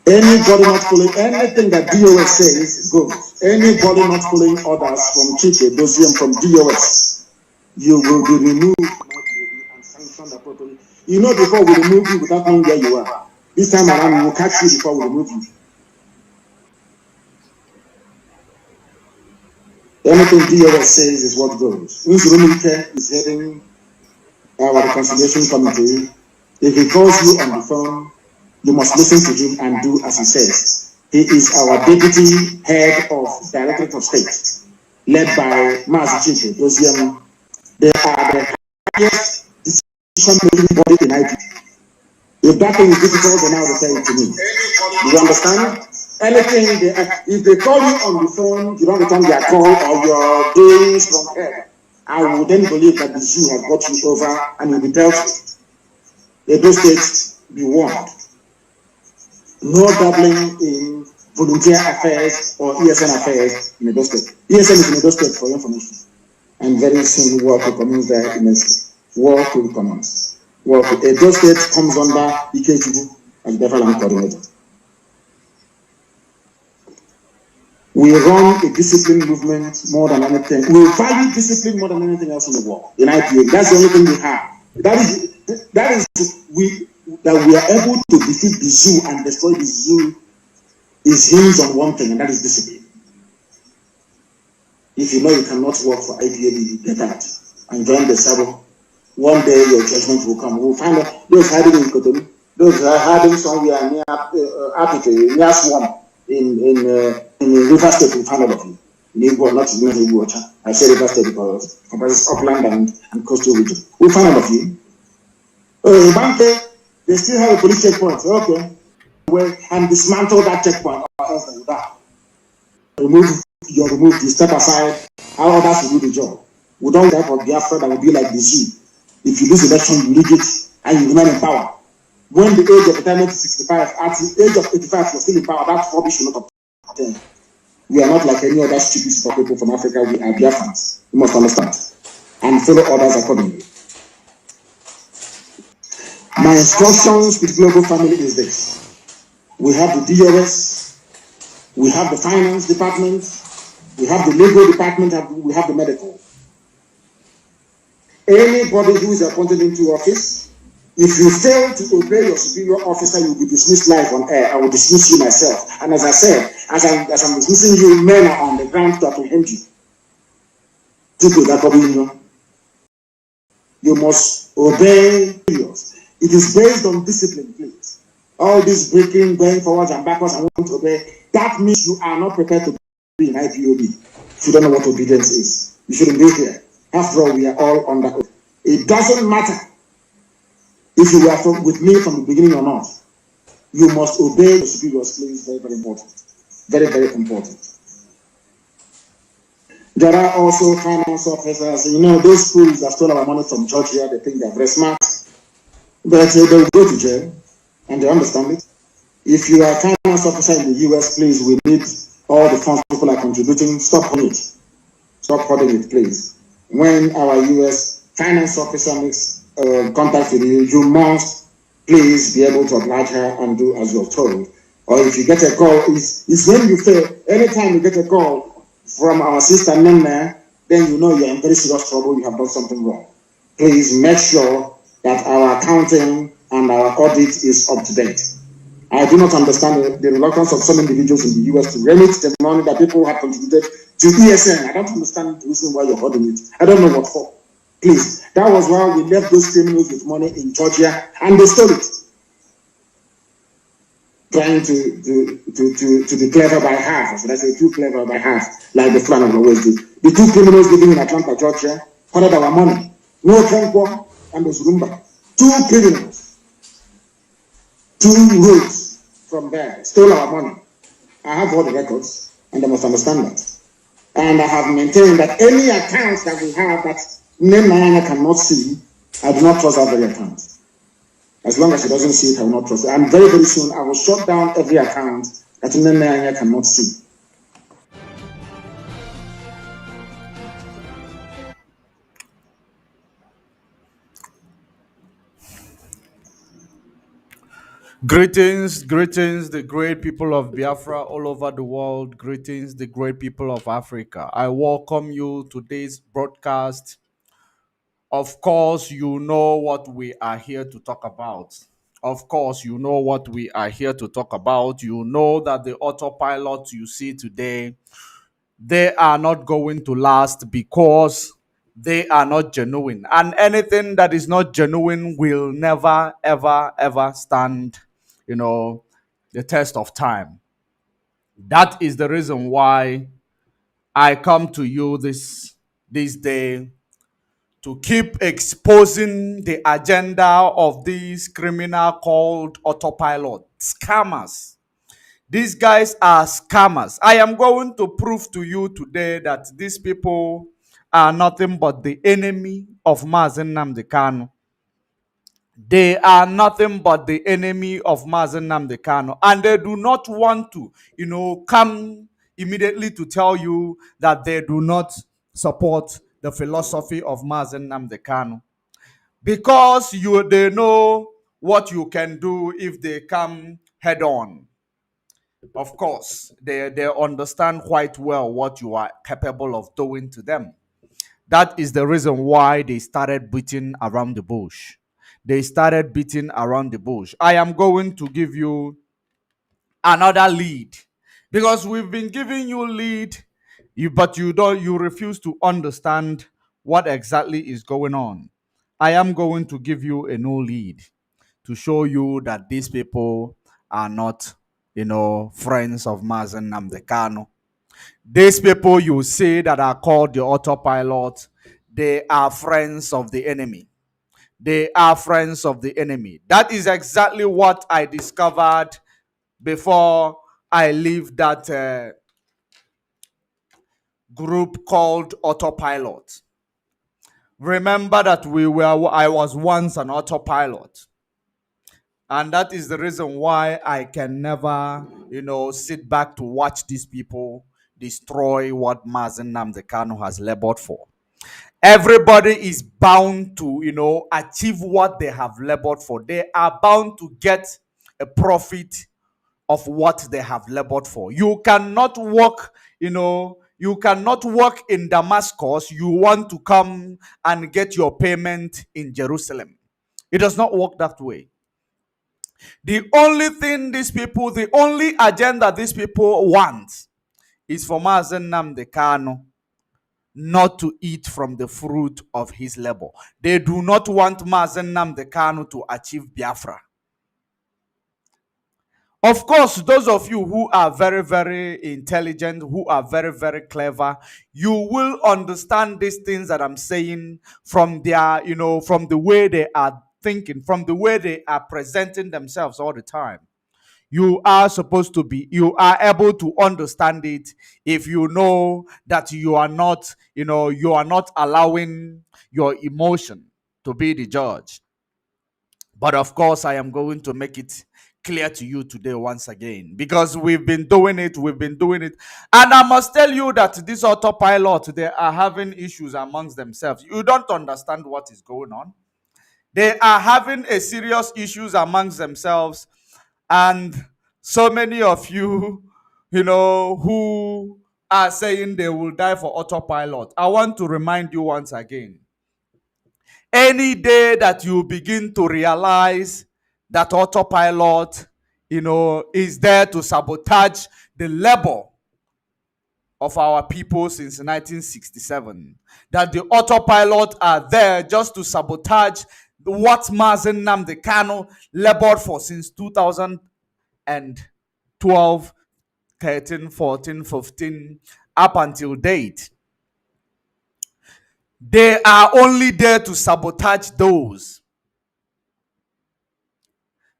Anybody not following anything that DOS says goes. Anybody not following orders from Chiche, Dosium, from DOS, you will be removed and sanctioned appropriately. You know, before we remove you without knowing where you are. This time around, we will catch you before we remove you. Anything DOS says is what goes. Nzurumike is heading our reconciliation committee. If he calls you on the phone, you must listen to him and do as he says. He is our deputy head of Directorate of State, led by Mazi Chiche, Dosium. They are the highest decision-making body in IP. If that thing is difficult, then now refer it to me. Do you understand? Anything, if they call you on the phone, you don't return their call or you're doing strong head, I will then believe that the zoo has got you over and you'll be dealt with. Edo State, be warned. No dabbling in volunteer affairs or ESN affairs in Edo State. ESN is in Edo State for your information. And very soon work will commence there immensely. Work will commence. Work will. Edo State comes under Ikejubu as development coordinator. We run a discipline movement more than anything. We value discipline more than anything else in the world. In IPA, that's the only thing we have. That we are able to defeat the zoo and destroy the zoo is hinged on one thing, and that is discipline. If you know you cannot work for IPA, get out and join the saddle. One day your judgment will come. We'll find out those hiding in Cotonou, those are hiding somewhere near Apite, near Swamp in River State. We'll find out of you. Not in water. I say River State because it comprises upland and coastal region. We'll find out of you. Banke, they still have a police checkpoint. Okay. Well, and dismantle that checkpoint or else they will die. You're removed, you step aside, how others will do the job. We don't have a Biafra that will be like the zoo. If you lose election, you rig it and you remain in power. When the age of retirement is 65, at the age of 85, you're still in power. That rubbish will not obtain. We are not like any other stupid people from Africa. We are Biafrans. You must understand. And follow orders accordingly. My instructions with Global Family is this. We have the DOS, we have the finance department, we have the legal department, we have the medical. Anybody who is appointed into office, if you fail to obey your superior officer, you will be dismissed live on air. I will dismiss you myself. And as I said, as I'm dismissing you, men are on the ground to apprehend you. You must obey yours. It is based on discipline, please. All this breaking, going forwards and backwards and won't obey, that means you are not prepared to be in IPOB. If you don't know what obedience is, you shouldn't be here. After all, we are all under oath. It doesn't matter if you were with me from the beginning or not. You must obey the superiors, please. Very, very important. Very, very important. There are also finance officers. You know, those schools that stole our money from Georgia, they think they're very smart. But they will go to jail, and they understand it. If you are a finance officer in the US, please, we need all the funds people are contributing. Stop holding it. Stop holding it, please. When our US finance officer makes contact with you, you must please be able to oblige her and do as you're told. Or if you get a call, it's when you fail. Anytime you get a call from our sister Nene, then you know you're in very serious trouble, you have done something wrong. Please make sure that our accounting and our audit is up to date. I do not understand the reluctance of some individuals in the US to remit the money that people have contributed to ESN. I don't understand the reason why you're holding it. I don't know what for. Please, that was why we left those criminals with money in Georgia and they stole it. Trying to be clever by half, or should I say too clever by half, like the Fulani always do. The two criminals living in Atlanta, Georgia, hoarded our money. No Kenko and the Zurumba. Two criminals, two roads from there, stole our money. I have all the records, and I must understand that. And I have maintained that any accounts that we have that Nene cannot see, I do not trust that very account. As long as she doesn't see it, I will not trust it. And very, very soon, I will shut down every account that Nene cannot see. Greetings, greetings, the great people of Biafra all over the world. Greetings, the great people of Africa. I welcome you to today's broadcast. Of course, you know what we are here to talk about. Of course, you know what we are here to talk about. You know that the autopilots you see today, they are not going to last because they are not genuine. And anything that is not genuine will never, ever, ever stand, you know, the test of time. That is the reason why I come to you this day to keep exposing the agenda of these criminal called autopilot scammers. These guys are scammers. I am going to prove to you today that these people are nothing but the enemy of Mazen Namdekano. They are nothing but the enemy of Mazen Namdekano. And they do not want to, come immediately to tell you that they do not support the philosophy of Mazen Namdekano. Because they know what you can do if they come head on. Of course, they understand quite well what you are capable of doing to them. That is the reason why they started beating around the bush. They started beating around the bush. I am going to give you another lead because we've been giving you lead, but you refuse to understand what exactly is going on. I am going to give you a new lead to show you that these people are not, friends of Mazen Namdekano. These people you see that are called the autopilot, they are friends of the enemy. They are friends of the enemy. That is exactly what I discovered before I leave that group called Autopilot. Remember that I was once an autopilot. And that is the reason why I can never, sit back to watch these people destroy what Mazen Namdekano has labored for. Everybody is bound to, achieve what they have labored for. They are bound to get a profit of what they have labored for. You cannot work in Damascus. You want to come and get your payment in Jerusalem. It does not work that way. The only agenda these people want is for Mazen Namdekano not to eat from the fruit of his labor. They do not want Mazen Namdekano to achieve Biafra. Of course, those of you who are very, very intelligent, who are very, very clever, you will understand these things that I'm saying from from the way they are thinking, from the way they are presenting themselves all the time. You are able to understand it if you know that you are not allowing your emotion to be the judge. But of course, I am going to make it clear to you today once again because we've been doing it. And I must tell you that this autopilot, they are having issues amongst themselves. You don't understand what is going on. They are having a serious issues amongst themselves. And so many of you, who are saying they will die for autopilot. I want to remind you once again, any day that you begin to realize that autopilot, is there to sabotage the labor of our people since 1967, that the autopilot are there just to sabotage what Mazen Namdekano labored for since 2012, 13, 14, 15, up until date. They are only there to sabotage those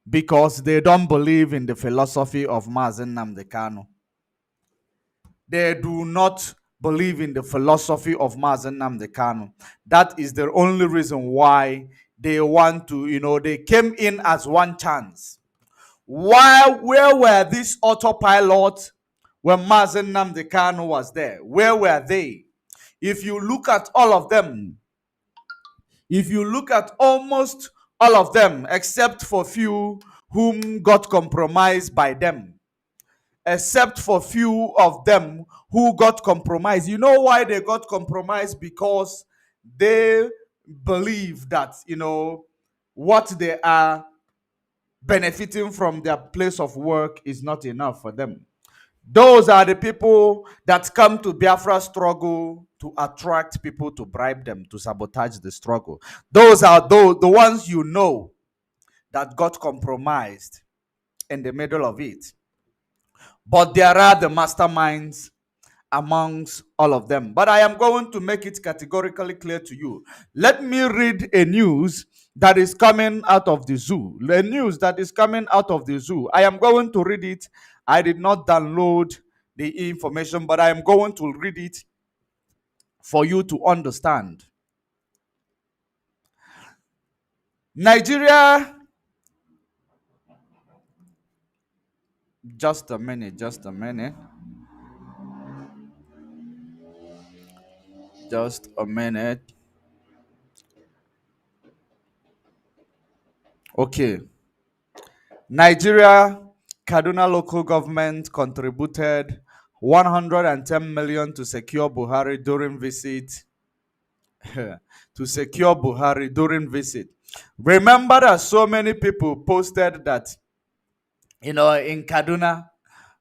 because they don't believe in the philosophy of Mazen Namdekano. They do not believe in the philosophy of Mazen Namdekano. That is the only reason why they want to, they came in as one chance. Where were these autopilots when Mazen Namdekano was there? Where were they? If you look at all of them, if you look at almost all of them, except for few whom got compromised by them, except for few of them who got compromised. You know why they got compromised? Because they believe that, what they are benefiting from their place of work is not enough for them. Those are the people that come to Biafra struggle to attract people to bribe them, to sabotage the struggle. Those are the ones that got compromised in the middle of it. But there are the masterminds amongst all of them. But I am going to make it categorically clear to you. Let me read a news that is coming out of the zoo. The news that is coming out of the zoo. I am going to read it. I did not download the information, but I am going to read it for you to understand. Nigeria, just a minute, just a minute. Just a minute. Okay. Nigeria, Kaduna local government contributed 110 million to secure Buhari during visit. To secure Buhari during visit. Remember that so many people posted that, in Kaduna,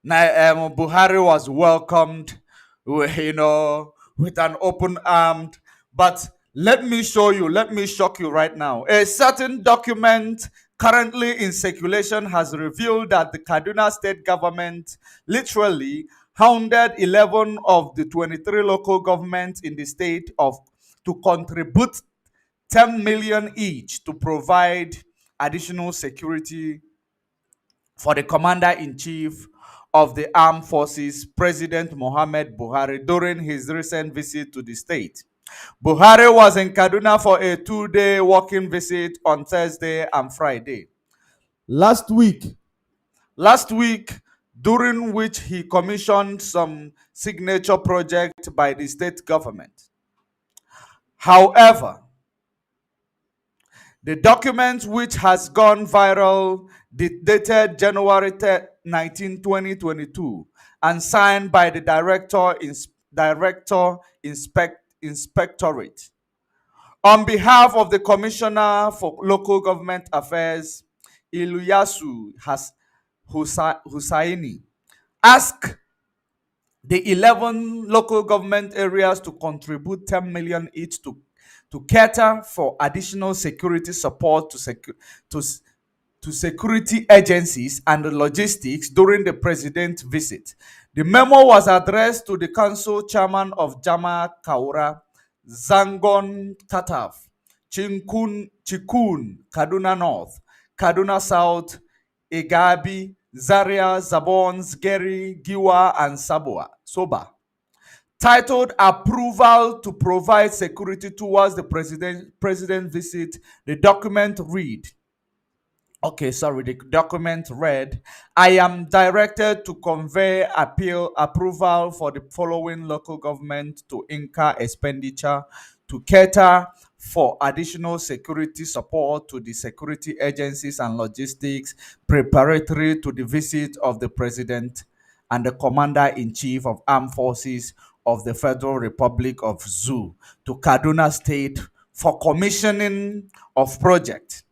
Buhari was welcomed, with an open armed. But let me shock you right now. A certain document currently in circulation has revealed that the Kaduna state government literally hounded 11 of the 23 local governments in the state of to contribute 10 million each to provide additional security for the commander-in-chief of the armed forces, President Mohammed Buhari, during his recent visit to the state. Buhari was in Kaduna for a 2-day walking visit on Thursday and Friday. Last week, last week, during which he commissioned some signature project by the state government. However, the document, which has gone viral, dated January 19, 2022, and signed by the Director Inspectorate. On behalf of the Commissioner for Local Government Affairs, Iluyasu Hussaini, asked the 11 local government areas to contribute 10 million each to cater for additional security support to, to security agencies and logistics during the president's visit. The memo was addressed to the council chairman of Jama Kaura, Zangon Tataf, Chikun, Kaduna North, Kaduna South, Igabi, Zaria, Zabons, Geri, Giwa, and Soba. Titled Approval to Provide Security Towards the President Visit, the document read, the document read, I am directed to convey approval for the following local government to incur expenditure to cater for additional security support to the security agencies and logistics preparatory to the visit of the President and the Commander-in-Chief of Armed Forces of the Federal Republic of Zoo to Kaduna State for commissioning of project.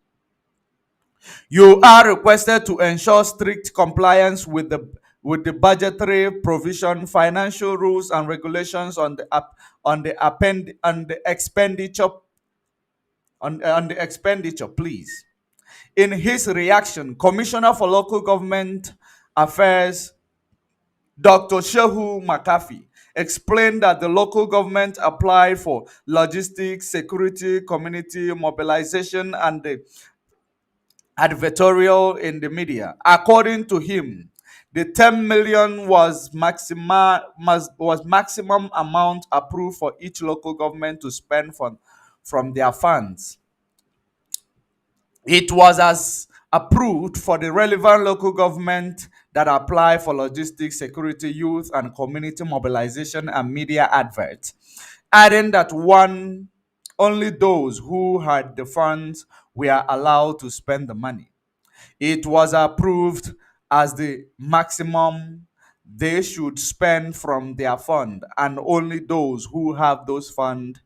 You are requested to ensure strict compliance with the budgetary provision, financial rules, and regulations on the expenditure, please. In his reaction, Commissioner for Local Government Affairs, Dr. Shehu McAfee, explained that the local government applied for logistics, security, community mobilization, and the advertorial in the media. According to him, the 10 million was maximum amount approved for each local government to spend from their funds. It was as approved for the relevant local government that apply for logistics, security, youth, and community mobilization and media adverts, adding that only those who had the funds were allowed to spend the money. It was approved as the maximum they should spend from their fund, and only those who have those funds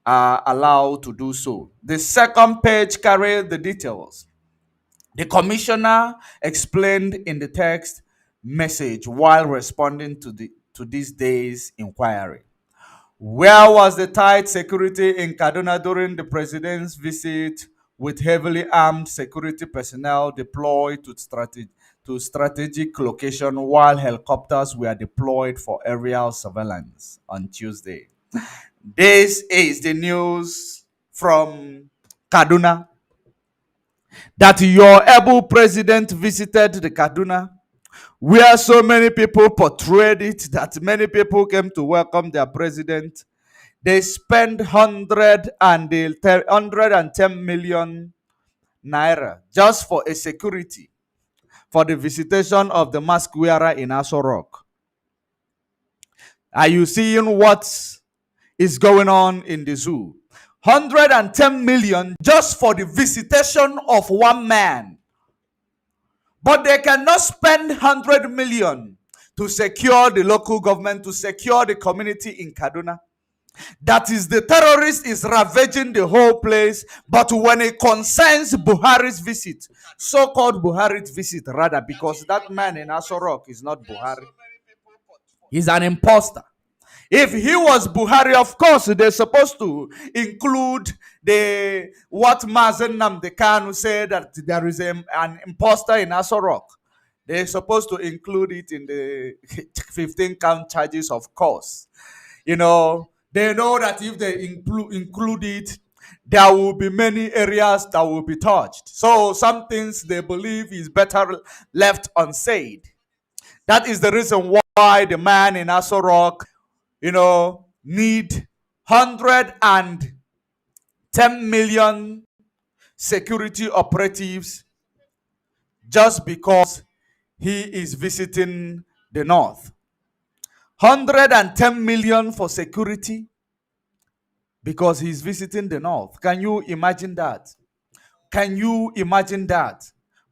are allowed to do so. The second page carried the details. The commissioner explained in the text message while responding to this day's inquiry. Where was the tight security in Kaduna during the president's visit, with heavily armed security personnel deployed to strategic location while helicopters were deployed for aerial surveillance on Tuesday? This is the news from Kaduna, that your able president visited the Kaduna, where so many people portrayed it that many people came to welcome their president. They spent 110 million naira just for a security for the visitation of the mask wearer in Aso Rock. Are you seeing what is going on in the zoo? 110 million just for the visitation of one man. But they cannot spend 100 million to secure the local government, to secure the community in Kaduna. That is, the terrorist is ravaging the whole place. But when it concerns Buhari's visit, so-called Buhari's visit rather, because that man in Aso Rock is not Buhari. He's an imposter. If he was Buhari, of course, they're supposed to include the what Mazen Namde Kanu said, that there is an imposter in Aso Rock. They're supposed to include it in the 15 count charges, of course. You know, they know that if they include it, there will be many areas that will be touched. So some things they believe is better left unsaid. That is the reason why the man in Aso Rock, need 110 million security operatives just because he is visiting the north. 110 million for security because he's visiting the north. Can you imagine that? Can you imagine that?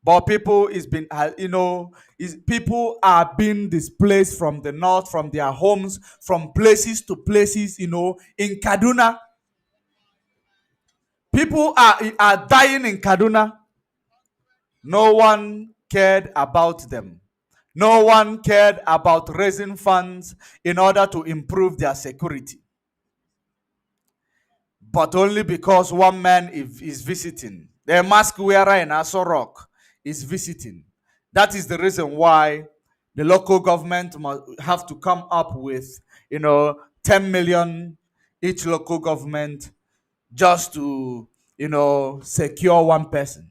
But people people are being displaced from the north, from their homes, from places to places. In Kaduna, people are dying in Kaduna. No one cared about them. No one cared about raising funds in order to improve their security. But only because one man is visiting. The mask wearer in Aso Rock is visiting. That is the reason why the local government must have to come up with, 10 million each local government just to, secure one person.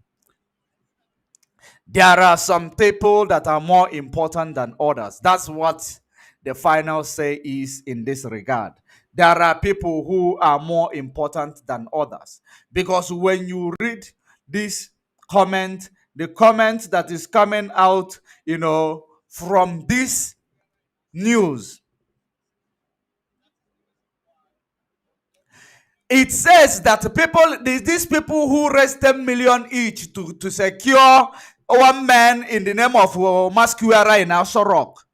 There are some people that are more important than others. That's what the final say is in this regard. There are people who are more important than others. Because when you read this comment, the comment that is coming out, from this news, it says that these people who raised 10 million each to secure one man in the name of Masquera in Aso Rock.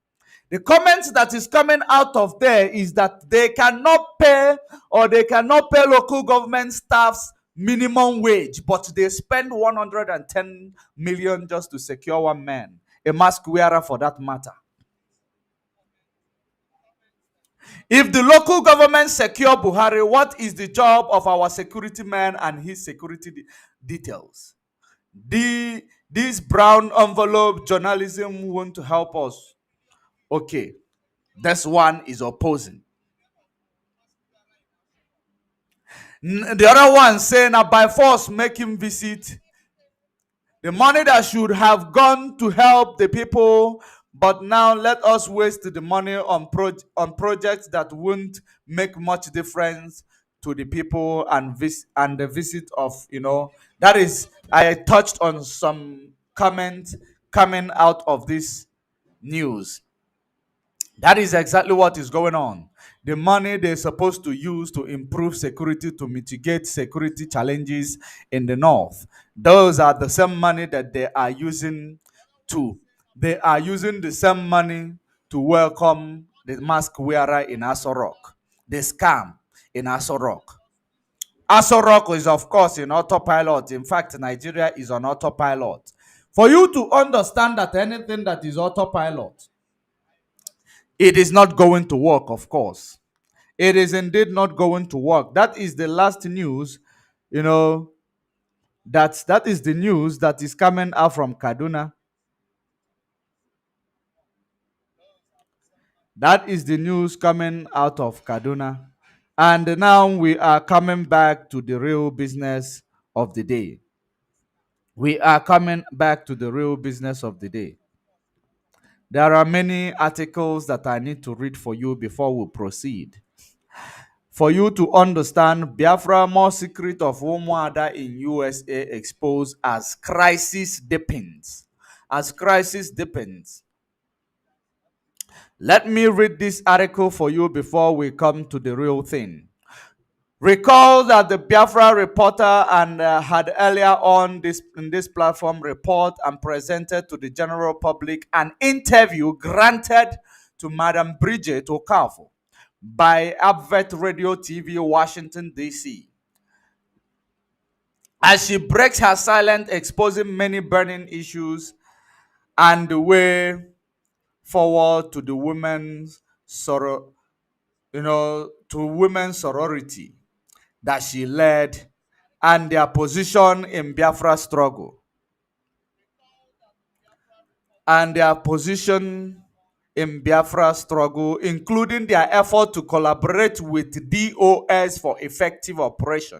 The comment that is coming out of there is that they cannot pay, or they cannot pay local government staffs minimum wage, but they spend 110 million just to secure one man, a mask wearer for that matter. If the local government secure Buhari, what is the job of our security man and his security details? This brown envelope journalism want to help us. Okay, this one is opposing. The other one saying that by force make him visit the money that should have gone to help the people, but now let us waste the money on projects that won't make much difference to the people, and the visit of, that is, I touched on some comment coming out of this news. That is exactly what is going on. the money they're supposed to use to improve security, to mitigate security challenges in the north. Those are the same money that they are using to. They are using the same money to welcome the mask wearer in Aso Rock, the scam in Aso Rock. Aso Rock is, of course, in autopilot. In fact, Nigeria is on autopilot. For you to understand that anything that is autopilot, it is not going to work, of course. It is indeed not going to work. That is the last news, you know, that is the news that is coming out from Kaduna. That is the news coming out of Kaduna. And now we are coming back to the real business of the day. We are coming back to the real business of the day. There are many articles that I need to read for you before we proceed. For you to understand Biafra more secret of Umuada in USA exposed as crisis deepens. As crisis deepens. Let me read this article for you before we come to the real thing. Recall that the Biafra reporter and had earlier on this in this platform report and presented to the general public an interview granted to Madam Bridget Okafor by Advert Radio TV, Washington, D.C. As she breaks her silence, exposing many burning issues and the way forward to the women's sorrow, to women's sorority that she led and their position in Biafra struggle. And their position in Biafra struggle, including their effort to collaborate with DOS for effective operation.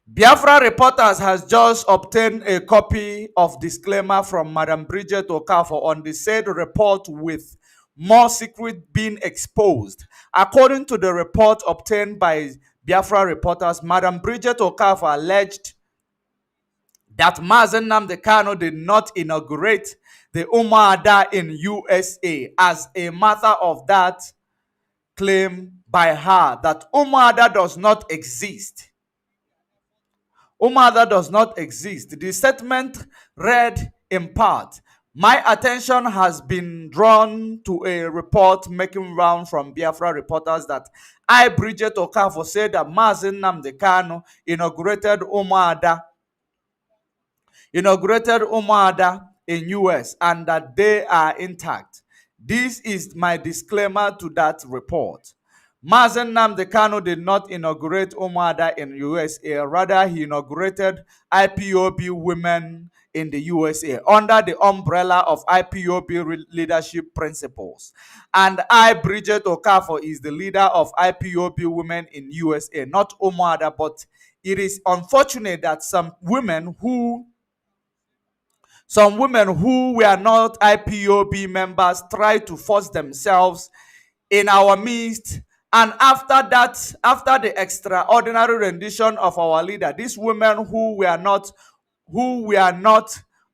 Biafra Reporters has just obtained a copy of disclaimer from Madam Bridget Okafor on the said report with more secret being exposed. According to the report obtained by Biafra Reporters, Madam Bridget Okafor alleged that Mazen Nnamdi Kanu did not inaugurate the Umuada in USA. As a matter of that claim by her that Umuada does not exist. Umuada does not exist. The statement read in part, my attention has been drawn to a report making round from Biafra Reporters that I, Bridget Okafor, said that Mazen Nnamdi Kanu inaugurated Umuada in US and that they are intact. This is my disclaimer to that report. Mazen Nnamdi Kanu did not inaugurate Umuada in USA. Rather, he inaugurated IPOB women in the USA under the umbrella of IPOB leadership principles. And I, Bridget Okafor, is the leader of IPOB women in USA, not Umuada, but it is unfortunate that some women who were not IPOB members tried to force themselves in our midst. And after that, after the extraordinary rendition of our leader, these women who were not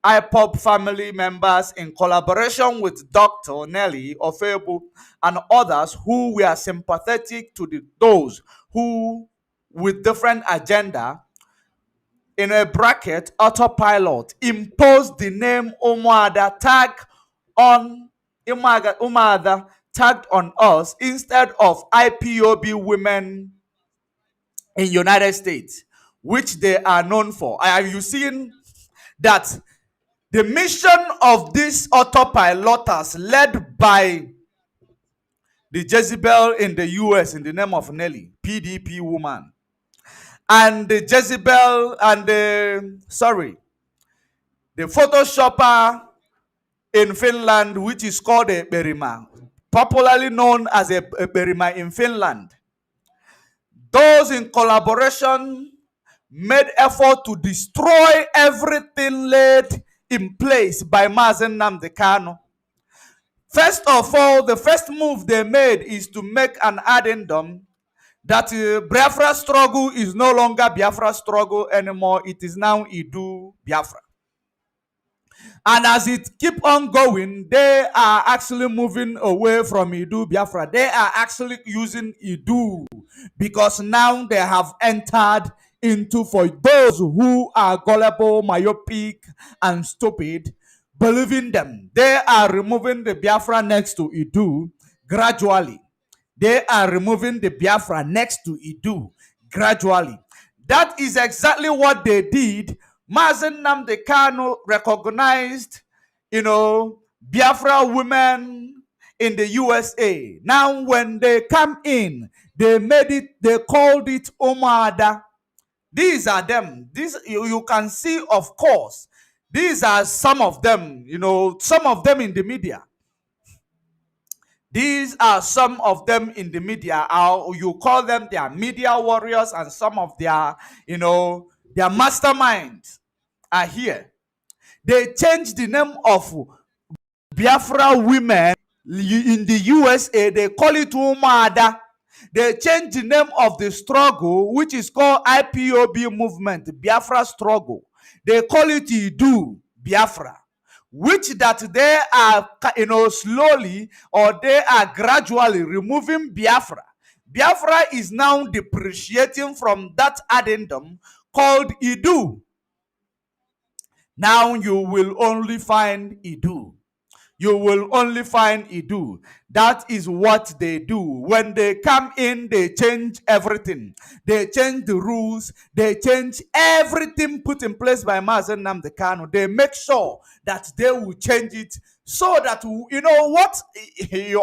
IPOB family members, in collaboration with Dr. Nelly Ofebu and others who were sympathetic to those who with different agenda, in a bracket, Autopilot, imposed the name Umuada tagged on us instead of IPOB women in United States, which they are known for. Have you seen that the mission of these autopilots led by the Jezebel in the US in the name of Nelly, PDP woman, and the Jezebel and the Photoshopper in Finland, which is called a Berima, popularly known as a Berima in Finland. Those in collaboration made effort to destroy everything laid in place by Mazen Nnamdi Kanu. First of all, the first move they made is to make an addendum that Biafra struggle is no longer Biafra struggle anymore. It is now Idu Biafra. And as it keep on going, they are actually moving away from Idu Biafra. They are actually using Idu because now they have entered into, for those who are gullible, myopic, and stupid, believing them. They are removing the Biafra next to Idu gradually. They are removing the Biafra next to Idu gradually. That is exactly what they did. Mazen Nnamdi Kanu recognized, Biafra women in the USA. Now, when they come in, they called it Omada. These are them. These you can see, of course. These are some of them, some of them in the media. These are some of them in the media. You call them their media warriors, and some of their masterminds are here. They changed the name of Biafra women in the USA. They call it Umada. They changed the name of the struggle, which is called IPOB movement, Biafra struggle. They call it Idu Biafra, which that they are, slowly, or they are gradually removing Biafra. Biafra is now depreciating from that addendum called Idu. Now you will only find Idu. You will only find Idu. That is what they do. When they come in, they change everything. They change the rules. They change everything put in place by Mazen Nnamdi Kanu. They make sure that they will change it so that, what,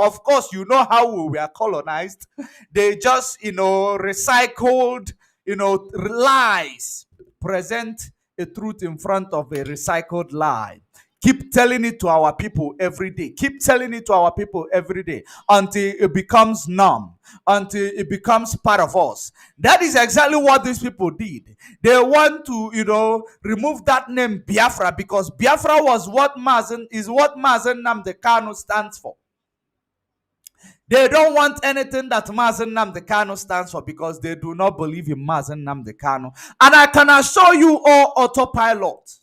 of course, how we were colonized. They just, recycled, lies, present a truth in front of a recycled lie. Keep telling it to our people every day. Keep telling it to our people every day until it becomes numb, until it becomes part of us. That is exactly what these people did. They want to, remove that name Biafra, because Biafra was what Mazen Nnamdi Kanu stands for. They don't want anything that Mazen Nnamdi Kanu stands for, because they do not believe in Mazen Nnamdi Kanu. And I can assure you all, Autopilot,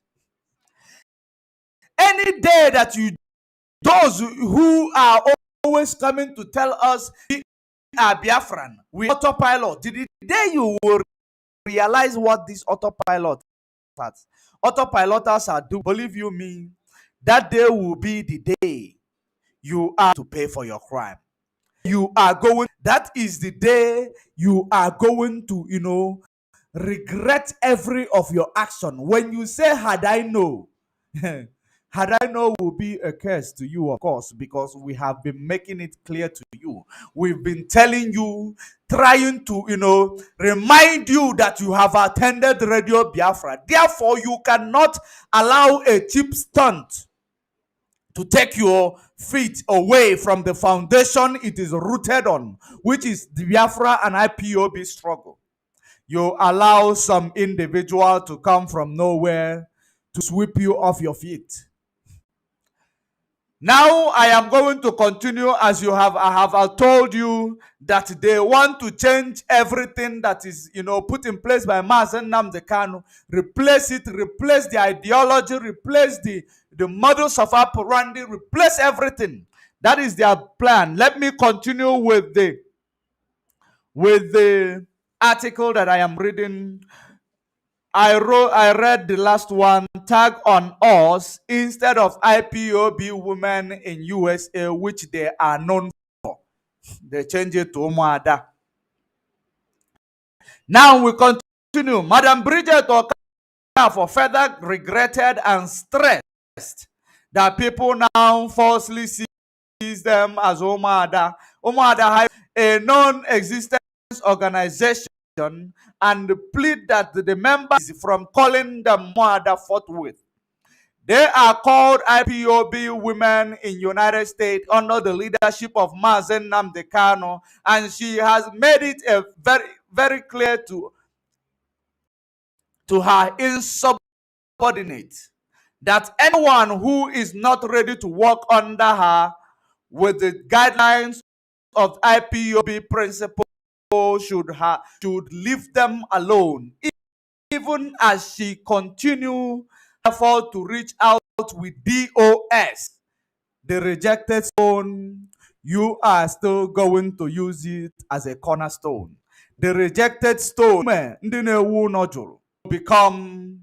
any day that those who are always coming to tell us we are Biafran, we Autopilot, the day you will realize what these autopilots are doing, believe you me, that day will be the day you are to pay for your crime. That is the day you are going to, regret every of your action. When you say, had I know, had I know will be a curse to you, of course, because we have been making it clear to you. We've been telling you, trying to, remind you that you have attended Radio Biafra. Therefore, you cannot allow a cheap stunt to take your feet away from the foundation it is rooted on, which is the Biafra and IPOB struggle. You allow some individual to come from nowhere to sweep you off your feet. Now I am going to continue. As I have told you that they want to change everything that is, put in place by Mazen Nnamdi Kanu, replace the ideology, replace the models of operandi, replace everything. That is their plan. Let me continue with the article that I am reading. I read the last one, tag on us, instead of IPOB women in USA, which they are known for. They change it to Umuada. Now we continue. Madam Bridget Okafor further regretted and stressed that people now falsely sees them as Umuada. Umuada, a non-existent organization, and plead that the members from calling them Umuada forthwith. They are called IPOB women in United States under the leadership of Mazen Nnamdi Kanu, and she has made it a very, very clear to her insubordinate that anyone who is not ready to work under her with the guidelines of IPOB principle should leave them alone, even as she continues effort to reach out with DOS, the rejected stone, you are still going to use it as a cornerstone. The rejected stone will become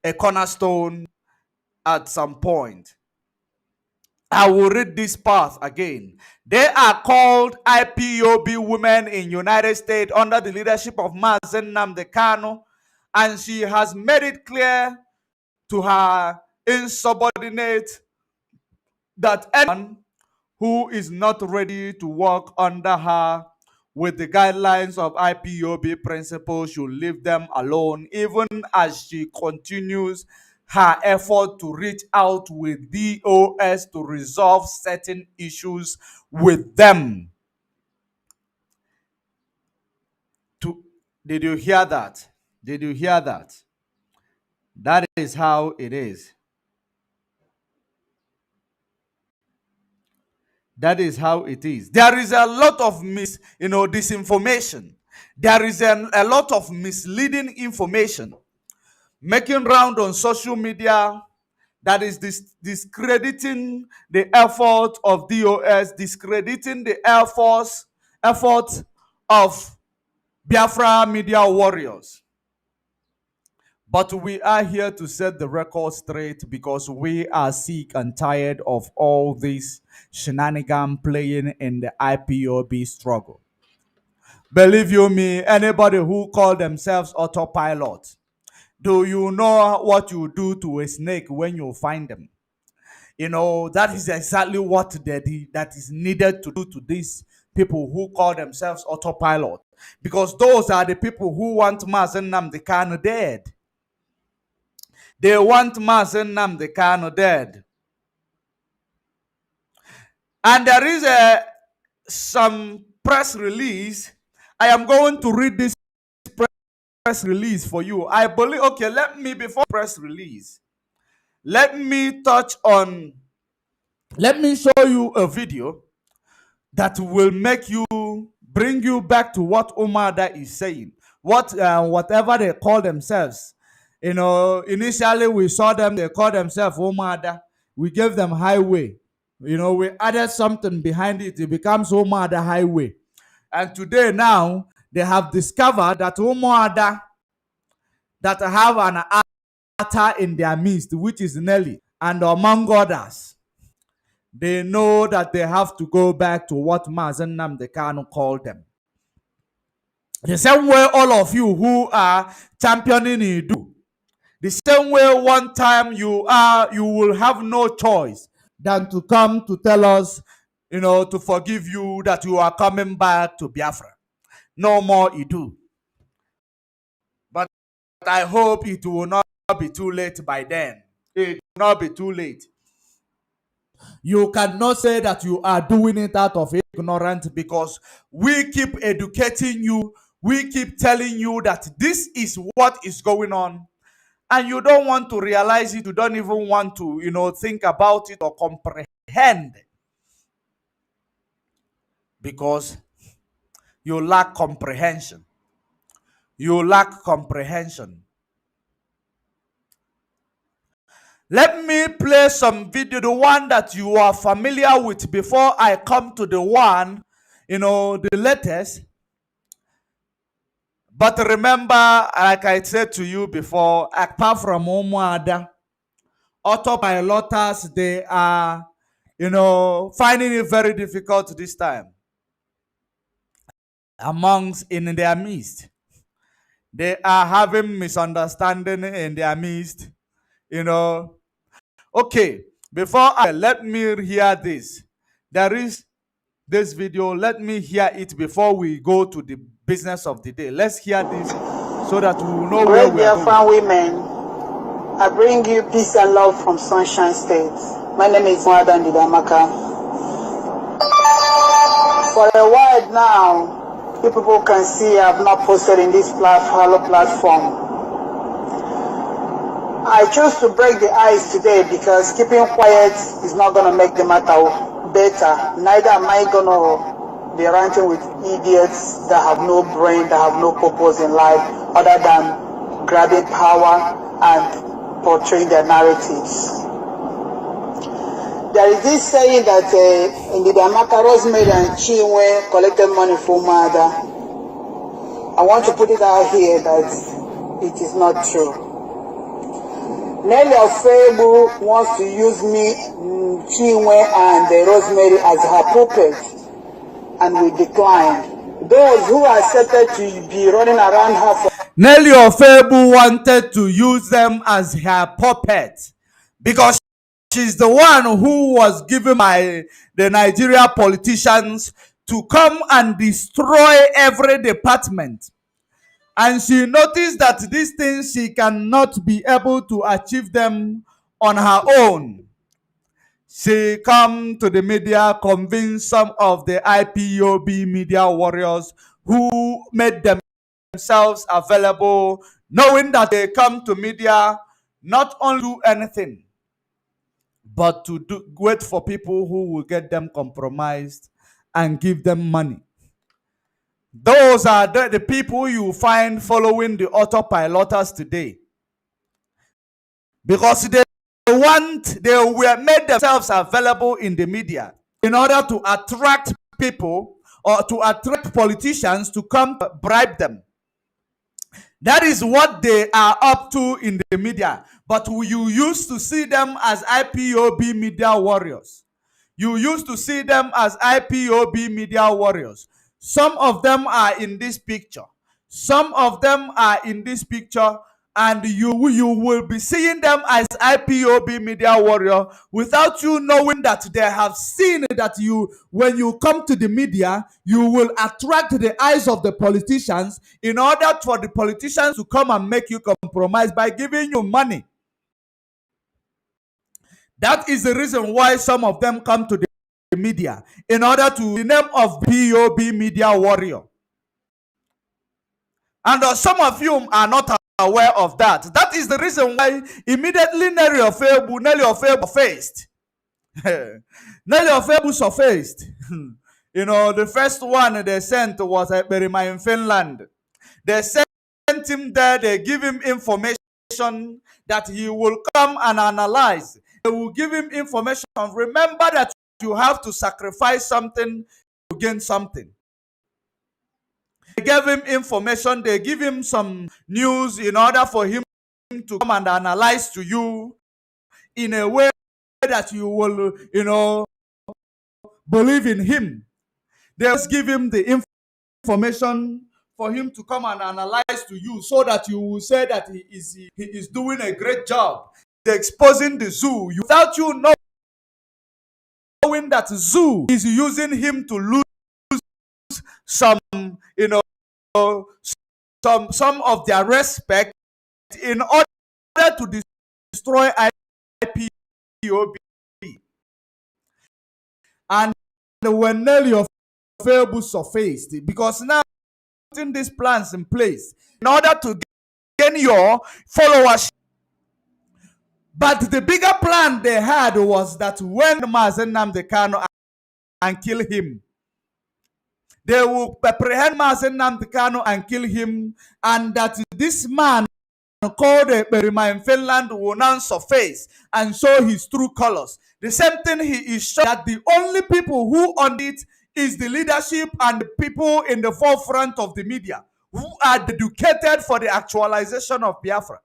a cornerstone at some point. I will read this part again. They are called IPOB women in United States under the leadership of Mazen Nnamdi Kanu, and she has made it clear to her insubordinate that anyone who is not ready to work under her with the guidelines of IPOB principles should leave them alone, even as she continues her effort to reach out with DOS to resolve certain issues with them. Did you hear that? Did you hear that? That is how it is. That is how it is. There is a lot of disinformation. There is a lot of misleading information making round on social media that is discrediting the effort of DOS, discrediting the effort of Biafra media warriors. But we are here to set the record straight because we are sick and tired of all this shenanigan playing in the IPOB struggle. Believe you me, anybody who call themselves autopilot, do you know what you do to a snake when you find them? You know, that is exactly what that is needed to do to these people who call themselves autopilot. Because those are the people who want Mazen Nnamdi Kanu dead. They want Mazen Nnamdi Kanu dead. And there is some press release. I am going to read this press release for you. I believe, okay, before press release, let me show you a video that will bring you back to what Umada is saying. Whatever they call themselves. You know, initially we saw them, they called themselves Umada. We gave them highway. You know, we added something behind it. It becomes Umada highway. And today now, they have discovered that Umada that have an Ata in their midst, which is Nelly, and among others, they know that they have to go back to what Mazen Nnamdi Kanu called them. The same way all of you who are championing Idu, the same way one time you will have no choice than to come to tell us, you know, to forgive you that you are coming back to Biafra. No more Idu. But I hope it will not be too late by then. It will not be too late. You cannot say that you are doing it out of ignorance because we keep educating you. We keep telling you that this is what is going on. And you don't want to realize it. You don't even want to, you know, think about it or comprehend. Because you lack comprehension. You lack comprehension. Let me play some video, the one that you are familiar with before I come to the one, you know, the latest. But remember, like I said to you before, apart from Omuada, autopilots, they are, you know, finding it very difficult this time. In their midst. They are having misunderstanding in their midst, you know. Okay, let me hear this. There is this video. Let me hear it before we go to the business of the day. Let's hear this so that we will know where we are going. Women, I bring you peace and love from Sunshine State. My name is Mwadan Didamaka. For a while now, you people can see I have not posted in this platform. I chose to break the ice today because keeping quiet is not going to make the matter better. Neither am I going to be ranting with idiots that have no brain, that have no purpose in life other than grabbing power and portraying their narratives. There is this saying that in the Amaka, Rosemary and Chinwe collected money from Mother. I want to put it out here that it is not true. Nelly Ofebu wants to use me, Chinwe and Rosemary as her puppet, and we declined. Those who accepted to be running around her for Nelly Ofebu wanted to use them as her puppet because she's the one who was given by the Nigeria politicians to come and destroy every department. And she noticed that these things she cannot be able to achieve them on her own. She come to the media, convinced some of the IPOB media warriors who made themselves available, knowing that they come to media not only do anything, but to wait for people who will get them compromised and give them money. Those are the people you find following the Autopilots today. Because they were made themselves available in the media in order to attract people or to attract politicians to come bribe them. That is what they are up to in the media. But you used to see them as IPOB media warriors. You used to see them as IPOB media warriors. Some of them are in this picture. Some of them are in this picture, and you will be seeing them as IPOB media warrior without you knowing that they have seen that when you come to the media, you will attract the eyes of the politicians in order for the politicians to come and make you compromise by giving you money. That is the reason why some of them come to the media in order to the name of POB media warrior. And some of you are not aware of that. That is the reason why immediately Nelly Ofebu faced. Nelly Ofebu surfaced. You know, the first one they sent was Berima in Finland. They sent him there, they give him information that he will come and analyze. They will give him information. Remember that you have to sacrifice something to gain something. They gave him information, they give him some news in order for him to come and analyze to you in a way that you will, believe in him. They just give him the information for him to come and analyze to you so that you will say that he is doing a great job. They're exposing the zoo without you knowing that zoo is using him to lose some, some of their respect in order to destroy IPOB. And when Nelly Ofebu surfaced, because now putting these plans in place in order to gain your followers. But the bigger plan they had was that when Mazen Nnamdi Kanu and kill him, they will apprehend Mazen Nnamdi Kanu and kill him, and that this man called Berima in Finland will now surface and show his true colors. The same thing he is showing that the only people who on it is the leadership and the people in the forefront of the media who are educated for the actualization of Biafra.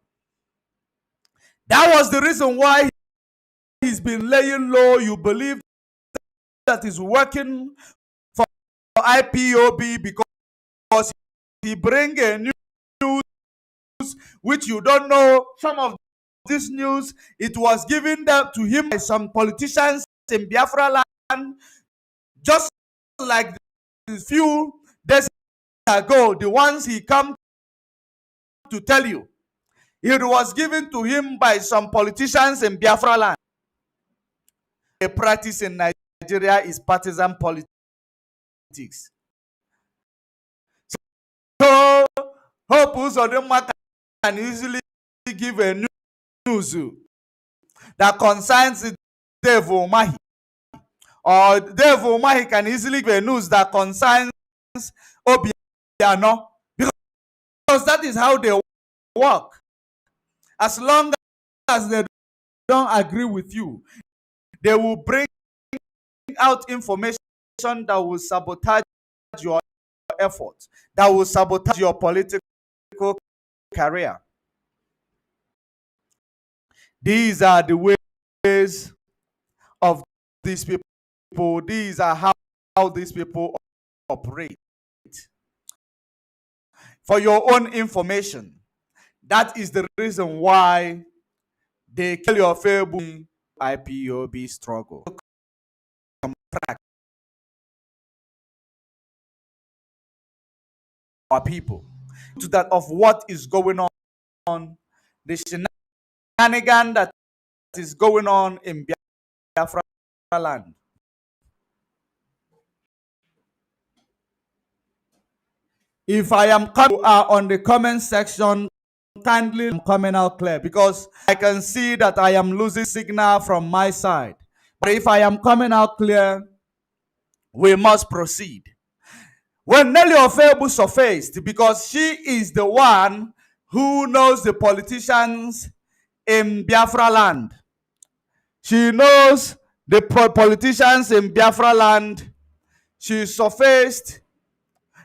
That was the reason why he's been laying low. You believe that is working for IPOB because he bring a news which you don't know. Some of this news, it was given to him by some politicians in Biafra land, just like a few days ago, the ones he come to tell you. It was given to him by some politicians in Biafra land. The practice in Nigeria is partisan politics. So, Hope Uzodinma can easily give a news that concerns Dave Umahi. Or Dave Umahi can easily give a news that concerns Obiano. Because that is how they work. As long as they don't agree with you, They will bring out information that will sabotage your efforts, that will sabotage your political career. These are the ways of these people. These are how these people operate. For your own information, that is the reason why they kill your Facebook IPOB struggle. Our people to that of what is going on, the shenanigan that is going on in Biafra land. If I am coming on the comment section, kindly I'm coming out clear, because I can see that I am losing signal from my side. But if I am coming out clear, we must proceed. When Nelly Ofebu surfaced, because she is the one who knows the politicians in Biafra land. She knows the politicians in Biafra land. She surfaced.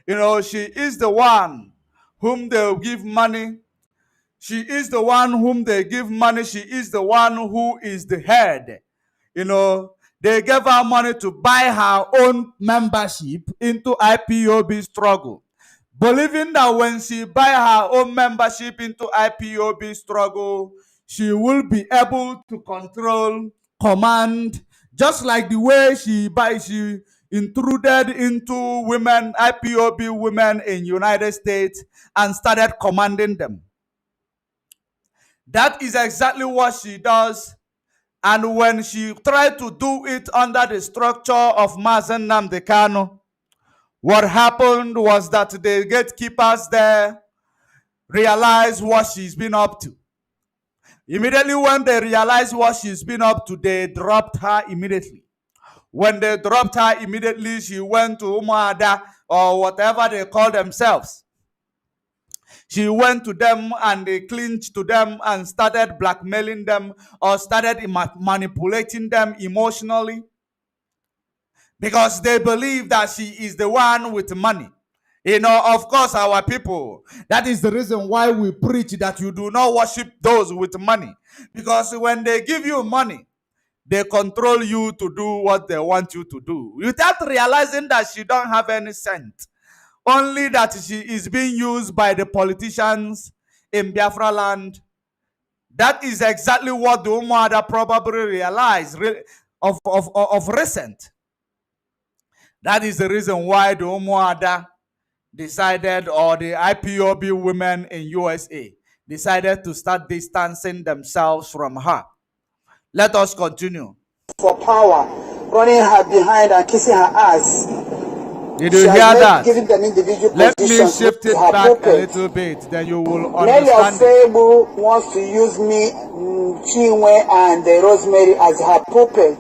She is the one whom they give money. She is the one whom they give money. She is the one who is the head. They gave her money to buy her own membership into IPOB struggle, believing that when she buy her own membership into IPOB struggle, she will be able to control, command, just like the way she intruded into women, IPOB women in United States, and started commanding them. That is exactly what she does. And when she tried to do it under the structure of Mazen Nnamdi Kanu, what happened was that the gatekeepers there realized what she's been up to. Immediately when they realized what she's been up to, they dropped her immediately. When they dropped her immediately, she went to Umuada, or whatever they call themselves. She went to them and they clinched to them and started blackmailing them, or started manipulating them emotionally, because they believe that she is the one with money. Of course, our people, that is the reason why we preach that you do not worship those with money. Because when they give you money, they control you to do what they want you to do, without realizing that she don't have any sense. Only that she is being used by the politicians in Biafra land. That is exactly what the Umuada probably realized of recent. That is the reason why the Umuada decided, or the IPOB women in USA decided to start distancing themselves from her. Let us continue. For power, running her behind and kissing her ass. Did you hear that? Giving them individual Let me shift it back pulpit. a little bit, then you will Nelly understand. Ofebu wants to use me, Chinwe, and Rosemary as her puppet,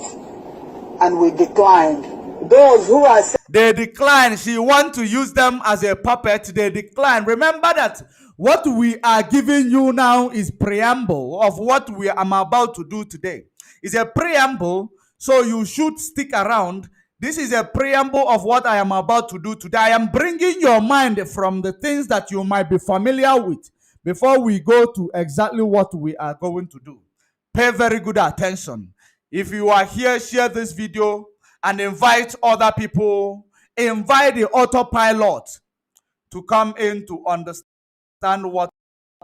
and we declined. Those who are They declined. She wants to use them as a puppet. They declined. Remember that what we are giving you now is preamble of what we am about to do today. It's a preamble, so you should stick around. This is a preamble of what I am about to do today. I am bringing your mind from the things that you might be familiar with before we go to exactly what we are going to do. Pay very good attention. If you are here, share this video and invite other people. Invite the Autopilot to come in to understand what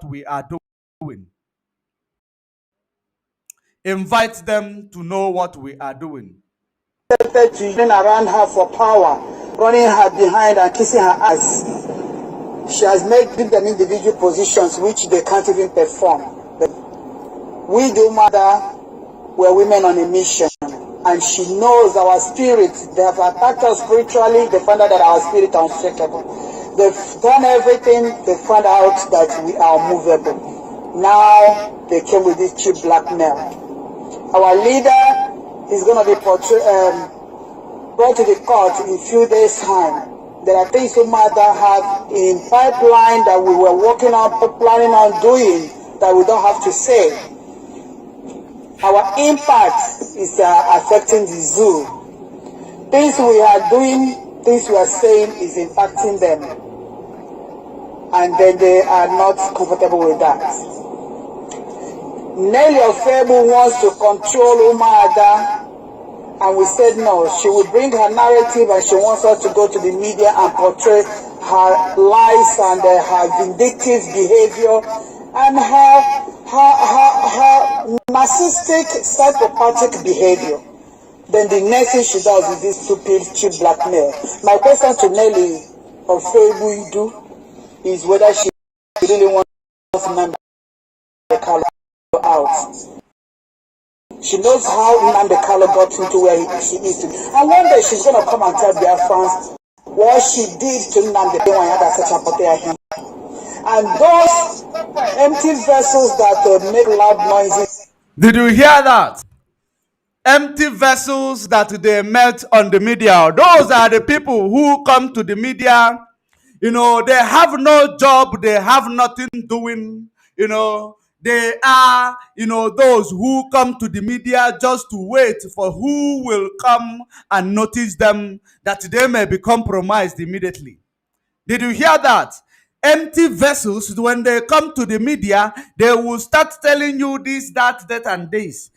we are doing. Invite them to know what we are doing. to run around her for power, running her behind and kissing her ass. She has made them individual positions which they can't even perform. We do matter. We're women on a mission, and she knows our spirit. They have attacked us spiritually. They found out that our spirit are unshakable. They've done everything. They found out that we are movable. Now they came with this cheap blackmail. Our leader is going to be brought to the court in a few days' time. There are things Umada have in pipeline that we were working on, planning on doing, that we don't have to say. Our impact is affecting the zoo. Things we are doing, things we are saying is impacting them. And then they are not comfortable with that. Nelly Ofebu wants to control Umuada, and we said no. She will bring her narrative and she wants us to go to the media and portray her lies and her vindictive behavior and her narcissistic, psychopathic behavior. Then the next thing she does is this stupid cheap blackmail. My question to Nelly Ofebu is whether she really wants to remember the color out. She knows how Nnamdi Kanu got into where she is today. And one day she's going to come and tell Biafrans what she did to Nnamdi Kanu. And those empty vessels that make loud noises. Did you hear that? Empty vessels that they met on the media. Those are the people who come to the media. You know, they have no job. They have nothing doing. You know, they are, those who come to the media just to wait for who will come and notice them, that they may be compromised immediately. Did you hear that? Empty vessels, when they come to the media, they will start telling you this, that, and this.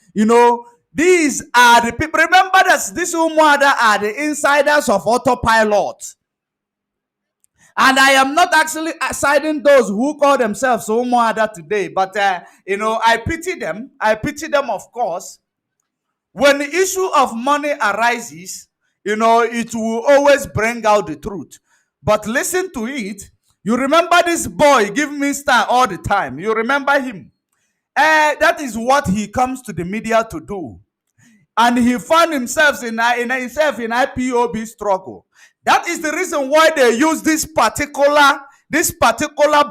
These are the people. Remember that this Umuada are the insiders of Autopilot. And I am not actually siding those who call themselves Umuada today, but I pity them. I pity them, of course. When the issue of money arises, it will always bring out the truth. But listen to it. You remember this boy, give me star all the time. You remember him? That is what he comes to the media to do. And he found himself in IPOB struggle. That is the reason why they use this particular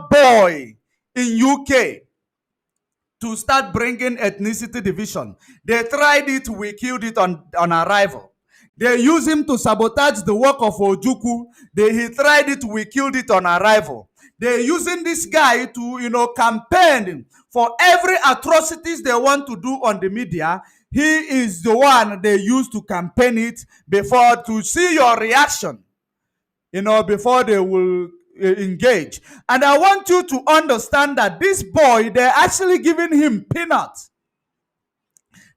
boy in UK to start bringing ethnicity division. They tried it, we killed it on arrival. They use him to sabotage the work of Ojukwu. He tried it, we killed it on arrival. They're using this guy to, campaign for every atrocities they want to do on the media. He is the one they use to campaign it before, to see your reaction, before they will engage. And I want you to understand that this boy, they're actually giving him peanuts.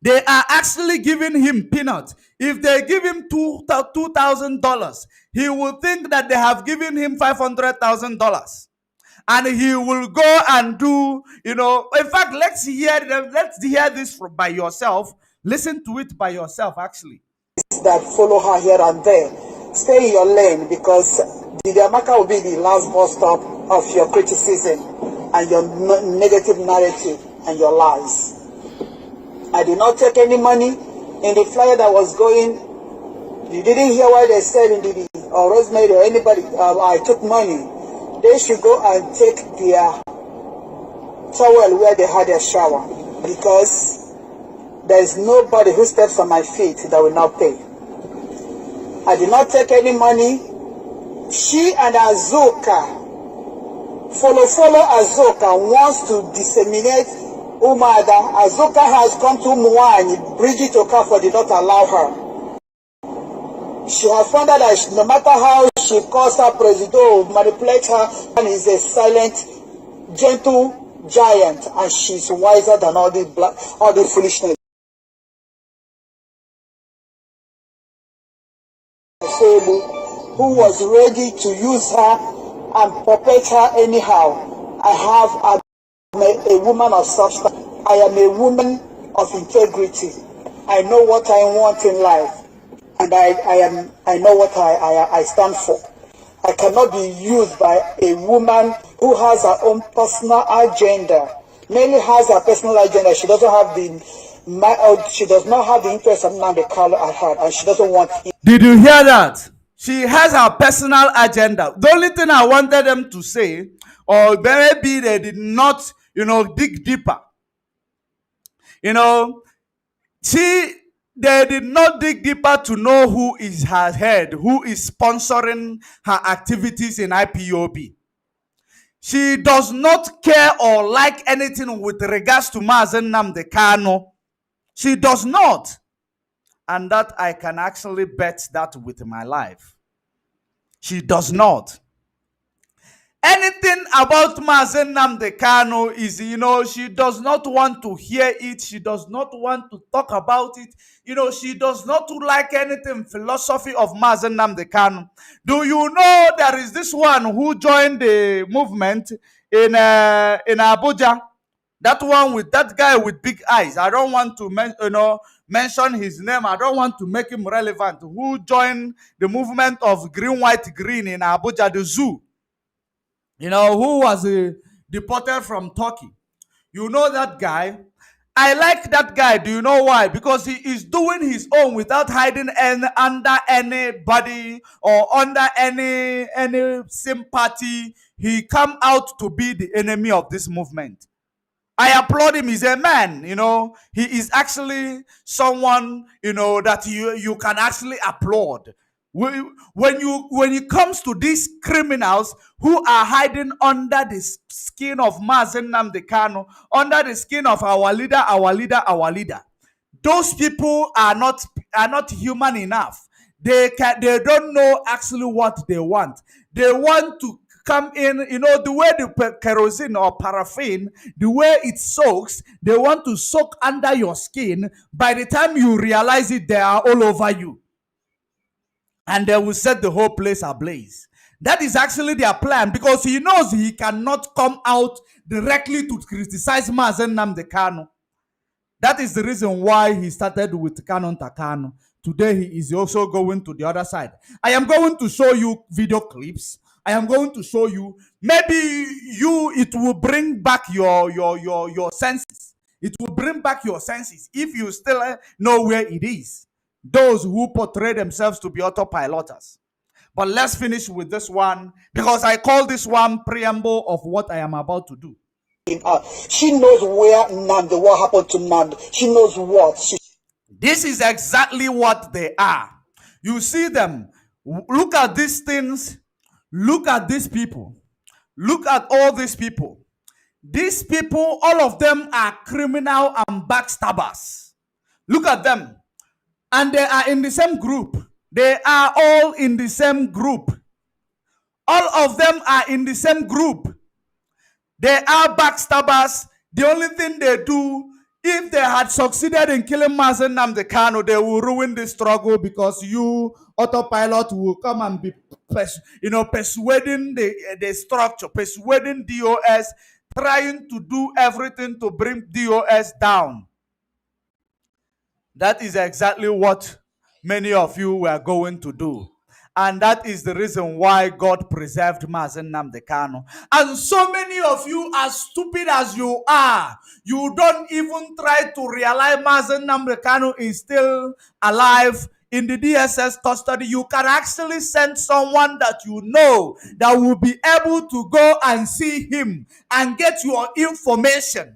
They are actually giving him peanuts. If they give him $2,000, he will think that they have given him $500,000. And he will go and do, in fact, let's hear this by yourself. Listen to it by yourself, actually. That follow her here and there. Stay in your lane, because the Amaka will be the last bus stop of your criticism and your negative narrative and your lies. I did not take any money in the flyer that was going. You didn't hear what they said in the or Rosemary or anybody. I took money. They should go and take their towel where they had their shower, because there is nobody who steps on my feet that will not pay. I did not take any money. She and Azuka, follow Azuka, wants to disseminate Umuada. Azuka has come to Umuani. Bridget Okafor did not allow her. She has found out that no matter how she calls her president, manipulate her, and is a silent, gentle giant, and she's wiser than all the foolishness. Who was ready to use her and puppet her anyhow. I am a woman of substance. I am a woman of integrity. I know what I want in life, and I know what I stand for. I cannot be used by a woman who has her own personal agenda. Nelly has her personal agenda. She doesn't have she does not have the interest of Nnamdi Kanu at heart, and she doesn't want it. Did you hear that? She has her personal agenda. The only thing I wanted them to say, or maybe they did not, dig deeper. They did not dig deeper to know who is her head, who is sponsoring her activities in IPOB. She does not care or like anything with regards to Mazen Nnamdi Kanu. She does not. And that I can actually bet that with my life. She does not. Anything about Mazen Nnamdi Kanu is, she does not want to hear it. She does not want to talk about it. She does not like anything philosophy of Mazen Nnamdi Kanu. Do you know there is this one who joined the movement in Abuja? That one with that guy with big eyes. I don't want to mention his name. I don't want to make him relevant. Who joined the movement of green, white, green in Abuja, the zoo? Who was deported from Turkey. You know that guy? I like that guy. Do you know why? Because he is doing his own without hiding under anybody or under any sympathy. He come out to be the enemy of this movement. I applaud him. He's a man, He is actually someone, that you can actually applaud. When it comes to these criminals who are hiding under the skin of Mazen Nnamdi Kanu, under the skin of our leader, those people are not human enough. They don't know actually what they want. They want to come in, the way the kerosene or paraffin, the way it soaks, they want to soak under your skin. By the time you realize it, they are all over you. And they will set the whole place ablaze. That is actually their plan, because he knows he cannot come out directly to criticize Mazen Nnamdi Kanu. That is the reason why he started with Canon Takano. Today he is also going to the other side. I am going to show you video clips. I am going to show you. Maybe it will bring back your senses. It will bring back your senses if you still know where it is. Those who portray themselves to be autopiloters. But let's finish with this one, because I call this one preamble of what I am about to do. She knows where Nnamdi, what happened to Nnamdi. She knows what. This is exactly what they are. You see them. Look at these things. Look at these people. Look at all these people. These people, all of them are criminal and backstabbers. Look at them. And they are in the same group. They are all in the same group. All of them are in the same group. They are backstabbers. The only thing they do, if they had succeeded in killing Mazen Nnamdi Kanu, they will ruin the struggle, because you, Autopilot, will come and be persuading the structure, persuading DOS, trying to do everything to bring DOS down. That is exactly what many of you were going to do. And that is the reason why God preserved Mazen Nnamdi Kanu. And so many of you, as stupid as you are, you don't even try to realize Mazen Nnamdi Kanu is still alive in the DSS custody. You can actually send someone that you know that will be able to go and see him and get your information.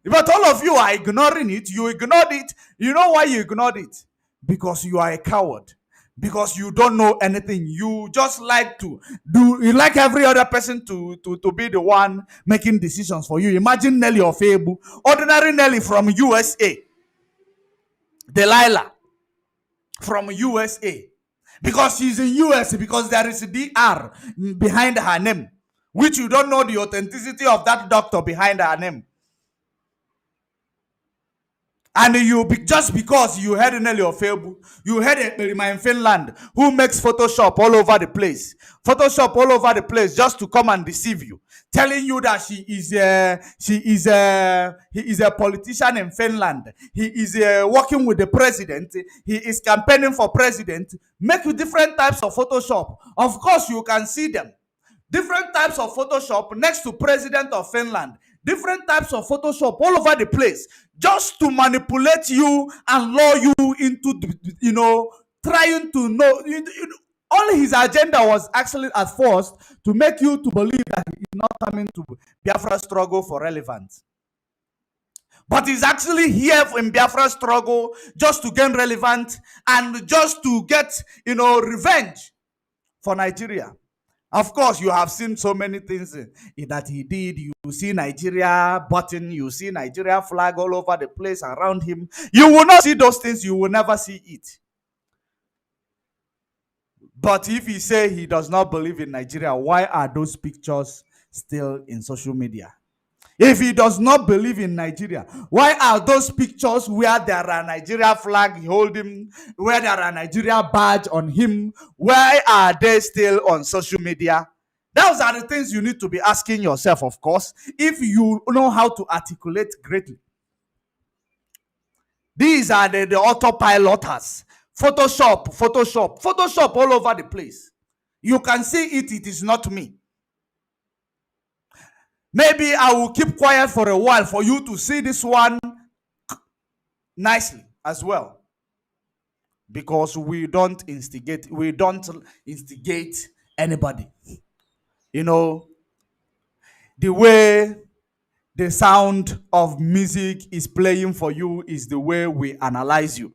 But all of you are ignoring it. You ignored it. You know why you ignored it? Because you are a coward. Because you don't know anything. You just like to do, you like every other person to be the one making decisions for you. Imagine Nelly of Ebu, ordinary Nelly from USA. Delilah from USA. Because she's in US, because there is a DR behind her name, which you don't know the authenticity of that doctor behind her name. And just because you heard Nelly Ofebu, you heard Erima in Finland, who makes Photoshop all over the place. Photoshop all over the place just to come and deceive you. Telling you that he is a politician in Finland. He is working with the president. He is campaigning for president. Make you different types of Photoshop. Of course, you can see them. Different types of Photoshop next to president of Finland. Different types of Photoshop all over the place, just to manipulate you and lure you into, trying to know. All his agenda was actually at first to make you to believe that he is not coming to Biafra struggle for relevance. But he's actually here in Biafra struggle just to gain relevance and just to get, revenge for Nigeria. Of course, you have seen so many things that he did. You see Nigeria button, you see Nigeria flag all over the place around him. You will not see those things, you will never see it. But if he say he does not believe in Nigeria, why are those pictures still in social media? If he does not believe in Nigeria, why are those pictures where there are Nigeria flag holding, where there are Nigeria badge on him, why are they still on social media? Those are the things you need to be asking yourself, of course, if you know how to articulate greatly. These are the autopiloters. Photoshop all over the place. You can see it, it is not me. Maybe I will keep quiet for a while for you to see this one nicely as well. Because we don't instigate anybody. You know, the way the sound of music is playing for you is the way we analyze you.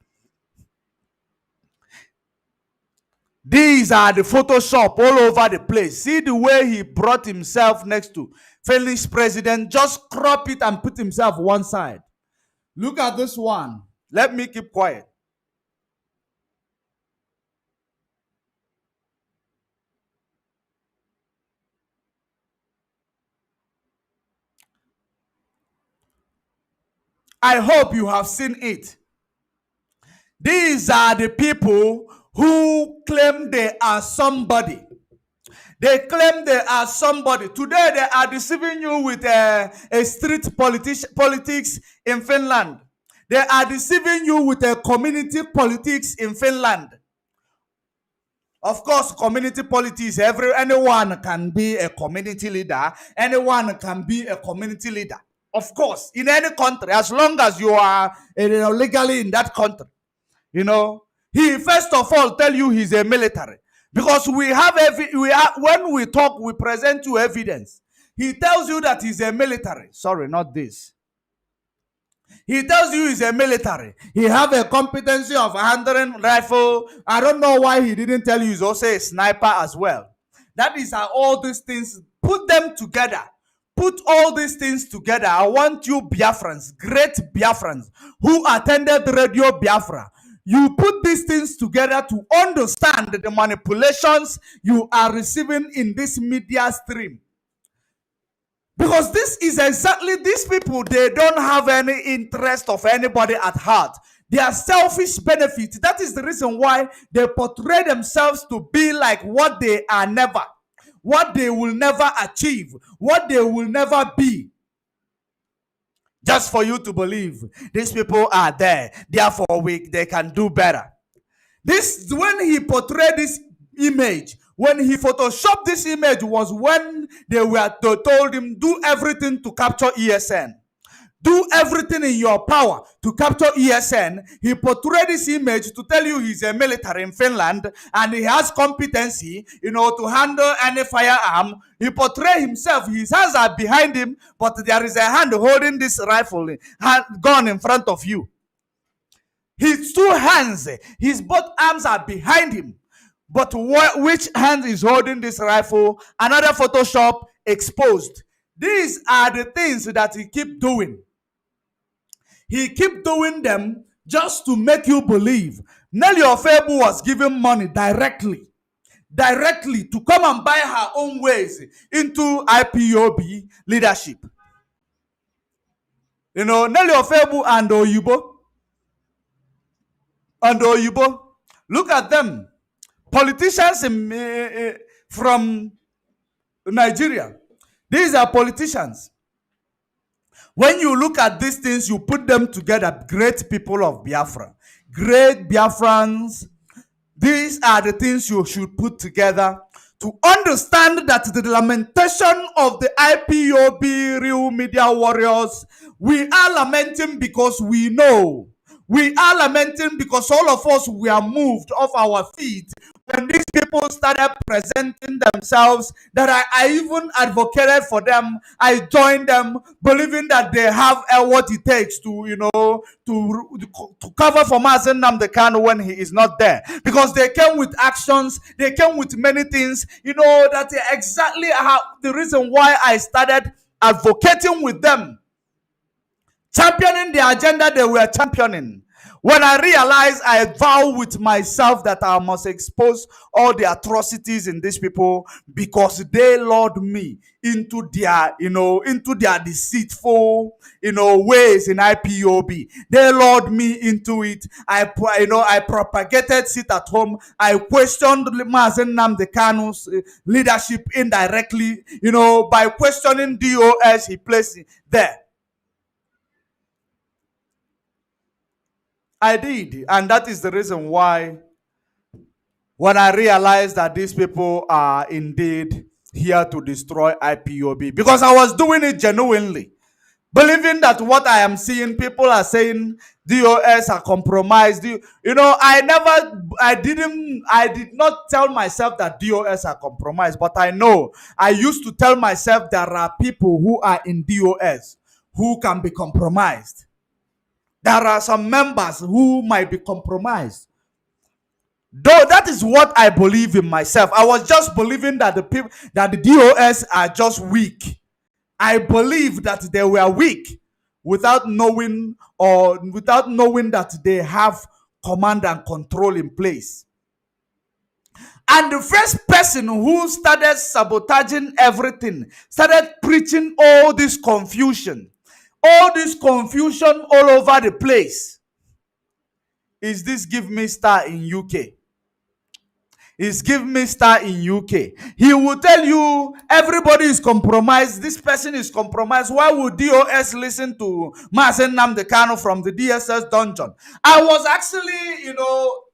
These are the Photoshop all over the place. See the way he brought himself next to Felix president. Just crop it and put himself one side. Look at this one. Let me keep quiet. I hope you have seen it. These are the people who claim they are somebody. They claim they are somebody. Today they are deceiving you with a street politics in Finland. They are deceiving you with a community politics in Finland. Of course, community politics, anyone can be a community leader. Anyone can be a community leader. Of course, in any country, as long as you are legally in that country. You know, he first of all tell you he's a military. Because when we talk, we present you evidence. He tells you that he's a military. Sorry, not this. He tells you he's a military. He have a competency of handling rifle. I don't know why he didn't tell you he's also a sniper as well. That is how all these things, put them together. Put all these things together. I want you Biafrans, great Biafrans, who attended Radio Biafra. You put these things together to understand the manipulations you are receiving in this media stream. Because this is exactly, these people, they don't have any interest of anybody at heart. They are selfish benefits. That is the reason why they portray themselves to be like what they are never, what they will never achieve, what they will never be. Just for you to believe these people are there, therefore they can do better. This, when he portrayed this image, when he photoshopped this image, was when they told him, do everything to capture ESN. Do everything in your power to capture ESN. He portrayed this image to tell you he's a military in Finland and he has competency, to handle any firearm. He portrayed himself, his hands are behind him, but there is a hand holding this rifle, gun in front of you. His two hands, his both arms are behind him. But which hand is holding this rifle? Another Photoshop exposed. These are the things that he keep doing. He keep doing them just to make you believe. Nelly Ofebu was given money directly to come and buy her own ways into IPOB leadership. Nelly Ofebu and Oyibo. Look at them. Politicians from Nigeria. These are politicians. When you look at these things, you put them together, great people of Biafra, great Biafrans. These are the things you should put together to understand that the lamentation of the IPOB real media warriors, we are lamenting because we know. We are lamenting because all of us, we are moved off our feet when these people started presenting themselves, that I even advocated for them. I joined them, believing that they have what it takes to, to cover for Mazen Namdekan when he is not there. Because they came with actions, they came with many things, that exactly how the reason why I started advocating with them, championing the agenda they were championing. When I realized, I vow with myself that I must expose all the atrocities in these people, because they lured me into their deceitful, ways in IPOB. They lured me into it. I propagated sit at home. I questioned Mazen Nnamdi Kanu's leadership indirectly, by questioning DOS he placed there. I did. And that is the reason why, when I realized that these people are indeed here to destroy IPOB, because I was doing it genuinely, believing that what I am seeing, people are saying DOS are compromised. I did not tell myself that DOS are compromised, but I used to tell myself there are people who are in DOS who can be compromised. There are some members who might be compromised. Though that is what I believe in myself. I was just believing that the DOS are just weak. I believe that they were weak without knowing that they have command and control in place. And the first person who started sabotaging everything, started preaching all this confusion all over the place, is this Give Me Star in UK. Is Give Me Star in UK. He will tell you everybody is compromised. This person is compromised. Why would DOS listen to Mazen Nnamdi Kanu from the DSS dungeon? I was actually,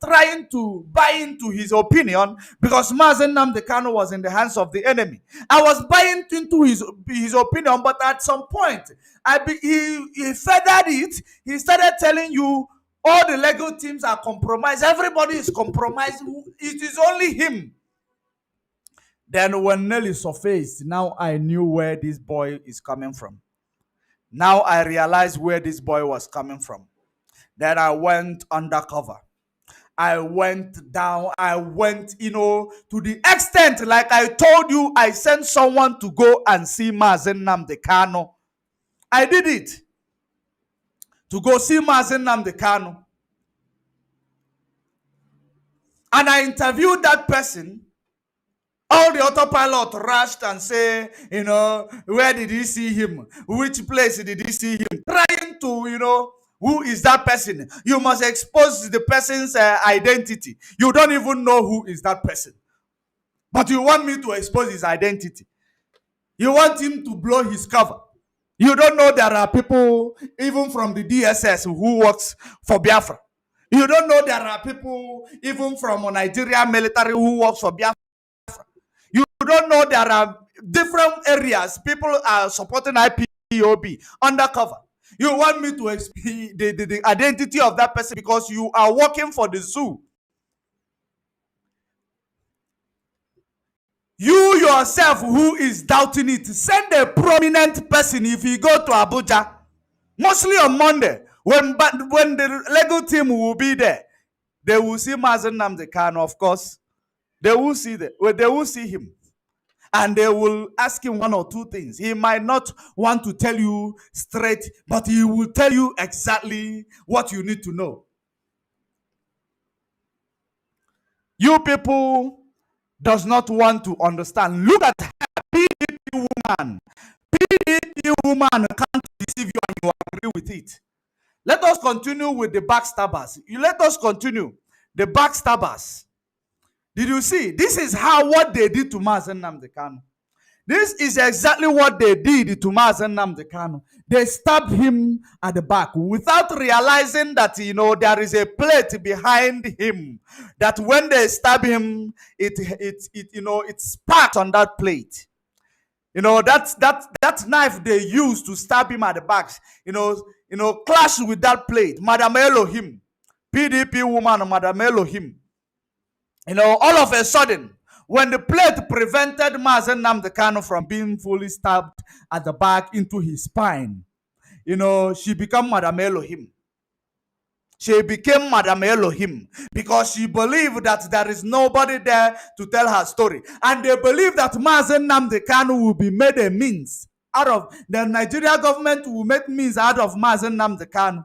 trying to buy into his opinion, because Mazen Nnamdi Kanu was in the hands of the enemy. I was buying into his opinion, but at some point, he feathered it. He started telling you, all the legal teams are compromised. Everybody is compromised. It is only him. Then when Nelly surfaced, now I knew where this boy is coming from. Now I realized where this boy was coming from. Then I went undercover. I went down. I went, to the extent, like I told you, I sent someone to go and see Mazen Nnamdi Kanu. I did it. To go see Mazen Nnamdi Kanu. And I interviewed that person. All the autopilot rushed and say, where did he see him? Which place did he see him? Trying to, who is that person? You must expose the person's identity. You don't even know who is that person. But you want me to expose his identity. You want him to blow his cover. You don't know there are people, even from the DSS, who works for Biafra. You don't know there are people, even from Nigerian military, who works for Biafra. You don't know there are different areas. People are supporting IPOB undercover. You want me to explain the identity of that person because you are working for the zoo. You yourself who is doubting it, send a prominent person if you go to Abuja, mostly on Monday, when the legal team will be there. They will see Mazen Nnamdi Kanu, of course. They will see him. And they will ask him one or two things. He might not want to tell you straight, but he will tell you exactly what you need to know. You people does not want to understand. Look at her, PDP woman. PDP woman can't deceive you and you agree with it. Let us continue with the backstabbers. Let us continue. The backstabbers. Did you see? This is what they did to Mazen Nnamdi Kanu. This is exactly what they did to Mazen Nnamdi Kanu. They stabbed him at the back without realizing that, there is a plate behind him. That when they stab him, it sparked on that plate. That knife they used to stab him at the back, clashed with that plate. Madam Elohim, PDP woman, Madam Elohim. All of a sudden, when the plate prevented Mazen Nnamdi Kanu from being fully stabbed at the back into his spine, she became Madam Elohim. She became Madam Elohim because she believed that there is nobody there to tell her story. And they believe that Mazen Nnamdi Kanu will be made a means out of, the Nigeria government will make means out of Mazen Nnamdi Kanu.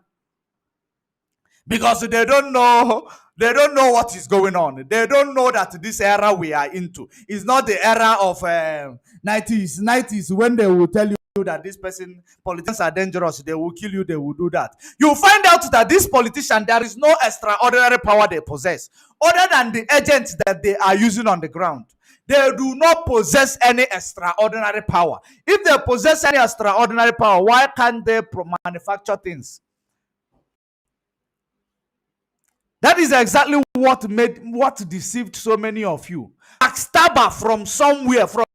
Because they don't know what is going on. They don't know that this era we are into is not the era of 90s when they will tell you that this person, politicians are dangerous, they will kill you, they will do that. You find out that this politician, there is no extraordinary power they possess other than the agents that they are using on the ground. They do not possess any extraordinary power. If they possess any extraordinary power, why can't they manufacture things? That is exactly what deceived so many of you. Backstabber from somewhere, from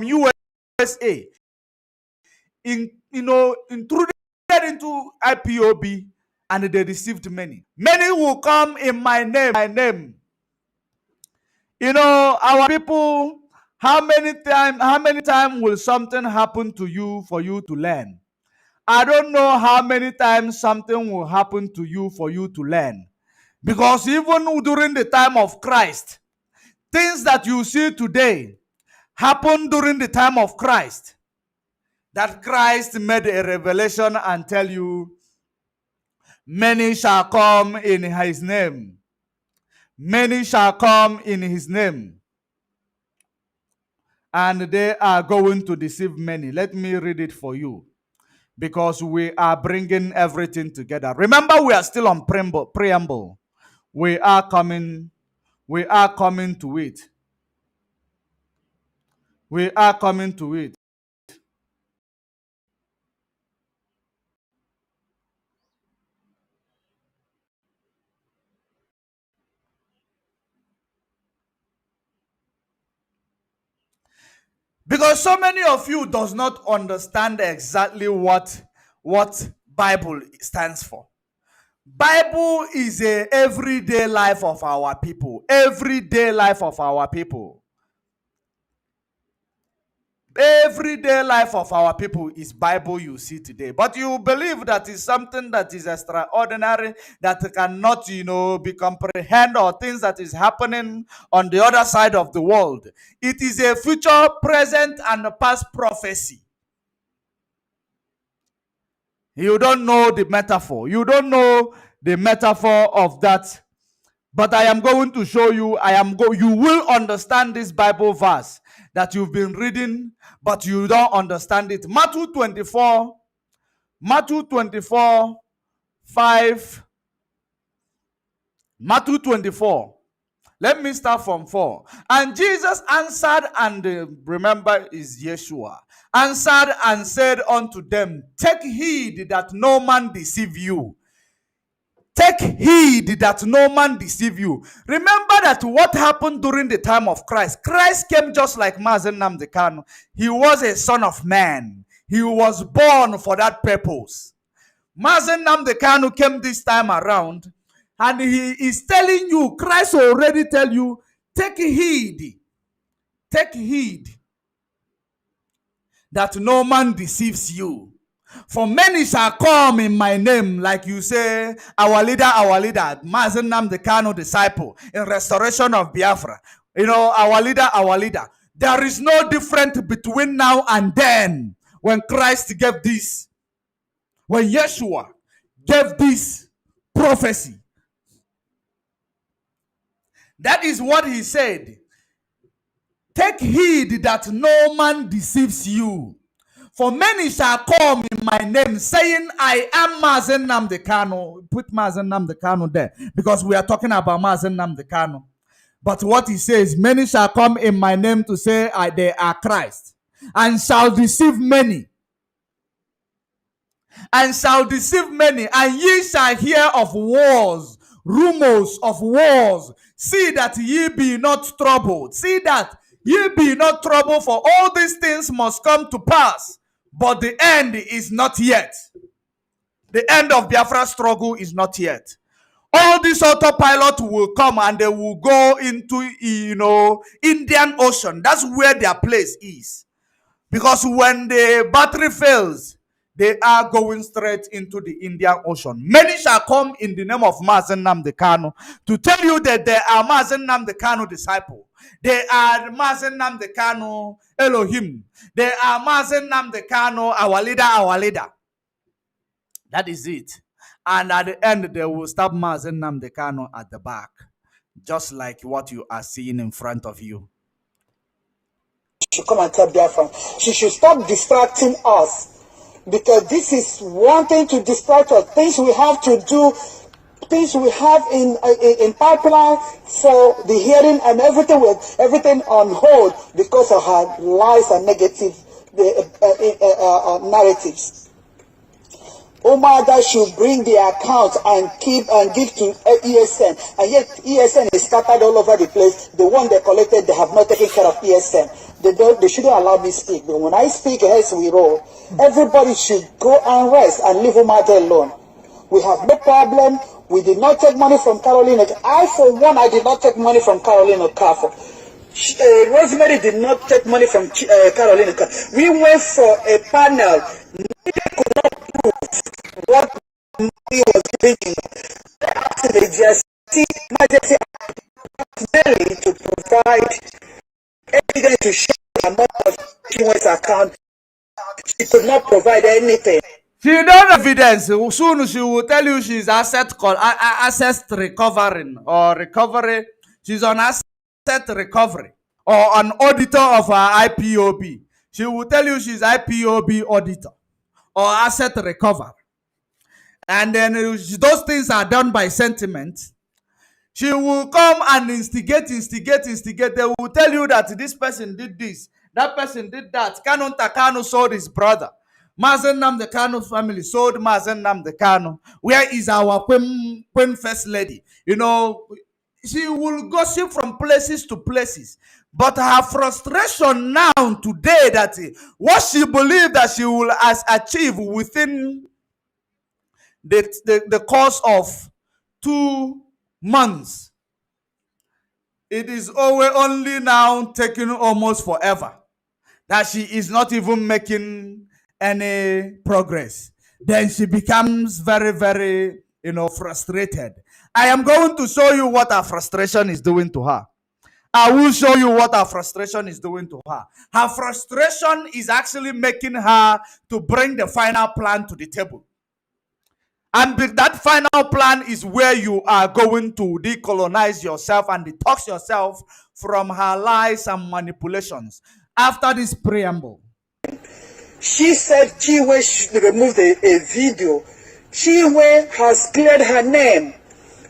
USA, intruded into IPOB, and they deceived many. Many will come in my name. Our people, how many times will something happen to you for you to learn? I don't know how many times something will happen to you for you to learn. Because even during the time of Christ, things that you see today happened during the time of Christ. That Christ made a revelation and tell you, many shall come in his name. Many shall come in his name. And they are going to deceive many. Let me read it for you. Because we are bringing everything together. Remember, we are still on preamble. We are coming to it. We are coming to it. Because so many of you does not understand exactly what Bible stands for. Bible is a everyday life of our people. Everyday life of our people. Everyday life of our people is Bible you see today. But you believe that is something that is extraordinary, that cannot, be comprehended, or things that is happening on the other side of the world. It is a future, present, and past prophecy. You don't know the metaphor. You don't know the metaphor of that. But I am going to show you, you will understand this Bible verse that you've been reading, but you don't understand it. Matthew 24, 5. Matthew 24. Let me start from 4. And Jesus answered, and remember is Yeshua, answered and said unto them, take heed that no man deceive you. Take heed that no man deceive you. Remember that what happened during the time of Christ. Christ came just like Mazen Nnamdi Kanu. He was a son of man. He was born for that purpose. Mazen Nnamdi Kanu came this time around, and he is telling you, Christ already tell you, take heed. Take heed that no man deceives you. For many shall come in my name, like you say, our leader, Mazen Nnamdi Kanu disciple in restoration of Biafra. Our leader. There is no difference between now and then when Christ gave this, when Yeshua gave this prophecy. That is what he said. Take heed that no man deceives you. For many shall come in my name, saying, I am Mazen Nnamdi Kanu. Put Mazen Nnamdi Kanu there, because we are talking about Mazen Nnamdi Kanu. But what he says, many shall come in my name to say they are Christ, and shall deceive many. And shall deceive many, and ye shall hear of wars, rumors of wars. See that ye be not troubled. See that ye be not troubled, for all these things must come to pass. But the end is not yet. The end of Biafra's struggle is not yet. All these autopilot will come and they will go into, Indian Ocean. That's where their place is. Because when the battery fails, they are going straight into the Indian Ocean. Many shall come in the name of Mazen Nnamdi Kanu to tell you that they are Mazen Nnamdi Kanu disciple. They are Mazen Nnamdi Kanu Elohim. They are Mazen Nnamdi Kanu, our leader, our leader. That is it. And at the end, they will stab Mazen Nnamdi Kanu at the back, just like what you are seeing in front of you. She should come and tell Biafra. She should stop distracting us, because this is one thing to distract us. Things we have to do, things we have in pipeline for the hearing, and everything with everything on hold because of her lies and negative narratives. Omada should bring the account and keep and give to ESN, and yet ESN is scattered all over the place. The one they collected, they have not taken care of ESN. They shouldn't allow me speak. But when I speak, yes, we roll. Everybody should go and rest and leave Omada alone. We have no problem. We did not take money from Carolina. I, for one, I did not take money from Carolina Carfor. Rosemary did not take money from Carolina Carfor. We went for a panel. What he was thinking, they just see Majesty to provide evidence to show the amount of Chinwe's account. She could not provide anything. She don't have evidence. Soon she will tell you she's asset recovering or recovery. She's on asset recovery or an auditor of her IPOB. She will tell you she's IPOB auditor or asset recovery. And then those things are done by sentiment. She will come and instigate. They will tell you that this person did this, that person did that. Kanu Takano sold his brother. Mazen Nnamdi Kanu family sold Mazen Nnamdi Kanu. Where is our Queen First Lady? She will gossip from places to places. But her frustration now today that what she believed that she will achieve within the course of 2 months, it is only now taking almost forever, that she is not even making any progress. Then she becomes very, very, frustrated. I am going to show you what her frustration is doing to her. I will show you what her frustration is doing to her. Her frustration is actually making her to bring the final plan to the table. And that final plan is where you are going to decolonize yourself and detox yourself from her lies and manipulations. After this preamble, she said Chinwe should remove a video. Chinwe has cleared her name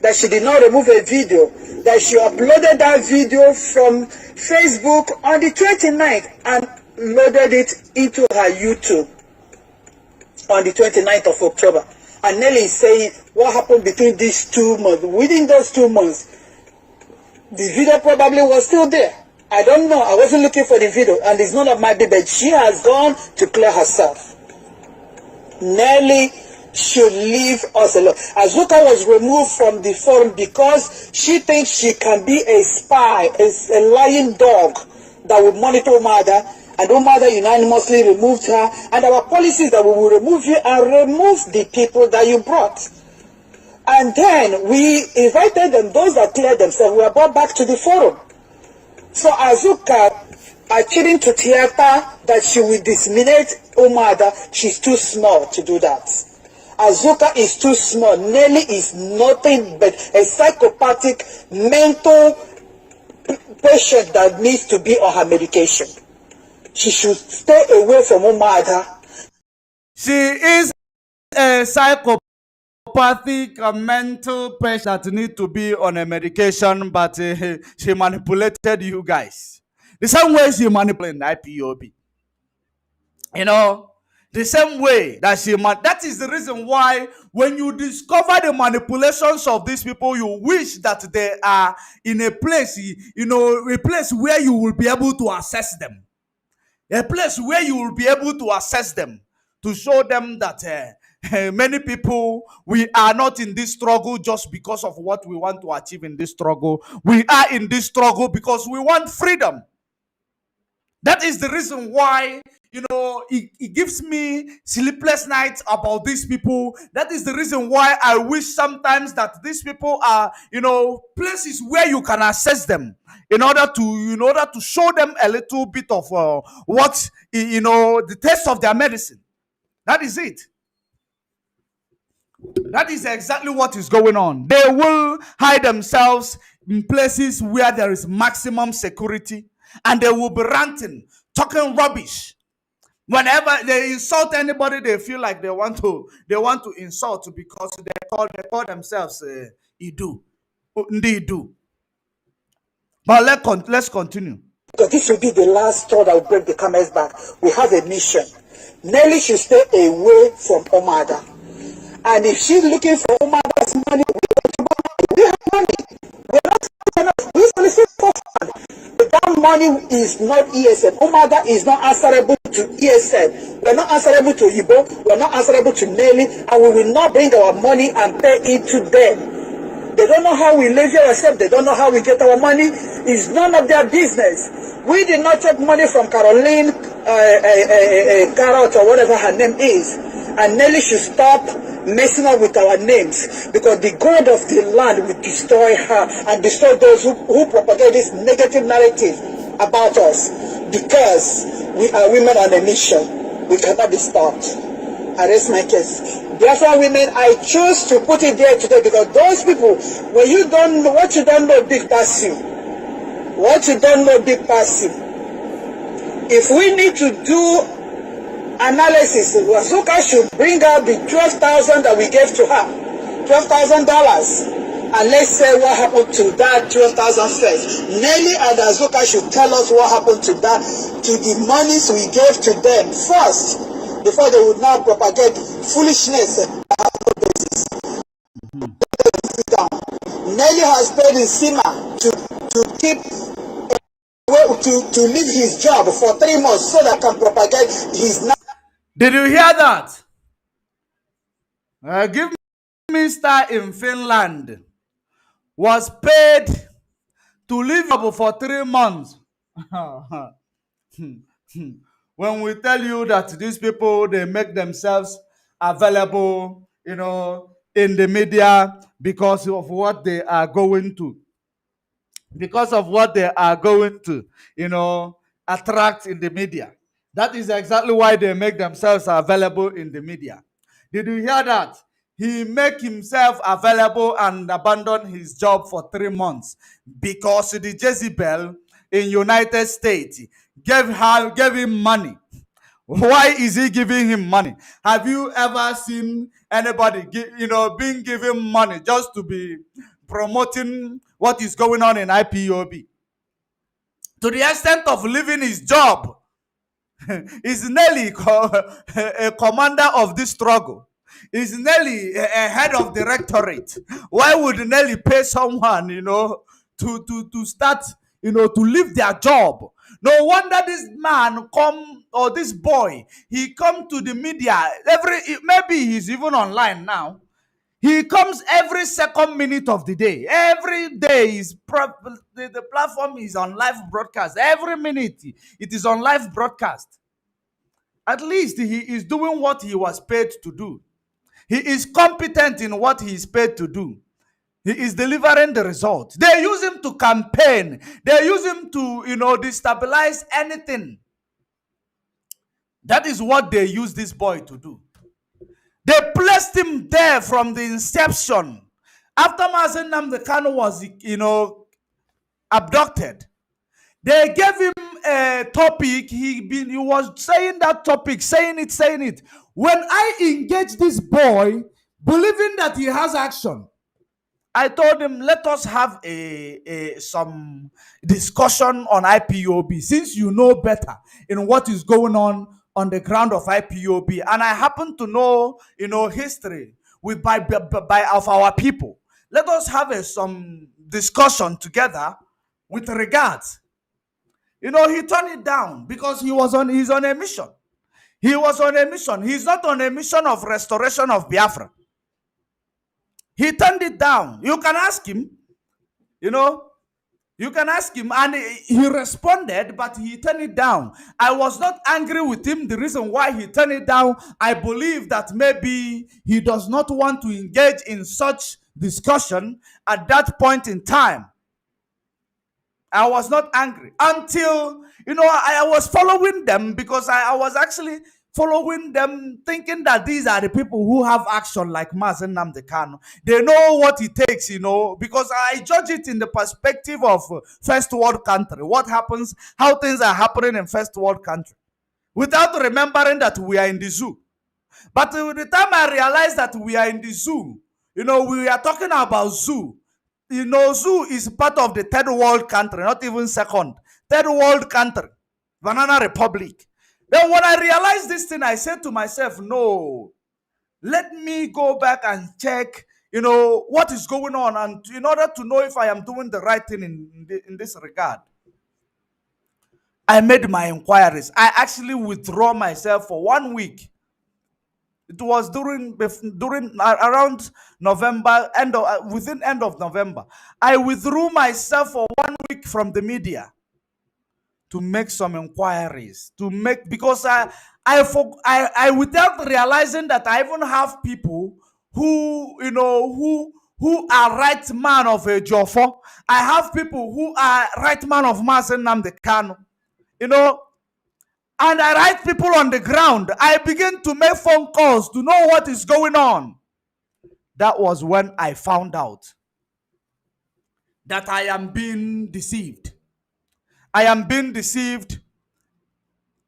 that she did not remove a video, that she uploaded that video from Facebook on the 29th and loaded it into her YouTube on the 29th of October. And Nelly is saying what happened between these 2 months. Within those 2 months, the video probably was still there. I don't know. I wasn't looking for the video, and it's none of my business. But she has gone to clear herself. Nelly should leave us alone. Azuka was removed from the forum because she thinks she can be a spy, a lying dog that will monitor Omada. And Omada unanimously removed her. And our policy is that we will remove you and remove the people that you brought. And then we invited them, those that cleared themselves, were brought back to the forum. So Azuka, according to theater, that she will disseminate Omada, she's too small to do that. Azuka is too small. Nelly is nothing but a psychopathic mental patient that needs to be on her medication. She should stay away from Omada. She is a psychopathic mental patient that needs to be on a medication, but she manipulated you guys. The same way she manipulated IPOB. The same way that that is the reason why when you discover the manipulations of these people, you wish that they are in a place, a place where you will be able to assess them. A place where you will be able to assess them, to show them that, Many people, we are not in this struggle just because of what we want to achieve in this struggle. We are in this struggle because we want freedom. That is the reason why, it gives me sleepless nights about these people. That is the reason why I wish sometimes that these people are, places where you can access them in order to show them a little bit of what, the taste of their medicine. That is it. That is exactly what is going on. They will hide themselves in places where there is maximum security, and they will be ranting, talking rubbish. Whenever they insult anybody, they feel like they want to insult because they call themselves Idu. Idu. But let's continue. Because this will be the last straw that will break the camel's back. We have a mission. Nelly should stay away from Omada. And if she's looking for Omada's money, we have money. We're not we solicit for fund. But that money is not ESN. Omada is not answerable to ESN. We're not answerable to Igbo. We're not answerable to Nelly. And we will not bring our money and pay it to them. They don't know how we live here ourselves. They don't know how we get our money. It's none of their business. We did not take money from Caroline Garrett or whatever her name is. And Nelly should stop messing up with our names, because the God of the land will destroy her and destroy those who propagate this negative narrative about us, because we are women on a mission. We cannot be stopped. I raise my case. Therefore, women, I choose to put it there today, because those people, when you don't know what you don't know, big pass you. What you don't know, big pass you. If we need to do analysis, Wazuka should bring out the 12,000 that we gave to her, $12,000. And let's say what happened to that 12,000 first. Nelly and Azuka should tell us what happened to that, to the monies we gave to them first, before they would now propagate foolishness. Nelly has paid in Sima to keep to leave his job for 3 months so that can propagate his. Did you hear that? Give minister in Finland was paid to leave for 3 months. When we tell you that these people, they make themselves available, in the media because of what they are going to. Because of what they are going to, attract in the media. That is exactly why they make themselves available in the media. Did you hear that? He make himself available and abandon his job for 3 months because the Jezebel in United States gave him money. Why is he giving him money? Have you ever seen anybody being given money just to be promoting what is going on in IPOB? To the extent of leaving his job. Is Nelly a commander of this struggle? Is Nelly a head of directorate? Why would Nelly pay someone, to start, to leave their job? No wonder this man or this boy, he come to the media maybe he's even online now. He comes every second minute of the day. Every day the platform is on live broadcast. Every minute it is on live broadcast. At least he is doing what he was paid to do. He is competent in what he is paid to do. He is delivering the result. They use him to campaign. They use him to, destabilize anything. That is what they use this boy to do. They placed him there from the inception. After Mazen Nnamdi Kanu was, abducted, they gave him a topic. He was saying that topic, saying it. When I engage this boy, believing that he has action, I told him, let us have some discussion on IPOB, since you know better in what is going on the ground of IPOB, and I happen to know, history of our people. Let us have some discussion together with regards. He turned it down because he's on a mission. He was on a mission. He's not on a mission of restoration of Biafra. He turned it down. You can ask him, you know, you can ask him, and he responded, but he turned it down. I was not angry with him. The reason why he turned it down, I believe that maybe he does not want to engage in such discussion at that point in time. I was not angry until, I was following them because I was actually following them thinking that these are the people who have action like Mazen Nnamdi Kanu. They know what it takes, because I judge it in the perspective of first world country. What happens, how things are happening in first world country without remembering that we are in the zoo. But the time I realized that we are in the zoo, we are talking about zoo. Zoo is part of the third world country, not even second. Third world country, Banana Republic. Then when I realized this thing, I said to myself, no, let me go back and check, what is going on, and in order to know if I am doing the right thing in this regard. I made my inquiries. I actually withdraw myself for 1 week. It was during around November, within end of November. I withdrew myself for 1 week from the media to make some inquiries, because I without realizing that I even have people who who are right man of a Jofo. I have people who are right man of Mazen Nnamdi Kanu. And I write people on the ground. I begin to make phone calls to know what is going on. That was when I found out that I am being deceived. I am being deceived.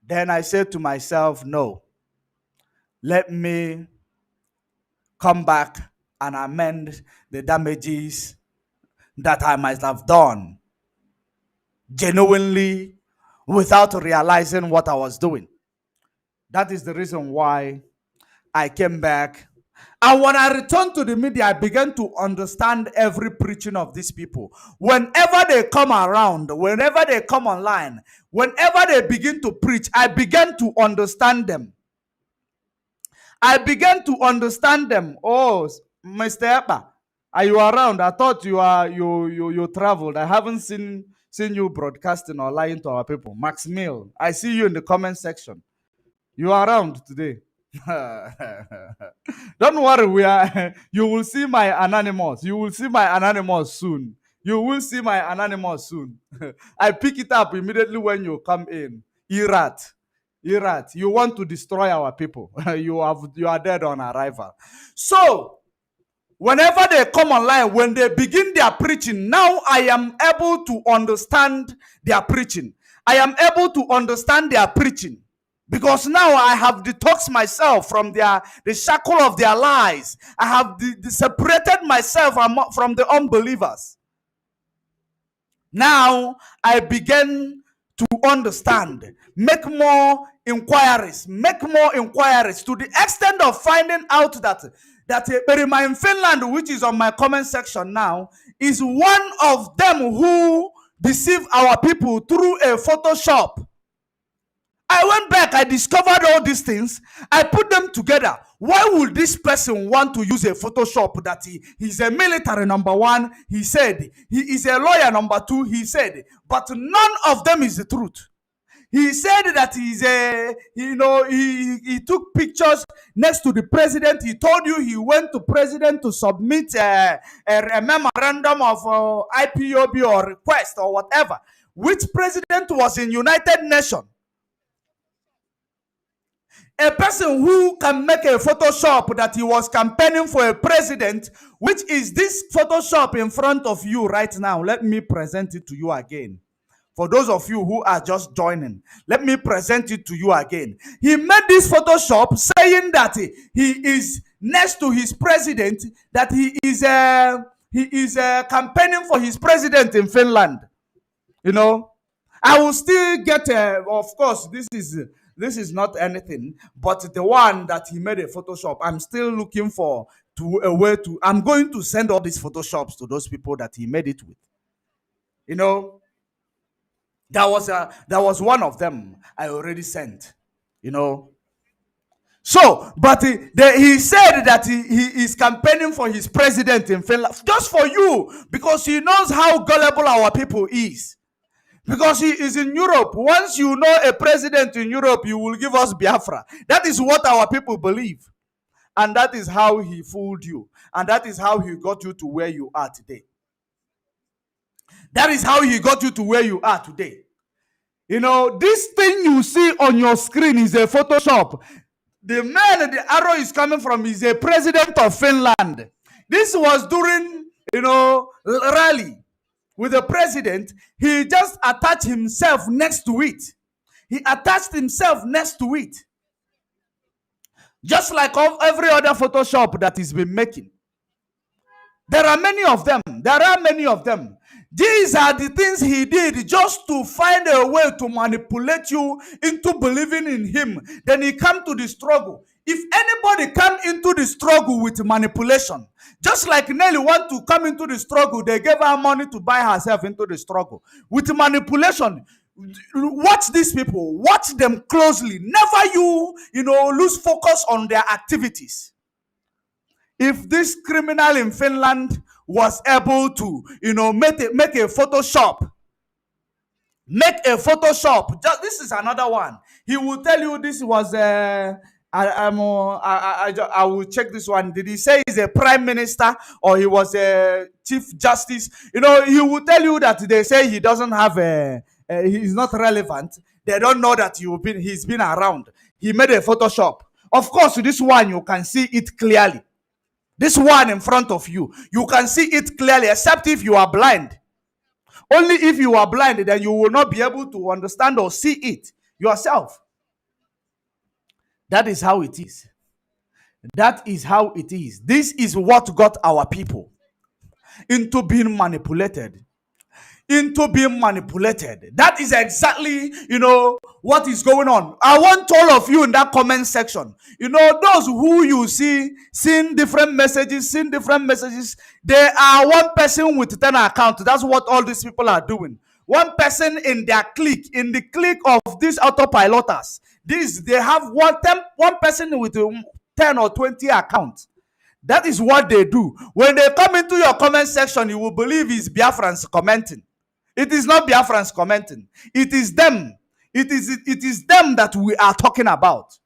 Then I said to myself, no, let me come back and amend the damages that I might have done genuinely without realizing what I was doing. That is the reason why I came back. And when I returned to the media, I began to understand every preaching of these people. Whenever they come around, whenever they come online, whenever they begin to preach, I began to understand them. I began to understand them. Oh, Mr. Eba, are you around? I thought you traveled. I haven't seen you broadcasting or lying to our people. Max Mill, I see you in the comment section. You are around today. Don't worry, you will see my anonymous. You will see my anonymous soon. You will see my anonymous soon. I pick it up immediately when you come in. Irat, you want to destroy our people. You are dead on arrival. So, whenever they come online, when they begin their preaching, now I am able to understand their preaching. I am able to understand their preaching. Because now I have detoxed myself from the shackle of their lies. I have separated myself from the unbelievers. Now I begin to understand, make more inquiries to the extent of finding out that Perima in Finland, which is on my comment section now, is one of them who deceived our people through a Photoshop. I went back, I discovered all these things, I put them together. Why would this person want to use a Photoshop that he's a military, number one, he said. He is a lawyer, number two, he said. But none of them is the truth. He said that he took pictures next to the president. He told you he went to president to submit a memorandum of IPOB or request or whatever. Which president was in United Nations? A person who can make a Photoshop that he was campaigning for a president, which is this Photoshop in front of you right now. Let me present it to you again. For those of you who are just joining, let me present it to you again. He made this Photoshop saying that he is next to his president, that he is campaigning for his president in Finland. I will still get, of course, this is not anything, but the one that he made a Photoshop, I'm still looking for a way to, I'm going to send all these Photoshops to those people that he made it with. That was one of them I already sent, So, but he said that he is campaigning for his president in Finland just for you, because he knows how gullible our people is. Because he is in Europe. Once you know a president in Europe, you will give us Biafra. That is what our people believe. And that is how he fooled you. And that is how he got you to where you are today. That is how he got you to where you are today. You know, this thing you see on your screen is a Photoshop. The man the arrow is coming from is a president of Finland. This was during, rally with the president. He just attached himself next to it. He attached himself next to it. Just like every other Photoshop that he's been making. There are many of them. There are many of them. These are the things he did just to find a way to manipulate you into believing in him. Then he come to the struggle. If anybody come into the struggle with manipulation, just like Nelly want to come into the struggle, they gave her money to buy herself into the struggle. With manipulation, watch these people. Watch them closely. Never lose focus on their activities. If this criminal in Finland was able to, make a Photoshop, this is another one. He will tell you this was I will check this one. Did he say he's a prime minister or he was a chief justice? He will tell you that they say he doesn't have he's not relevant. They don't know that he's been around. He made a Photoshop. Of course, this one you can see it clearly. This one in front of you, you can see it clearly, except if you are blind. Only if you are blind, then you will not be able to understand or see it yourself. That is how it is. That is how it is. This is what got our people into being manipulated. That is exactly, what is going on. I want all of you in that comment section. Those who you seeing different messages, they are one person with 10 accounts. That's what all these people are doing. One person in their clique, in the clique of these autopiloters. They have one person with 10 or 20 accounts. That is what they do. When they come into your comment section, you will believe it's Biafrans commenting. It is not Biafrans commenting. It is them. It is them that we are talking about.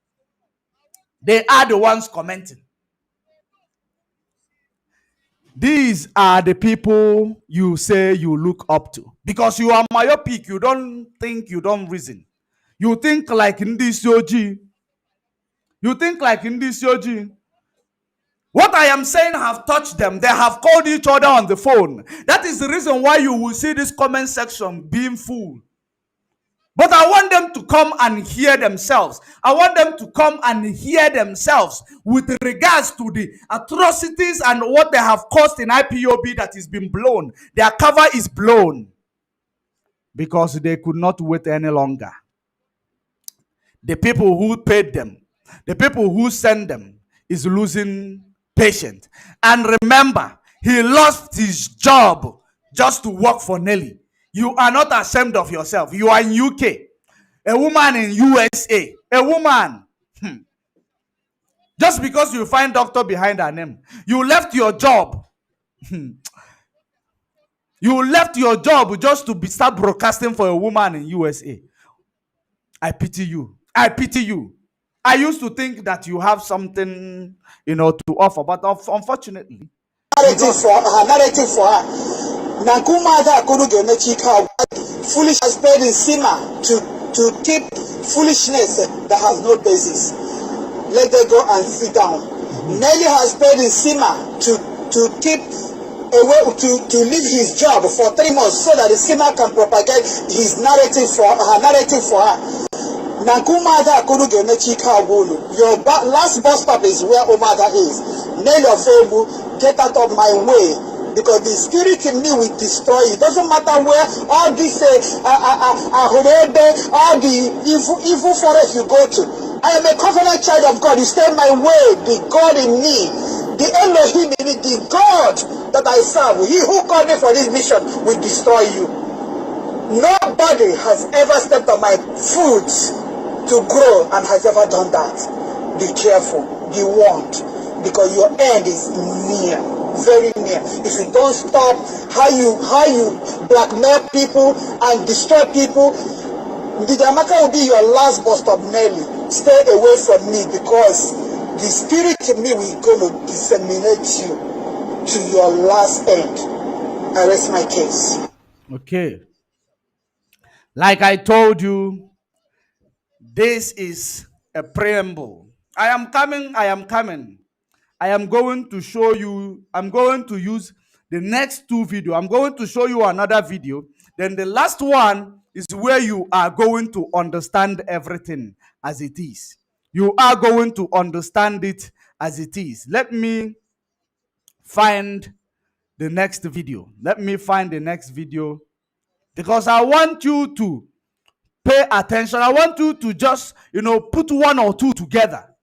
They are the ones commenting. These are the people you say you look up to. Because you are myopic. You don't think, you don't reason. You think like in this Yoji. What I am saying have touched them. They have called each other on the phone. That is the reason why you will see this comment section being full. But I want them to come and hear themselves. I want them to come and hear themselves with regards to the atrocities and what they have caused in IPOB that is being blown. Their cover is blown because they could not wait any longer. The people who paid them, the people who sent them is losing patience. And remember, he lost his job just to work for Nelly. You are not ashamed of yourself. You are in UK. A woman in USA. A woman. Just because you find doctor behind her name. You left your job. You left your job just to start broadcasting for a woman in USA. I pity you. I pity you. I used to think that you have something, to offer, but unfortunately, narrative for her. Nakumada Kurugenechika, foolish has paid in Sima to keep foolishness that has no basis. Let them go and sit down. Nelly has paid in Sima to keep away to leave his job for 3 months so that the Sima can propagate his narrative for her. Nakumada Kurugenechika Wulu. Your last bus stop is where Omada is. Nelly of Febu, get out of my way. Because the spirit in me will destroy you. It doesn't matter where all this all the evil forest you go to. I am a covenant child of God. You stay in my way. The God in me, the Elohim in me, the God that I serve, he who called me for this mission will destroy you. Nobody has ever stepped on my foot to grow and has ever done that. be careful, be warned, because your end is near, very near. If you don't stop how you blackmail people and destroy people, the Jamaica will be your last bus stop, Nelly. Stay away from me, because the spirit in me will going to disseminate you to your last end. I rest my case. Okay. Like I told you, this is a preamble. I am coming. I am coming. I am going to show you. I'm going to use the next two video. I'm going to show you another video. Then the last one is where you are going to understand everything as it is. You are going to understand it as it is. Let me find the next video. Let me find the next video, because I want you to pay attention. I want you to just, put one or two together,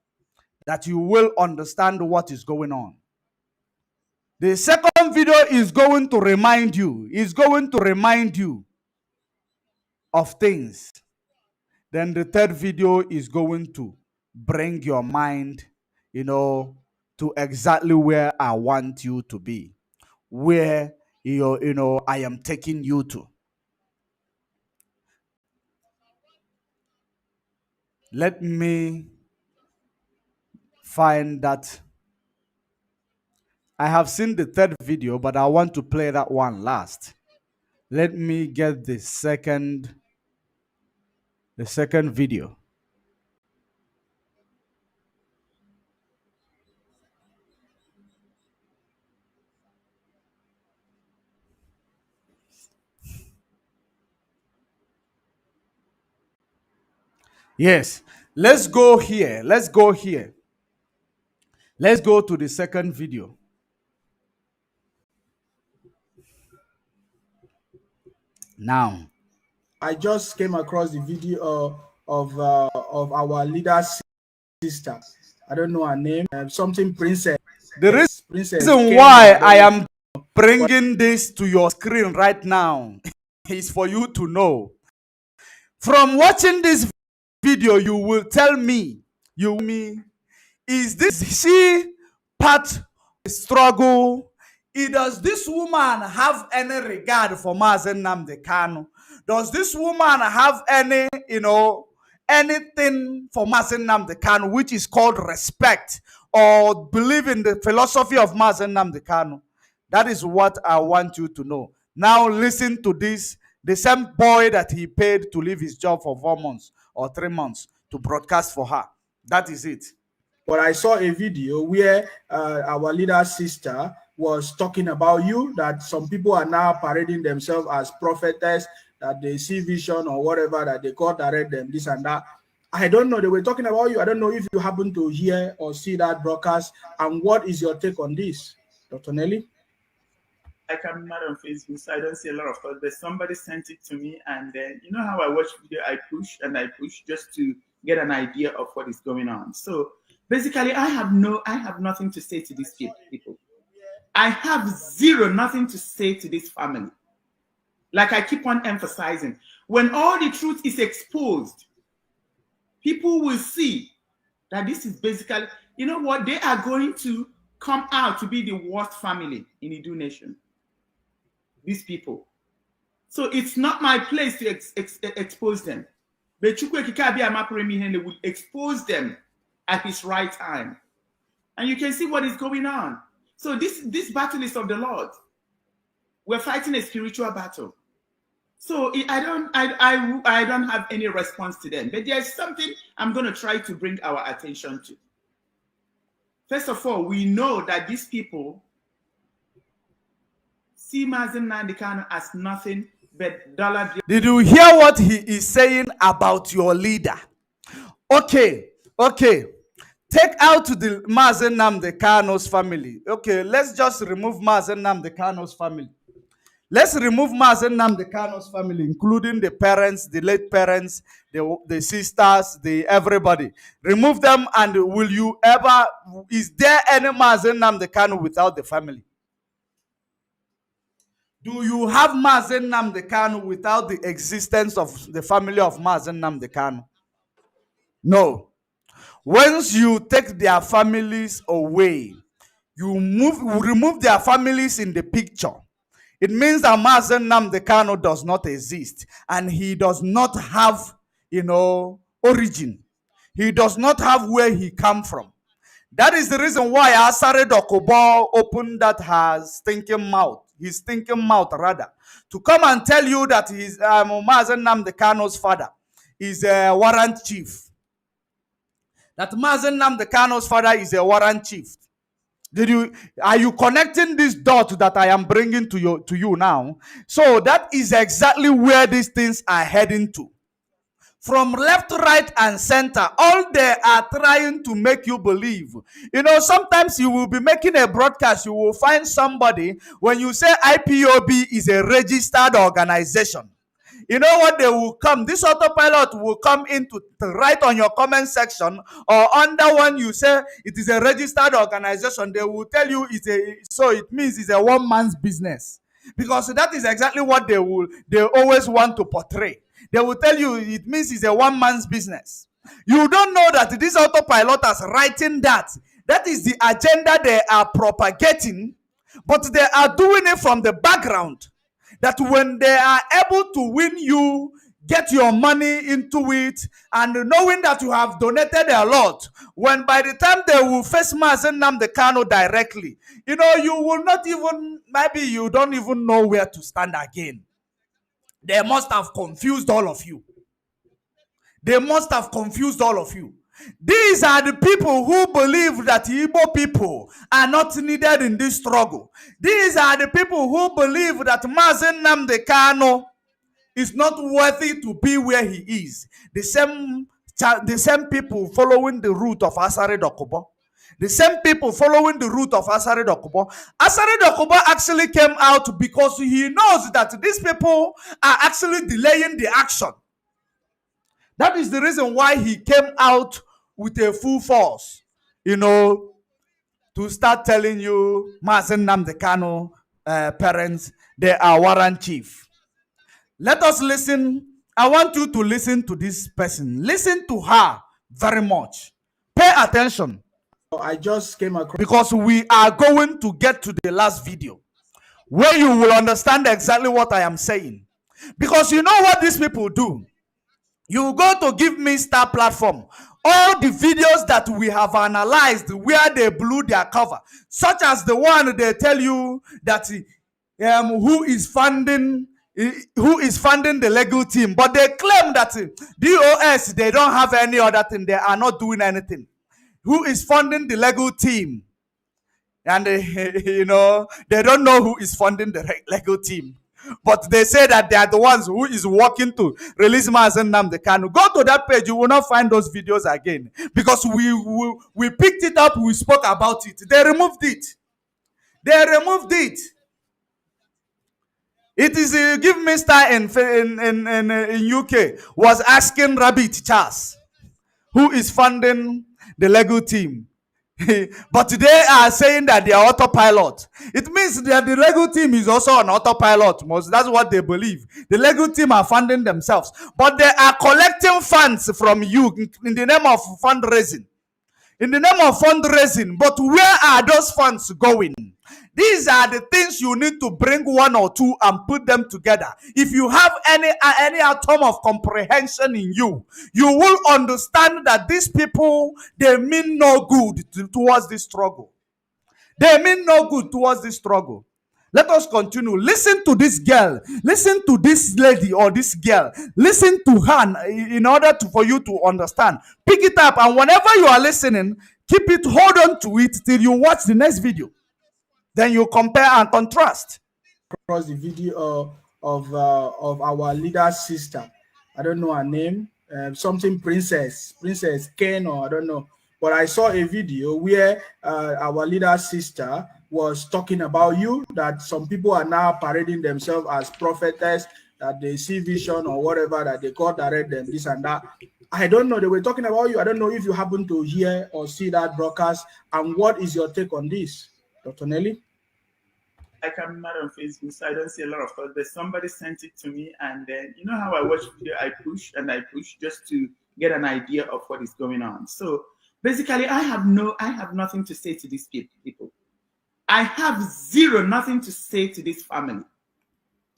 that you will understand what is going on. The second video is going to remind you, of things. Then the third video is going to bring your mind, to exactly where I want you to be, where I am taking you to. Let me find that. I have seen the third video, but I want to play that one last. Let me get the second video. Yes, let's go here. Let's go to the second video. Now, I just came across the video of our leader's sister. I don't know her name. Something Princess. the Princess reason why I am bringing this to your screen right now is for you to know. From watching this video, you will tell me, is this she part of the struggle? Does this woman have any regard for Mazen Nnamdi Kanu? Does this woman have any, anything for Mazen Nnamdi Kanu, which is called respect, or believe in the philosophy of Mazen Nnamdi Kanu? That is what I want you to know. Now listen to this. The same boy that he paid to leave his job for 4 months or 3 months to broadcast for her. That is it. But I saw a video where our leader's sister was talking about you, that some people are now parading themselves as prophetess, that they see vision or whatever, that they God direct them, this and that. I don't know. They were talking about you. I don't know if you happen to hear or see that broadcast. And what is your take on this, Dr. Nelly? Like, I'm not on Facebook, so I don't see a lot of thoughts, but somebody sent it to me, and then you know how I watch video, I push just to get an idea of what is going on. So basically, I have nothing to say to these people. I have nothing to say to this family. Like I keep on emphasizing, when all the truth is exposed, people will see that this is basically, you know what, they are going to come out to be the worst family in the Idu nation. These people. So it's not my place to expose them. But Chukwu will expose them at his right time. And you can see what is going on. So this battle is of the Lord. We're fighting a spiritual battle. So I don't have any response to them. But there's something I'm going to try to bring our attention to. First of all, we know that these people see Mazen Nnamdi Kanu as nothing but dollar. Did you hear what he is saying about your leader? Okay. Take out the Mazen Nnamdi Kanu's family. Okay, let's just remove Mazen Nnamdi Kanu's family. Let's remove Mazen Nnamdi Kanu's family, including the parents, the late parents, the sisters, everybody. Remove them, and is there any Mazen Nnamdi Kanu without the family? Do you have Mazen Nnamdi Kanu without the existence of the family of Mazen Nnamdi Kanu? No. Once you take their families away, you remove their families in the picture. It means that Mazen Nnamdi Kanu does not exist, and he does not have, origin. He does not have where he come from. That is the reason why Asare Dokubo opened that his stinking mouth rather, to come and tell you that his Mazen Nnamdi Kanu's father is a warrant chief. That Mazen Nnamdi Kanu's father is a warrant chief. Are you connecting this dot that I am bringing to you now? So that is exactly where these things are heading to. From left, right, and center, all they are trying to make you believe. Sometimes you will be making a broadcast, you will find somebody, when you say IPOB is a registered organization, you know what they will come? This autopilot will come in to write on your comment section, or under one you say it is a registered organization. They will tell you it means it's a one man's business, because that is exactly what they always want to portray. They will tell you it means it's a one man's business. You don't know that this autopilot is writing that. That is the agenda they are propagating, but they are doing it from the background. That when they are able to win you, get your money into it, and knowing that you have donated a lot, when by the time they will face Mazen Nnamdi Kanu directly, you will not even, maybe you don't even know where to stand again. They must have confused all of you. They must have confused all of you. These are the people who believe that Igbo people are not needed in this struggle. These are the people who believe that Mazen Nnamdi Kanu is not worthy to be where he is. The same people following the route of Asare Dokubo. The same people following the route of Asare Dokubo. Asare Dokubo actually came out because he knows that these people are actually delaying the action. That is the reason why he came out with a full force, to start telling you, Mazen Nnamdi Kanu parents, they are warrant chief. Let us listen. I want you to listen to this person. Listen to her very much. Pay attention. I just came across, because we are going to get to the last video where you will understand exactly what I am saying. Because you know what these people do? You go to Give Me Star platform. All the videos that we have analyzed where they blew their cover, such as the one they tell you that who is funding the legal team, but they claim that DOS, they don't have any other thing, they are not doing anything. Who is funding the legal team? And they don't know who is funding the legal team. But they say that they are the ones who is working to release Mazen Nnamdi Kanu. Go to that page, you will not find those videos again. Because we picked it up, we spoke about it. They removed it. It is Give Me Star in UK was asking Rabbit Charles, who is funding the legal team. But they are saying that they are autopilot. It means that the legal team is also an autopilot. That's what they believe. The legal team are funding themselves, but they are collecting funds from you in the name of fundraising. But where are those funds going? These are the things you need to bring one or two and put them together. If you have any atom of comprehension in you, you will understand that these people, they mean no good towards this struggle. They mean no good towards this struggle. Let us continue. Listen to this girl. Listen to this lady or this girl. Listen to her in order for you to understand. Pick it up, and whenever you are listening, keep it, hold on to it till you watch the next video. Then you compare and contrast. Across the video of our leader's sister. I don't know her name. Something Princess Ken, or I don't know. But I saw a video where our leader's sister was talking about you, that some people are now parading themselves as prophetess, that they see vision or whatever, that they God direct them, this and that. I don't know. They were talking about you. I don't know if you happen to hear or see that broadcast. And what is your take on this, Dr. Nelly? I'm not on Facebook, so I don't see a lot of thoughts. But somebody sent it to me, and then how I watch video, I push just to get an idea of what is going on. So Basically, I have nothing to say to these people. I have nothing to say to this family.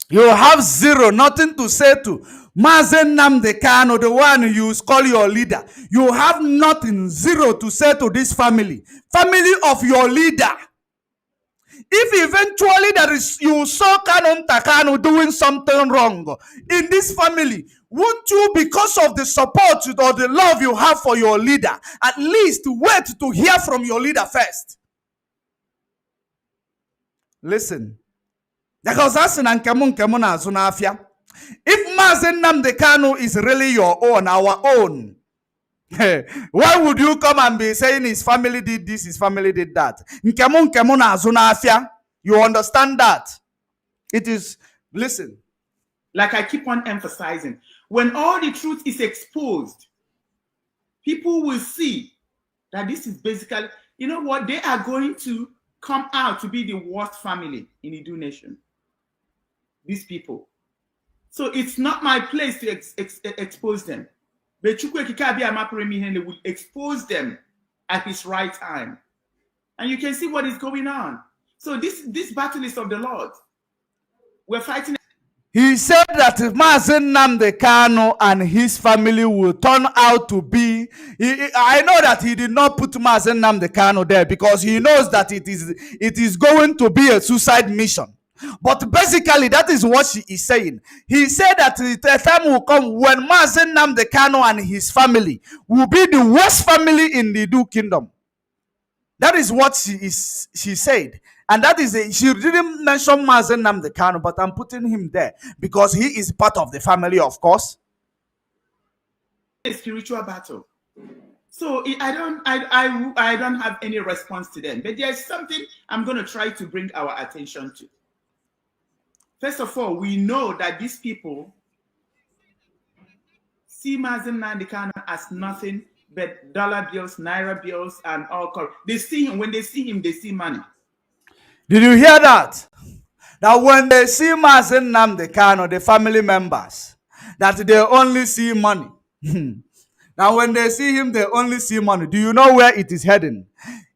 You have zero, nothing to say to Mazen Nnamdi Kanu, the one you call your leader. You have nothing, zero to say to this family of your leader. If eventually you saw Kanu Takano doing something wrong in this family, won't you, because of the support or the love you have for your leader, at least wait to hear from your leader first? Listen. Because that's an if Mazen Nnamdi Kanu is really your own, our own, why would you come and be saying his family did this, his family did that? You understand that? It is, listen. Like I keep on emphasizing, when all the truth is exposed, people will see that this is basically, you know what, they are going to come out to be the worst family in the Edo nation. These people. So it's not my place to expose them. But Chukwuemeka will expose them at his right time. And you can see what is going on. So this battle is of the Lord. We're fighting. He said that Mazen Nnamdi Kanu and his family will turn out to be. I know that he did not put Mazen Nnamdi Kanu there because he knows that it is going to be a suicide mission. But basically, that is what she is saying. He said that the time will come when Mazen Nnamdi Kanu and his family will be the worst family in the Edo kingdom. That is what she said. And that is she didn't mention Mazen Nnamdi Kanu, but I'm putting him there because he is part of the family, of course. A spiritual battle. So I don't have any response to them. But there's something I'm going to try to bring our attention to. First of all, we know that these people see Mazen Nnamdi Kanu as nothing but dollar bills, naira bills, and all. They see him. When they see him, they see money. Did you hear that? That when they see Mazen Nnamdi Kanu, the family members, that they only see money. Now, when they see him, they only see money. Do you know where it is heading?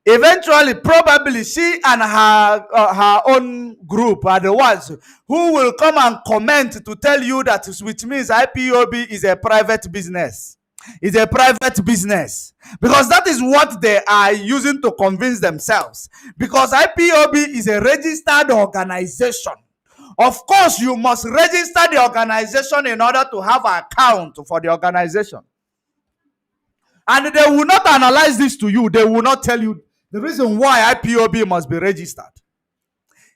Eventually, probably she and her own group are the ones who will come and comment to tell you that, which means IPOB is a private business. It's a private business. Because that is what they are using to convince themselves. Because IPOB is a registered organization. Of course, you must register the organization in order to have an account for the organization. And they will not analyze this to you. They will not tell you the reason why IPOB must be registered.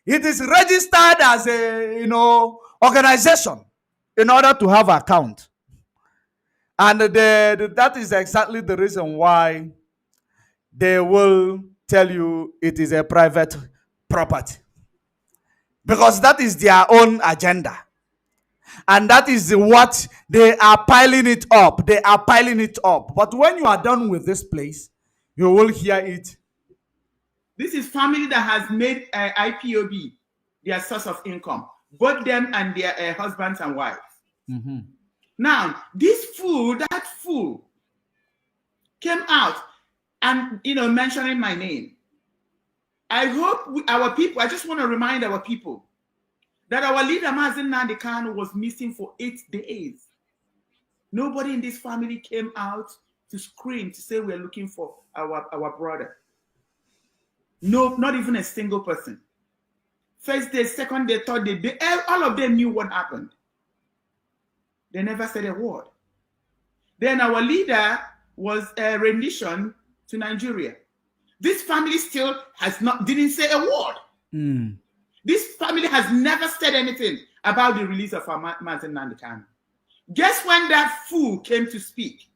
It is registered as a organization in order to have an account. And that is exactly the reason why they will tell you it is a private property. Because that is their own agenda. And that is what they are piling it up. They are piling it up. But when you are done with this place, you will hear it. This is family that has made IPOB their source of income. Both them and their husbands and wives. Mm-hmm. Now, that fool came out and, mentioning my name. I hope our people, I just want to remind our people that our leader, Mazen Nnamdi Kanu, was missing for 8 days. Nobody in this family came out to scream, to say we're looking for our brother. No, not even a single person. First day, second day, third day, all of them knew what happened. They never said a word. Then our leader was a rendition to Nigeria. This family still didn't say a word. Mm. This family has never said anything about the release of our Mazen Nnamdi Kanu. Guess when that fool came to speak?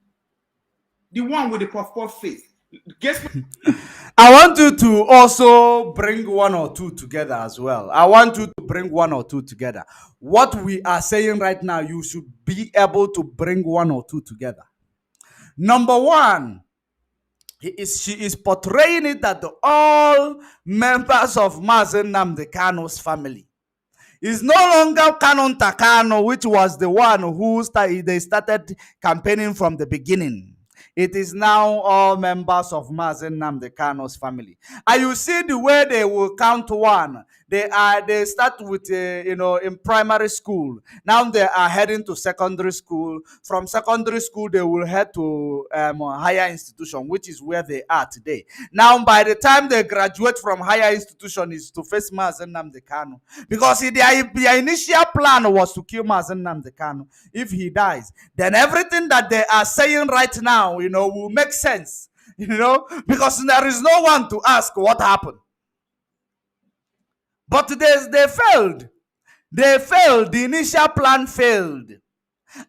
The one with the puff-puff face. Guess when? I want you to also bring one or two together as well. I want you to bring one or two together. What we are saying right now, you should be able to bring one or two together. Number one, she is portraying it that all members of Mazen Nnamdi Kanu's family is no longer Kanu Takano, which was the one who they started campaigning from the beginning. It is now all members of Mazen Nnamdi Kano's family. And you see the way they will count one. They start with in primary school. Now they are heading to secondary school. From secondary school, they will head to higher institution, which is where they are today. Now, by the time they graduate from higher institution, is to face Mazen Nnamdi Kanu, because their initial plan was to kill Mazen Nnamdi Kanu. If he dies, then everything that they are saying right now, will make sense. Because there is no one to ask what happened. But they failed. They failed. The initial plan failed.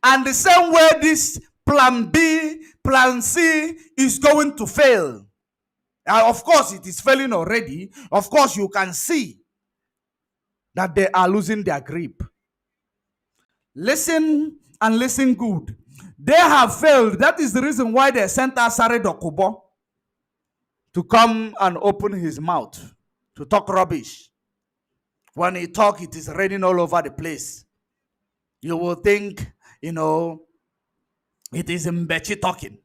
And the same way this plan B, plan C is going to fail. Of course, it is failing already. Of course, you can see that they are losing their grip. Listen and listen good. They have failed. That is the reason why they sent Asare Dokubo to come and open his mouth to talk rubbish. When he talk, it is raining all over the place. You will think, it is Mbechi talking.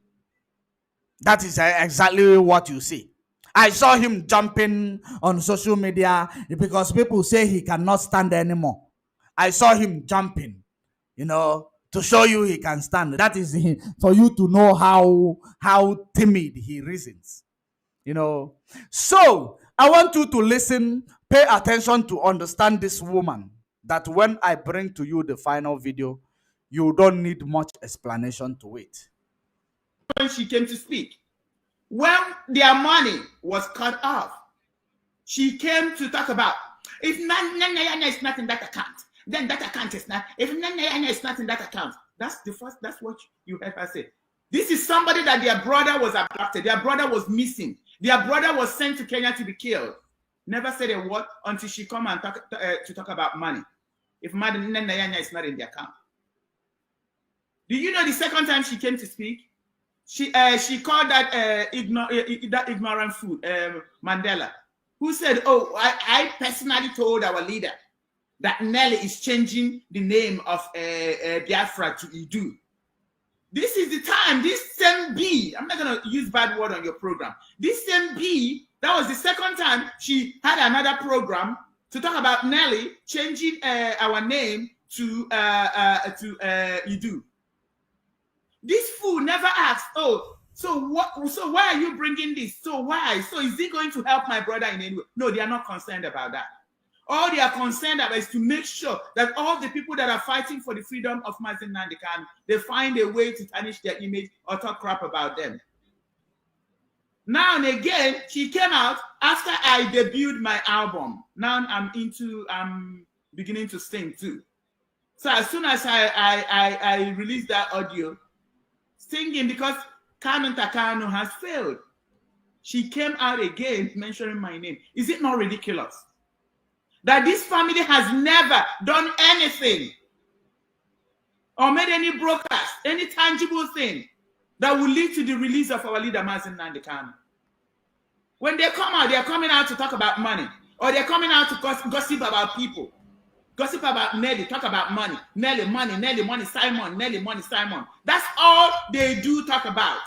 That is exactly what you see. I saw him jumping on social media because people say he cannot stand anymore. I saw him jumping, to show you he can stand. That is for you to know how timid he reasons. So I want you to listen, pay attention to understand this woman, that when I bring to you the final video, you don't need much explanation to it. When she came to speak, when their money was cut off, she came to talk about, if Nana is not in that account, then that account is not. If Nana is not in that account, that's what you heard her say. This is somebody that their brother was abducted, their brother was missing, their brother was sent to Kenya to be killed. Never said a word until she come and talk about money. If Nana is not in the account. Do you know the second time she came to speak? She called that ignorant fool, Mandela, who said, "Oh, I personally told our leader that Nelly is changing the name of Biafra to Idu." This is the time. This same B, I'm not gonna use bad word on your program. This same B, that was the second time she had another program to talk about Nelly changing our name to Idu. This fool never asked, "Oh, so what? So why are you bringing this? So why? So is it going to help my brother in any way?" No, they are not concerned about that. All they are concerned about is to make sure that all the people that are fighting for the freedom of Mazen Nnamdi Kanu, they find a way to tarnish their image or talk crap about them. Now and again, she came out after I debuted my album. Now I'm beginning to sing too. So as soon as I released that audio, singing, because Carmen Takano has failed, she came out again mentioning my name. Is it not ridiculous that this family has never done anything or made any broadcast, any tangible thing that will lead to the release of our leader, Mazen Nnamdi Kanu? When they come out, they're coming out to talk about money, or they're coming out to gossip about people. Gossip about Nelly, talk about money. Nelly, money, Simon, Nelly, money, Simon. That's all they do talk about.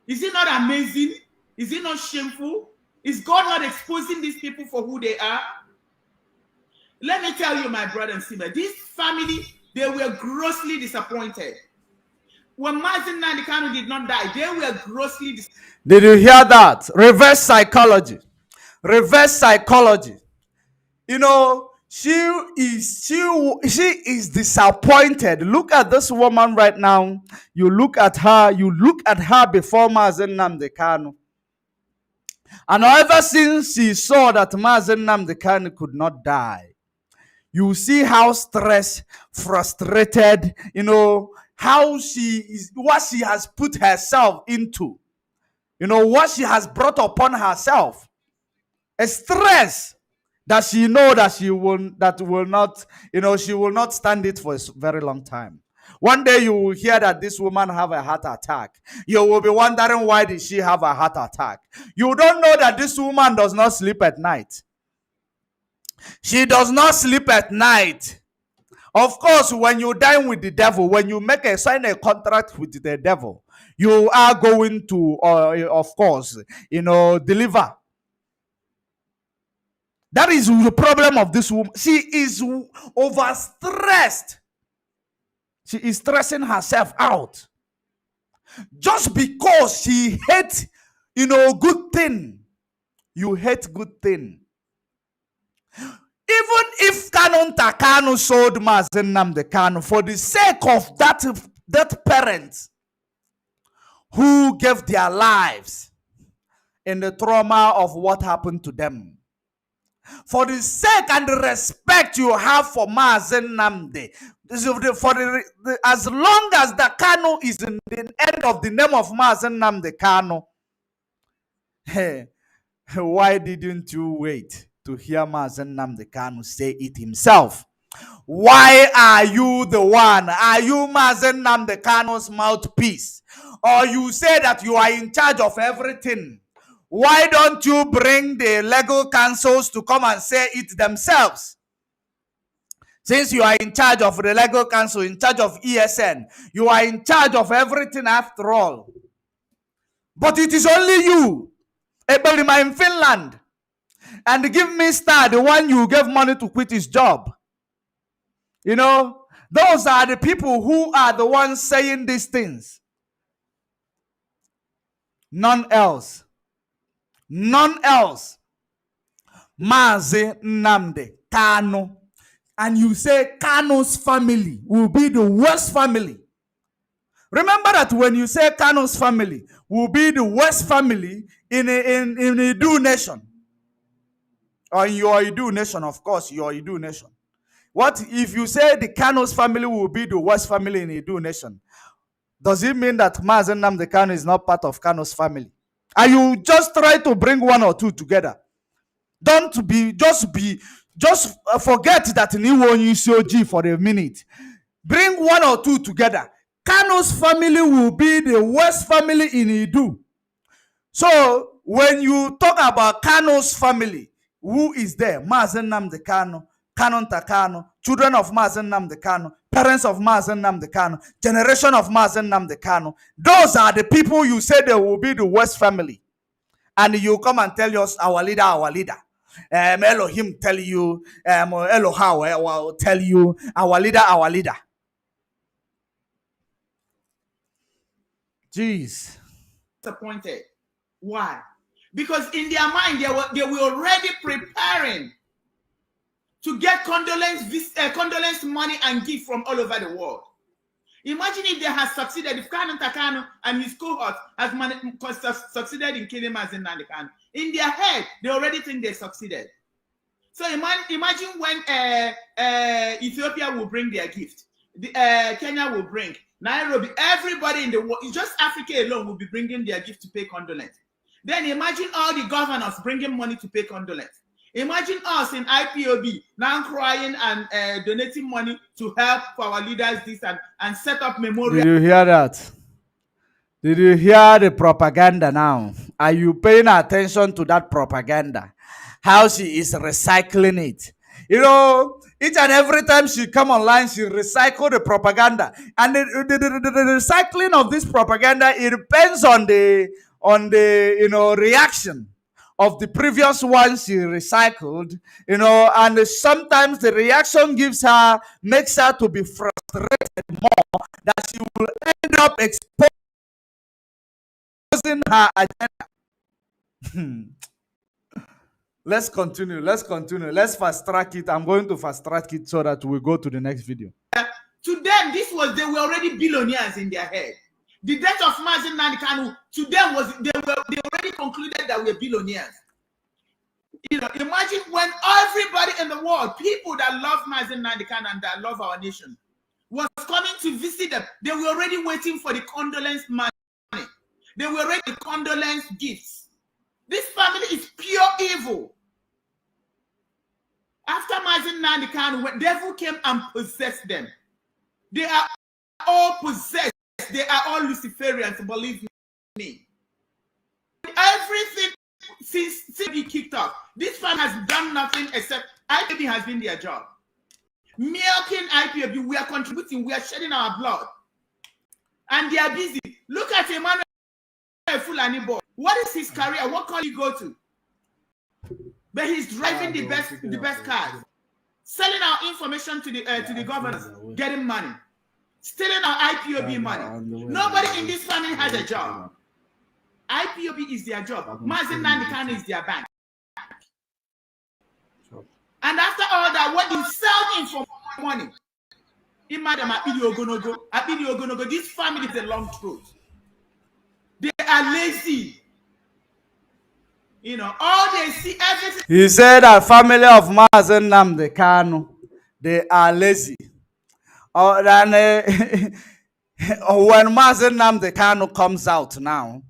Is it not amazing? Is it not shameful? Is God not exposing these people for who they are? Let me tell you, my brother and sister, this family, they were grossly disappointed. When Mazen Nnamdi Kanu did not die, they were grossly disappointed. Did you hear that? Reverse psychology. Reverse psychology. She is disappointed. Look at this woman right now. You look at her before Mazen Nnamdi Kanu. And ever since she saw that Mazen Nnamdi Kanu could not die, you see how stressed, frustrated, how what she has put herself into, what she has brought upon herself. A stress that she know that she will not stand it for a very long time. One day you will hear that this woman have a heart attack. You will be wondering, why did she have a heart attack? You don't know that this woman does not sleep at night. She does not sleep at night. Of course, when you dine with the devil, when you sign a contract with the devil, you are going to, of course, deliver. That is the problem of this woman. She is overstressed. She is stressing herself out just because she hates, good thing. You hate good thing. Even if Canon Takano sold Mazen Nnamdi Kanu for the sake of that parent who gave their lives in the trauma of what happened to them, for the sake and the respect you have for Mazen Nnamdi, as long as the Kanu is in the end of the name of Mazen Nnamdi Kanu, hey, why didn't you wait to hear Mazen Nnamdi Kanu say it himself? Why are you the one? Are you Mazen Nnamdi Kanu's mouthpiece? Or you say that you are in charge of everything? Why don't you bring the legal counsels to come and say it themselves? Since you are in charge of the legal counsel, in charge of ESN, you are in charge of everything after all. But it is only you, Ebelima in Finland, and give me Star, the one you gave money to quit his job. Those are the people who are the ones saying these things. None else. None else. Mazi Nnamdi Kanu. And you say Kanu's family will be the worst family. Remember that when you say Kanu's family will be the worst family in Idu nation. Or in your Idu nation, of course, your Idu nation. What if you say the Kanu's family will be the worst family in Idu nation? Does it mean that Mazen Nnamdi Kanu is not part of Kanu's family? And you just try to bring one or two together. Just forget that Niwo for a minute. Bring one or two together. Kanu's family will be the worst family in Idu. So when you talk about Kanu's family, who is there? Mazen Nnamdi Kanu, Canon Takano, children of Mazen Nnamdi Kanu, parents of Mazen Nnamdi Kanu, generation of Mazen Nnamdi Kanu. Those are the people you say they will be the worst family. And you come and tell us, our leader, our leader. Elohim tell you, Elohim will tell you, our leader, our leader. Jeez. Disappointed. Why? Because in their mind, they were already preparing to get condolence money and gift from all over the world. Imagine if they had succeeded, if Canon Takano and his cohort has succeeded in killing Mazen Nnamdi Kanu. In their head, they already think they succeeded. So imagine when Ethiopia will bring their gift, Kenya will bring, Nairobi, everybody in the world, just Africa alone will be bringing their gift to pay condolence. Then imagine all the governors bringing money to pay condolence. Imagine us in IPOB now crying and donating money to help for our leaders this and set up memorial. Did you hear that? Did you hear the propaganda now? Are you paying attention to that propaganda? How she is recycling it. Each and every time she come online, she recycle the propaganda. And the recycling of this propaganda, it depends on the reaction of the previous one she recycled, and sometimes the reaction makes her to be frustrated more, that she will end up exposing her agenda. Let's continue. Let's fast track it. I'm going to fast track it so that we go to the next video. To them, they were already billionaires in their head. The death of Mazen Nnamdi Kanu, to them they already concluded that we're billionaires. Imagine when everybody in the world, people that love Mazen Nnamdi Kanu and that love our nation, was coming to visit them. They were already waiting for the condolence money. They were already the condolence gifts. This family is pure evil. After Mazen Nnamdi Kanu, when devil came and possessed them, they are all possessed. They are all Luciferians, believe me. Everything since he kicked off, this fan has done nothing except IPB has been their job. milking IPOB. We are contributing. We are shedding our blood. And they are busy. Look at Emmanuel Fulani boy. What is his career? What college he go to? But he's driving the best cars, selling our information to the governors, getting money, stealing our IPOB money. Nobody in this family has a job. IPOB is their job. Mazen Nandikano is their bank. And after all that, what you sell in for money? This family is a long throat. They are lazy. You know, all they see everything. He said that family of Mazen Nandikano, they are lazy. Then when Mazen Nandikano comes out now,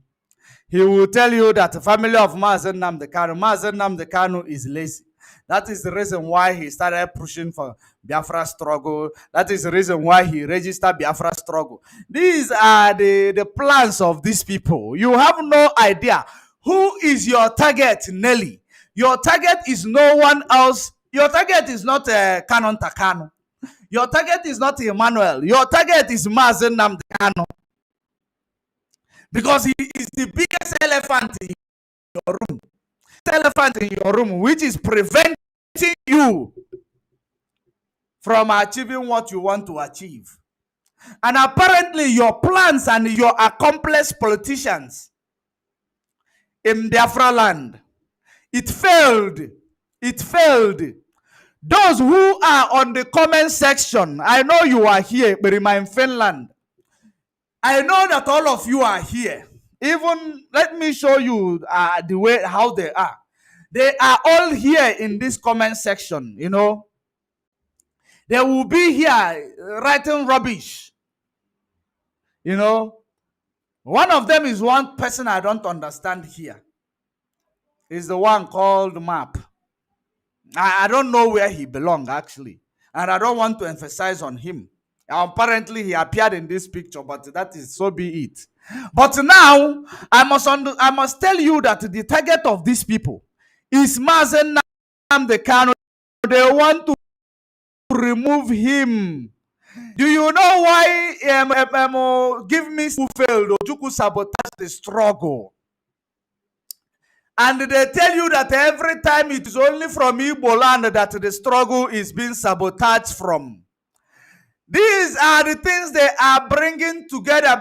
he will tell you that the family of Mazen Nandikano is lazy. That is the reason why he started pushing for Biafra struggle. That is the reason why he registered Biafra struggle. These are the plans of these people. You have no idea. Who is your target, Nelly? Your target is no one else. Your target is not Canon Takano. Your target is not Emmanuel. Your target is Mazen Namdekano. Because he is the biggest elephant in your room. Elephant in your room, which is preventing you from achieving what you want to achieve. And apparently your plans and your accomplished politicians in Biafra land, it failed. It failed. Those who are on the comment section, I know you are here, but in Finland, I know that all of you are here. Even let me show you the way how they are. They are all here in this comment section, you know. They will be here writing rubbish. You know. One of them is one person I don't understand here. Is the one called Map. I don't know where he belongs actually. And I don't want to emphasize on him. Apparently he appeared in this picture, but that is so be it. But now I must tell you that the target of these people is Mazen Namdekano. They want to remove him. Do you know why Give Me Who failed? Ojuku sabotaged the struggle. And they tell you that every time it is only from Igbo land that the struggle is being sabotaged from. These are the things they are bringing together.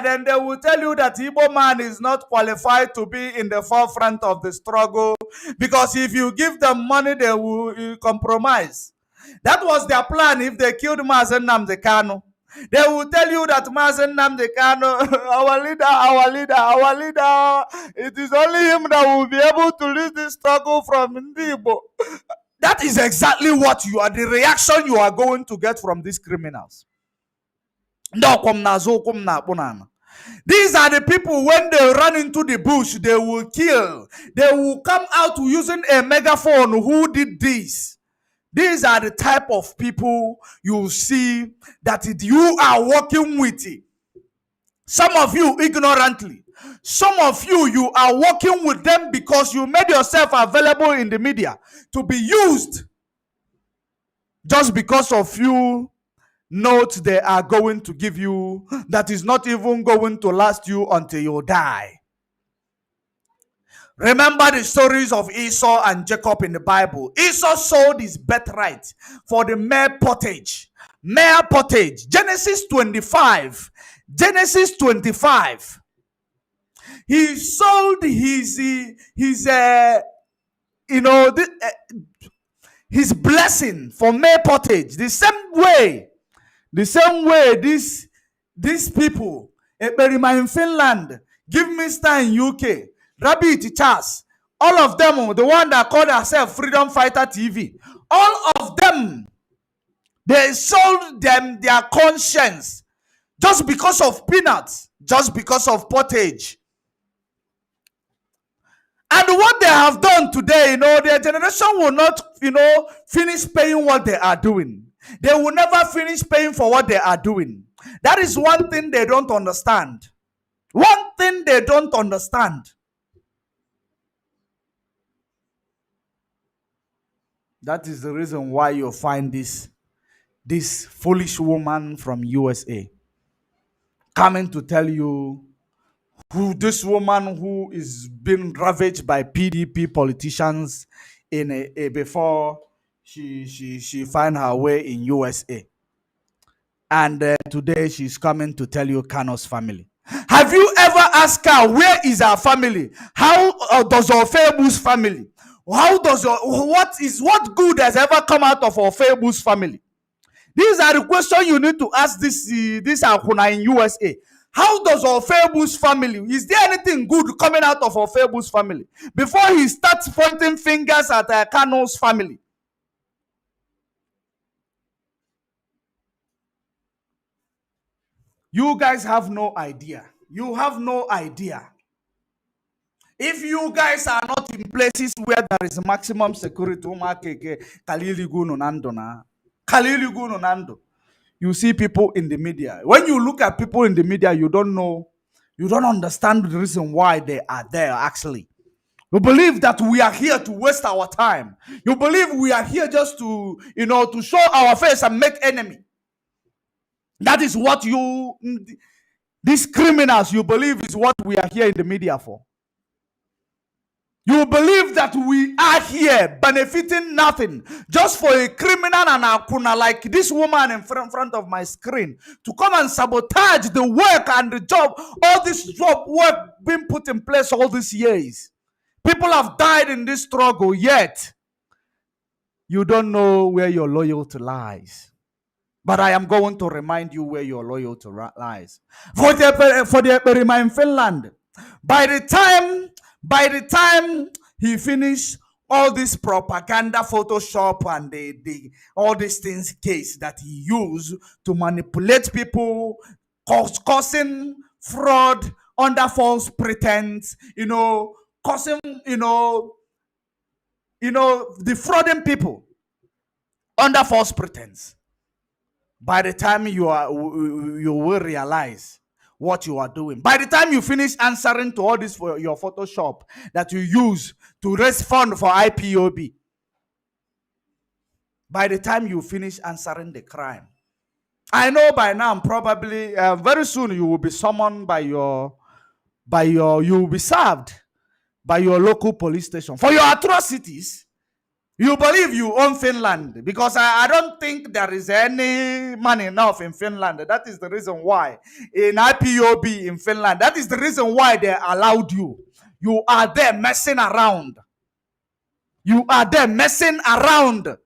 Then they will tell you that Igbo man is not qualified to be in the forefront of the struggle because if you give them money, they will compromise. That was their plan if they killed Mazen Namdekano. They will tell you that Mazen Namdekano, our leader, it is only him that will be able to lead this struggle from Igbo. That is exactly what you are, the reaction you are going to get from these criminals. These are the people, when they run into the bush, they will kill. They will come out using a megaphone. Who did this? These are the type of people you see that you are working with. Some of you ignorantly. Some of you are working with them because you made yourself available in the media to be used just because of you notes they are going to give you that is not even going to last you until you die. Remember the stories of Esau and Jacob in the Bible. Esau sold his birthright for the mere pottage. Mere pottage. Genesis 25. Genesis 25. He sold his blessing for mere pottage. The same way these people, Eberima in Finland, Give Me Star in UK, Rabbit Charles, all of them, the one that called herself Freedom Fighter TV, all of them, they sold them their conscience just because of peanuts, just because of pottage. And what they have done today, their generation will not, finish paying what they are doing. They will never finish paying for what they are doing. That is one thing they don't understand. One thing they don't understand. That is the reason why you find this foolish woman from USA coming to tell you who this woman who is being ravaged by PDP politicians in a before she find her way in USA. And today she's coming to tell you Kano's family. Have you ever asked her where is her family? How does Ofebu's family? How does what good has ever come out of Ofebu's family? These are the questions you need to ask this Akuna in USA. How does Ofebu's family? Is there anything good coming out of Ofebu's family before he starts pointing fingers at Kano's family? You guys have no idea. You have no idea. If you guys are not in places where there is maximum security, you see people in the media. When you look at people in the media, you don't understand the reason why they are there actually. You believe that we are here to waste our time. You believe we are here just to, to show our face and make enemy. That is what these criminals, you believe is what we are here in the media for. You believe that we are here benefiting nothing just for a criminal and a kuna like this woman in front of my screen to come and sabotage the work and the job, all this job work being put in place all these years. People have died in this struggle, yet you don't know where your loyalty lies. But I am going to remind you where your loyalty lies. For the experiment in Finland, by the time he finished all this propaganda, Photoshop, and all these things case that he used to manipulate people, causing fraud under false pretense, causing, defrauding people under false pretense. By the time you will realize what you are doing. By the time you finish answering to all this for your Photoshop that you use to raise fund for IPOB, by the time you finish answering the crime, I know by now probably very soon you will be summoned you will be served by your local police station for your atrocities. You believe you own Finland because I don't think there is any money enough in Finland. That is the reason why in IPOB in Finland, that is the reason why they allowed you. You are there messing around. You are there messing around.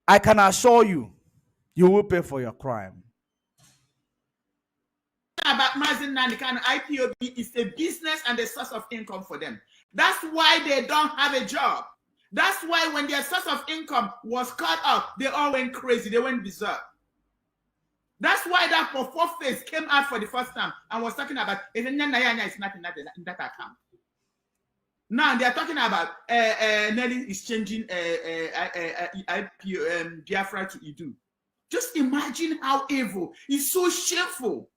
I can assure you, you will pay for your crime. About Mazen Nanikan, IPOB is a business and a source of income for them. That's why they don't have a job. That's why when their source of income was cut off, they all went crazy. They went berserk. That's why that for face came out for the first time and was talking about it's not in that account. Now they are talking about Nelly is changing Biafra to Idu. Just imagine how evil. It's so shameful.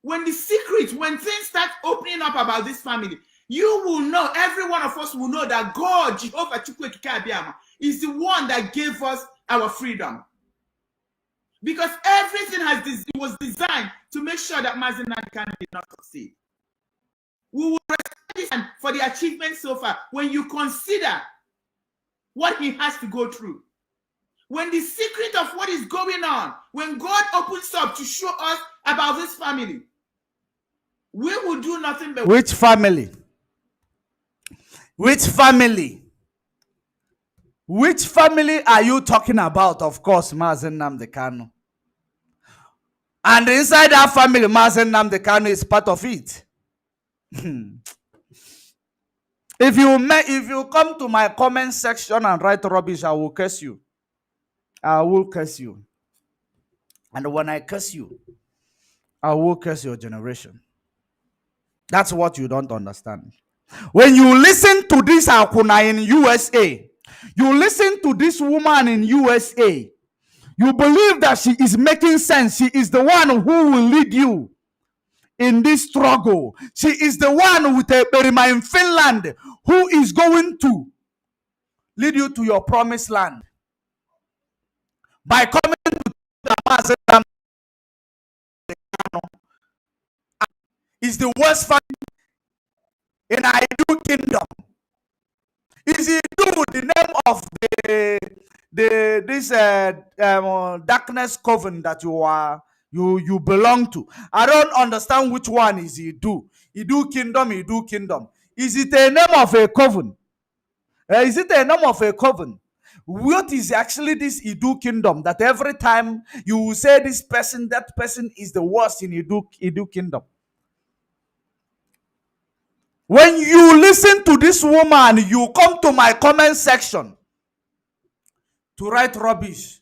When the secret, when things start opening up about this family, you will know, every one of us will know that God, Jehovah Chukwuekike, is the one that gave us our freedom. Because everything was designed to make sure that Mazen Nanikan did not succeed. We will respect him for the achievement so far when you consider what he has to go through. When the secret of what is going on, when God opens up to show us about this family, we will do nothing but... Which family? Which family? Which family are you talking about? Of course, Mazen Nnamdi Kanu. And inside that family, Mazen Nnamdi Kanu is part of it. If you come to my comment section and write rubbish, I will curse you. I will curse you. And when I curse you, I will curse your generation. That's what you don't understand. When you listen to this Akuna in USA, you listen to this woman in USA, you believe that she is making sense. She is the one who will lead you in this struggle. She is the one with a Berima in Finland who is going to lead you to your promised land by coming to the Mazen is the worst family in Idu kingdom. Is Idu the name of this darkness coven that you belong to? I don't understand which one is Idu. Idu kingdom, Idu kingdom. Is it a name of a coven? Is it a name of a coven? What is actually this Idu kingdom that every time you say this person, that person is the worst in Idu kingdom? When you listen to this woman, you come to my comment section to write rubbish.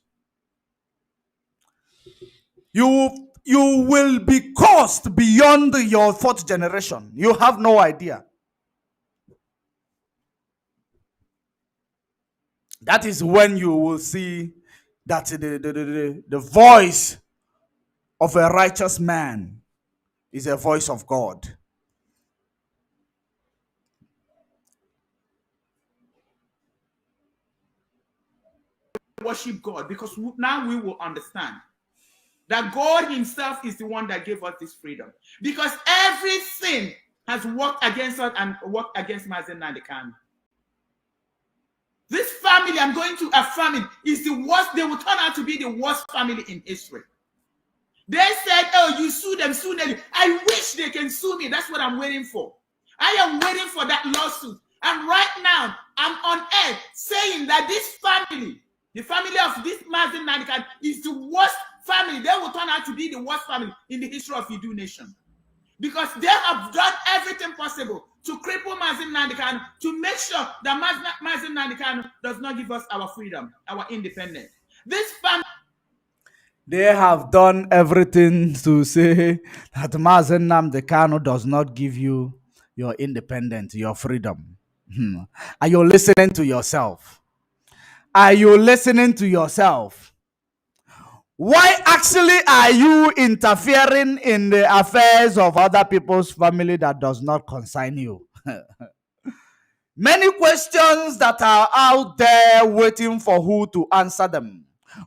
You will be cursed beyond your fourth generation. You have no idea. That is when you will see that the voice of a righteous man is a voice of God. Worship God, because now we will understand that God himself is the one that gave us this freedom, because everything has worked against us and worked against Mazen Nandekan. This family, I'm going to affirm it, is the worst. They will turn out to be the worst family in history. They said, oh, you sue them, sue them. I wish they can sue me. That's what I'm waiting for. I am waiting for that lawsuit. And right now, I'm on air saying that this family, the family of this Mazen Nandekan, is the worst family. They will turn out to be the worst family in the history of Idu nation. Because they have done everything possible to cripple Mazen Nandekan, to make sure that Mazen Nandekan does not give us our freedom, our independence. This family... They have done everything to say that Mazen Nandekan does not give you your independence, your freedom. Are you listening to yourself? Are you listening to yourself? Why actually are you interfering in the affairs of other people's family that does not concern you? Many questions that are out there waiting for who to answer them.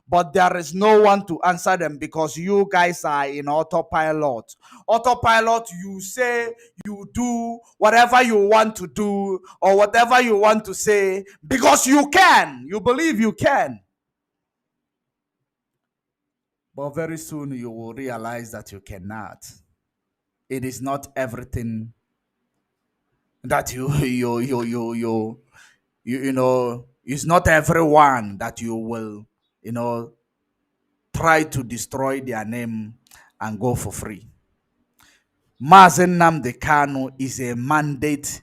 But there is no one to answer them because you guys are in autopilot. Autopilot, you say, you do whatever you want to do or whatever you want to say because you can. You believe you can. But very soon you will realize that you cannot. It is not everything that you know, it's not everyone that you will, try to destroy their name and go for free. Mazen Nandekan is a mandate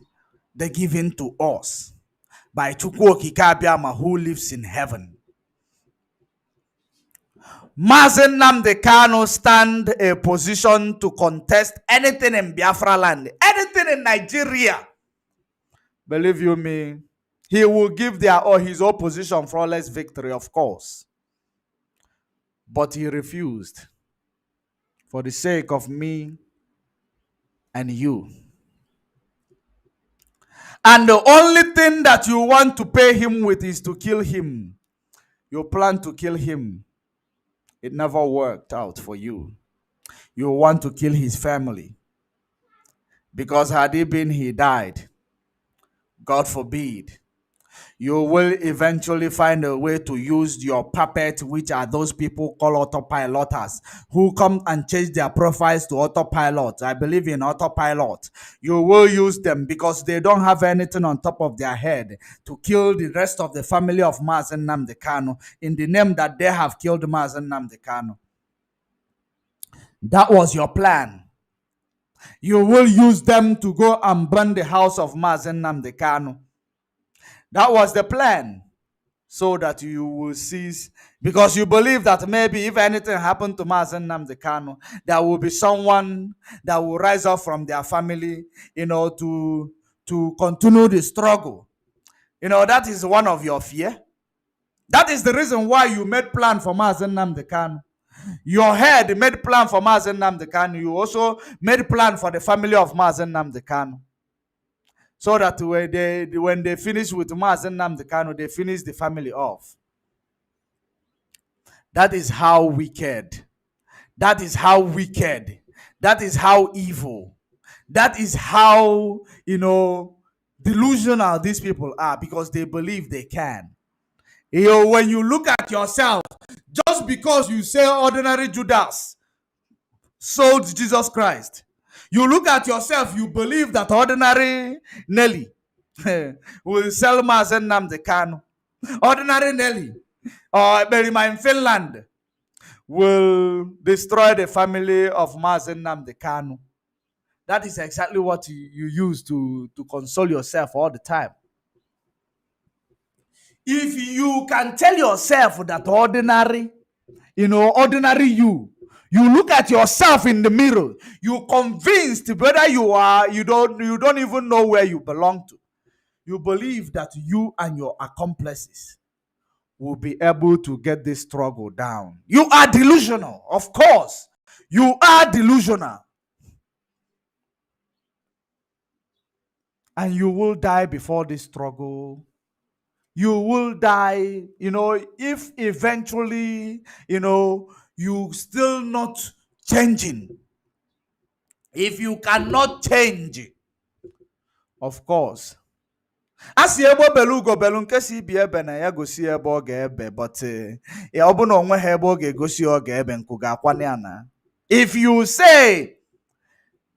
they given to us by Chukwu Okike Abiama, who lives in heaven. Mazen Nandekan stand a position to contest anything in Biafra land, anything in Nigeria. Believe you me, he will give his opposition flawless victory, of course. But he refused for the sake of me and you. And the only thing that you want to pay him with is to kill him. You plan to kill him. It never worked out for you. You want to kill his family. Because had he been, he died. God forbid. You will eventually find a way to use your puppet, which are those people called autopiloters, who come and change their profiles to autopilot. I believe in autopilot. You will use them because they don't have anything on top of their head to kill the rest of the family of Mazen Nandekan in the name that they have killed Mazen Nandekan. That was your plan. You will use them to go and burn the house of Mazen Nandekan. That was the plan. So that you will cease, because you believe that maybe if anything happened to Mazen Nandekan, there will be someone that will rise up from their family, to continue the struggle. That is one of your fear. That is the reason why you made plan for Mazen Nandekan. Your head made plan for Mazen Nnamdi Kanu. You also made plan for the family of Mazen Nnamdi Kanu. So that when they finish with Mazen Nnamdi Kanu, they finish the family off. That is how wicked. That is how wicked. That is how evil. That is how, delusional these people are, because they believe they can. When you look at yourself, just because you say ordinary Judas sold Jesus Christ, you look at yourself, you believe that ordinary Nelly will sell Mazen Nnamdi Kanu. Ordinary Nelly or Berima in Finland will destroy the family of Mazen Nnamdi Kanu. That is exactly what you use to console yourself all the time. If you can tell yourself that ordinary you look at yourself in the mirror, you convinced whether you don't even know where you belong to. You believe that you and your accomplices will be able to get this struggle down. You are delusional. Of course, you are delusional. And you will die before this struggle. You will die, if eventually, you still not changing. If you cannot change, of course. As ebo belugo belu nke si bi ebe na ya gosi ebe ọ ga-ebe, but ọ bụ na onwe ha ebe ọ ga-egosi ọ ga-ebe nkụ ga-akwane ya na. If you say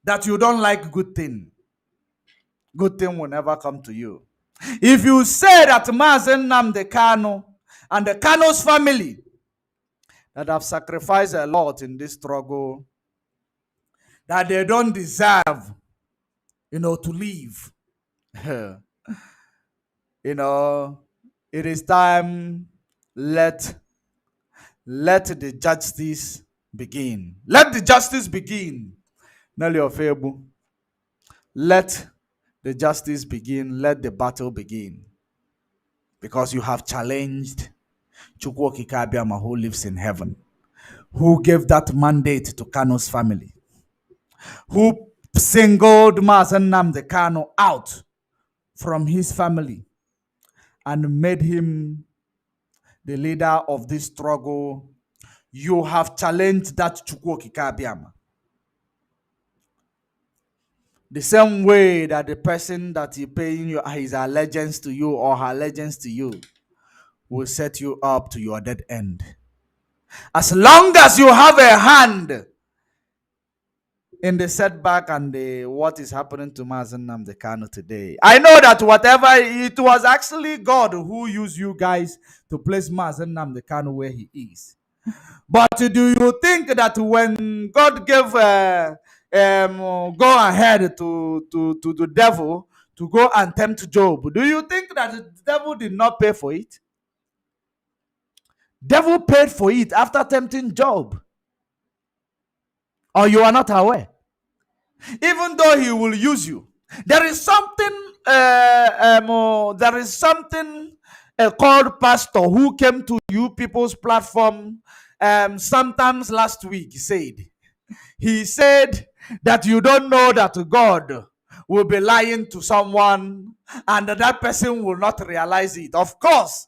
that you don't like good thing will never come to you. If you say that Mazen Nnamdi Kanu and the Kanu's family that have sacrificed a lot in this struggle, that they don't deserve, to live, it is time. Let the justice begin. Let the justice begin. Nelly of Ebu. Let the justice begin. Let the battle begin. Because you have challenged Chukwu Okike Abiama, who lives in heaven, who gave that mandate to Kanu's family, who singled Mazen Nnamdi Kanu out from his family and made him the leader of this struggle. You have challenged that Chukwu Okike Abiama. The same way that the person that is paying his allegiance to you or her allegiance to you will set you up to your dead end. As long as you have a hand in the setback and what is happening to Mazen Nnamdi Kanu today, I know that whatever, it was actually God who used you guys to place Mazen Nnamdi Kanu where he is. But do you think that when God gave go ahead to the devil to go and tempt Job, do you think that the devil did not pay for it? Devil paid for it after tempting Job. Or you are not aware? Even though he will use you, there is something called pastor who came to you people's platform sometimes last week. He said that you don't know that God will be lying to someone and that person will not realize it. Of course,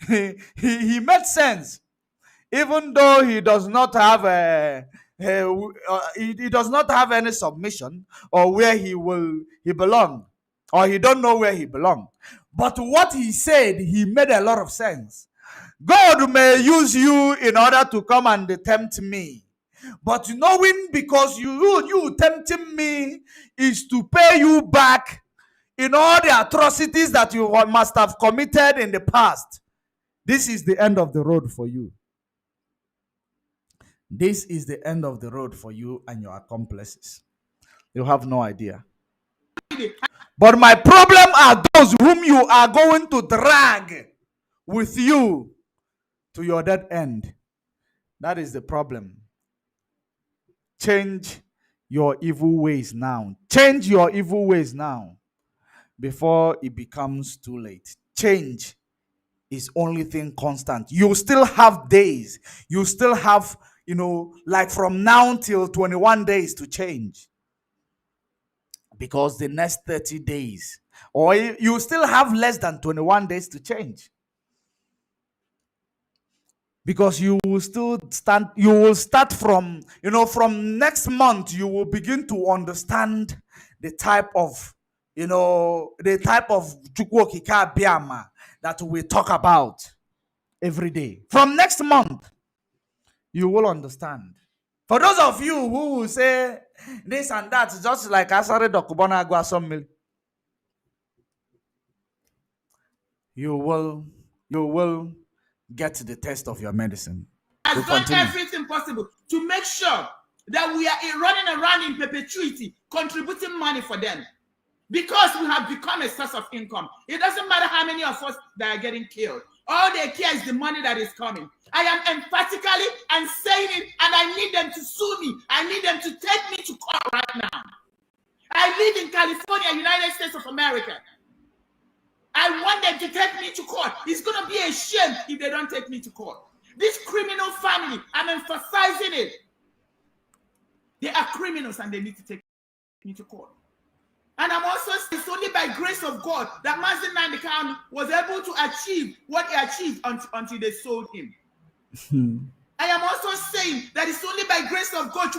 he made sense, even though he does not have he does not have any submission or where he belong, or he don't know where he belong. But what he said, he made a lot of sense. God may use you in order to come and tempt me, but knowing because you tempting me is to pay you back in all the atrocities that you must have committed in the past. This is the end of the road for you. This is the end of the road for you and your accomplices. You have no idea. But my problem are those whom you are going to drag with you to your dead end. That is the problem. Change your evil ways now. Change your evil ways now before it becomes too late. Change is only thing constant. You still have days. You still have, like from now till 21 days to change. Because the next 30 days, or you still have less than 21 days to change. Because you will start from, from next month, you will begin to understand the type of, Chukwokika Biama that we talk about every day. From next month, you will understand. For those of you who will say this and that, just like Asare Dokubona Agwasomil, you will get the test of your medicine. Has done everything possible to make sure that we are running around in perpetuity, contributing money for them. Because we have become a source of income. It doesn't matter how many of us that are getting killed. All they care is the money that is coming. I am emphatically and saying it, and I need them to sue me. I need them to take me to court right now. I live in California, United States of America. I want them to take me to court. It's going to be a shame if they don't take me to court. This criminal family, I'm emphasizing it. They are criminals and they need to take me to court. And I'm also saying it's only by grace of God that Mazin Nandekan was able to achieve what he achieved until they sold him. I am also saying that it's only by grace of God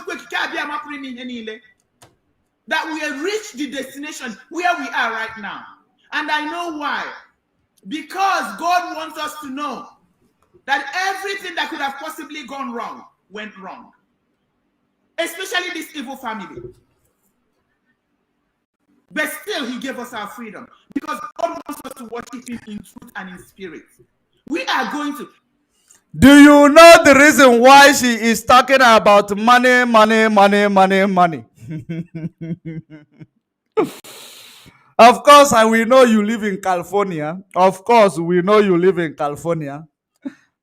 that we have reached the destination where we are right now. And I know why. Because God wants us to know that everything that could have possibly gone wrong went wrong. Especially this evil family. But still, he gave us our freedom because God wants us to worship him in truth and in spirit. We are going to. Do you know the reason why she is talking about money, money, money, money, money? Of course, and we know you live in California. Of course, we know you live in California.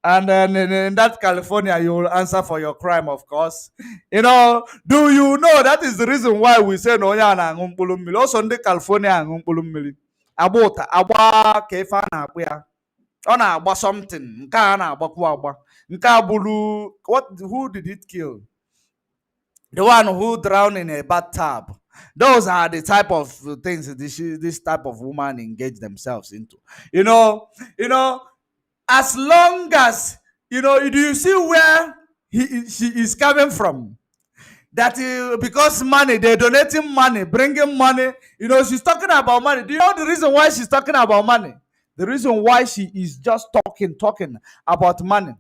And then in that California, you will answer for your crime, of course. Do you know that is the reason why we say no yana ngumpulumili? Also in California ngumpulumili. Agba kefa na akwa. Ona agba something. Nka na agba. Nka bulu. Who did it kill? The one who drowned in a bathtub. Those are the type of things this type of woman engage themselves into. As long as, do you see where she is coming from? That because money, they're donating money, bringing money. She's talking about money. Do you know the reason why she's talking about money? The reason why she is just talking about money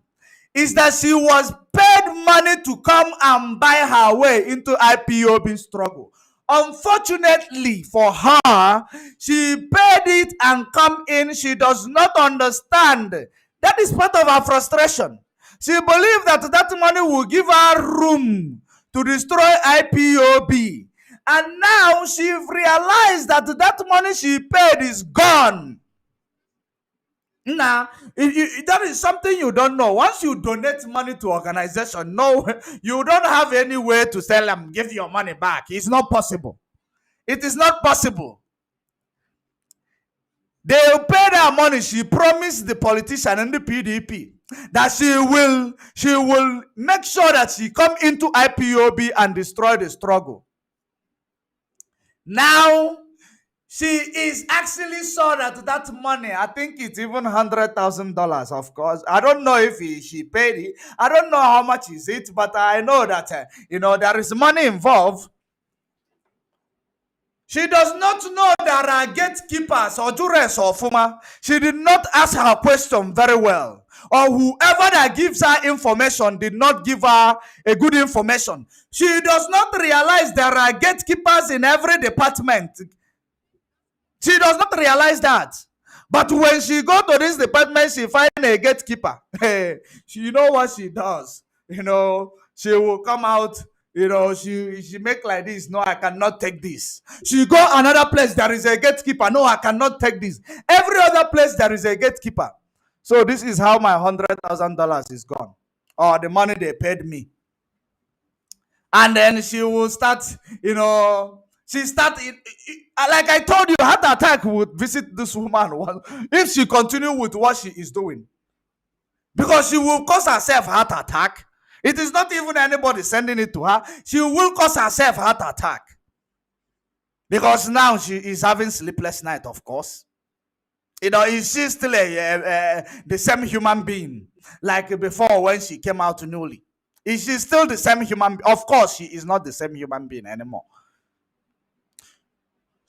is that she was paid money to come and buy her way into IPOB struggle. Unfortunately for her, she paid it and come in. She does not understand. That is part of her frustration. She believed that money will give her room to destroy IPOB. And now she realized that money she paid is gone. Now, that is something you don't know. Once you donate money to organization, no, you don't have any way to tell them, give your money back. It's not possible. It is not possible. They pay their money. She promised the politician and the PDP that she will make sure that she come into IPOB and destroy the struggle. Now, she is actually saw that money, I think it's even $100,000, of course. I don't know if she paid it. I don't know how much is it, but I know that, there is money involved. She does not know there are gatekeepers or jurors or fuma. She did not ask her question very well. Or whoever that gives her information did not give her a good information. She does not realize there are gatekeepers in every department. She does not realize that. But when she go to this department, she find a gatekeeper. You know what she does? She will come out. She make like this. No, I cannot take this. She go another place. There is a gatekeeper. No, I cannot take this. Every other place there is a gatekeeper. So this is how my $100,000 is gone, or the money they paid me. And then she will start, She started, like I told you, heart attack would visit this woman if she continue with what she is doing. Because she will cause herself heart attack. It is not even anybody sending it to her. She will cause herself heart attack. Because now she is having sleepless night, of course. Is she still the same human being like before when she came out newly? Is she still the same human? Of course, she is not the same human being anymore.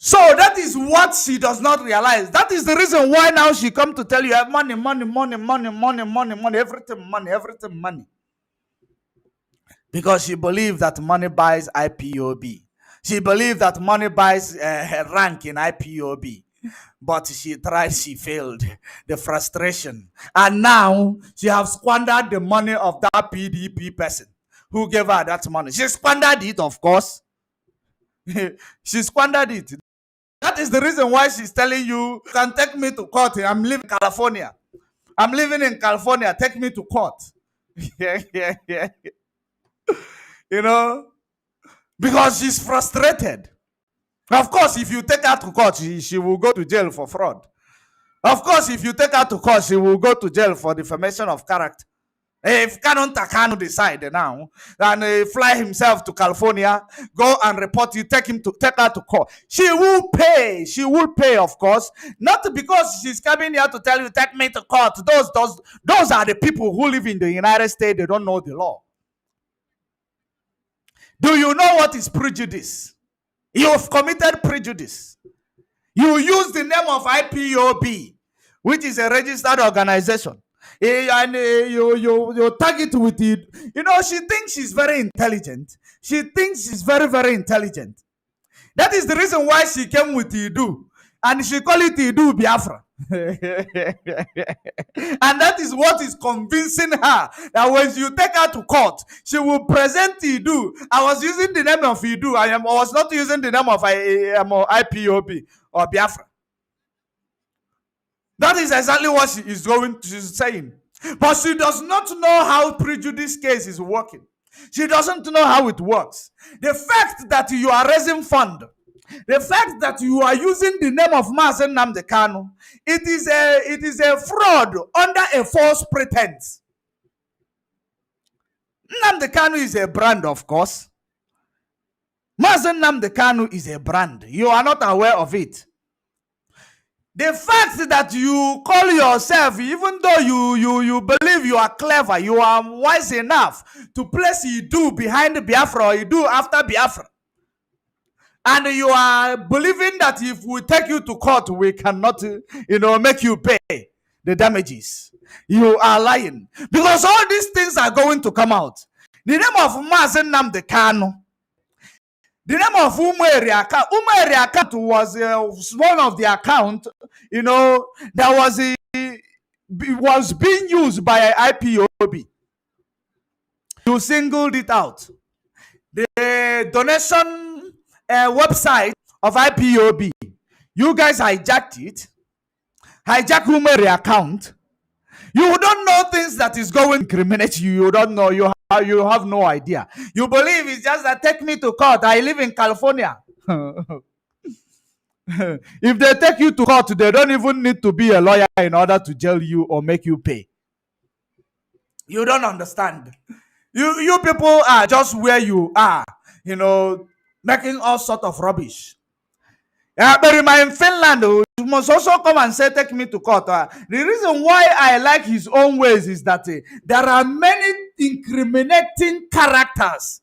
So that is what she does not realize. That is the reason why now she come to tell you money, money, money, money, money, money, money, everything money, everything money. Because she believes that money buys IPOB. She believes that money buys rank in IPOB. But she tried, she failed. The frustration. And now she has squandered the money of that PDP person who gave her that money. She squandered it, of course. She squandered it. That is the reason why she's telling you can take me to court. I'm living in California. I'm living in California. Take me to court. Yeah. You know, because she's frustrated. Of course, if you take her to court, she will go to jail for fraud. Of course, if you take her to court, she will go to jail for defamation of character. If Canon Takano decide now and fly himself to California, go and report you, take her to court, she will pay. She will pay, of course. Not because she's coming here to tell you, take me to court. Those are the people who live in the United States. They don't know the law. Do you know what is prejudice? You have committed prejudice. You use the name of IPOB, which is a registered organization. And you tag it with it. You know, she thinks she's very intelligent. She thinks she's very, very intelligent. That is the reason why she came with Idu. And she called it Idu Biafra. And that is what is convincing her that when you take her to court, she will present Idu. I was using the name of Idu. I was not using the name of IPOB or Biafra. That is exactly what she's saying. But she does not know how prejudice case is working. She doesn't know how it works. The fact that you are raising fund, the fact that you are using the name of Mazen Nnamdi Kanu, it is a fraud under a false pretense. Nnamdi Kanu is a brand, of course. Mazen Nnamdi Kanu is a brand. You are not aware of it. The fact that you call yourself, even though you believe you are clever, you are wise enough to place Idu behind Biafra or Idu after Biafra, and you are believing that if we take you to court, we cannot, make you pay the damages. You are lying, because all these things are going to come out. The name of Mazen Nnamdi Kanu, the name of Umeri account was one of the accounts, that was being used by IPOB. You singled it out. The donation website of IPOB, you guys hijacked it. Hijack Umeri account. You don't know things that is going to incriminate you. You don't know. You have no idea. You believe it's just that take me to court. I live in California. If they take you to court, they don't even need to be a lawyer in order to jail you or make you pay. You don't understand. You people are just where you are, making all sort of rubbish. But in Finland, you must also come and say, take me to court. The reason why I like his own ways is that there are many incriminating characters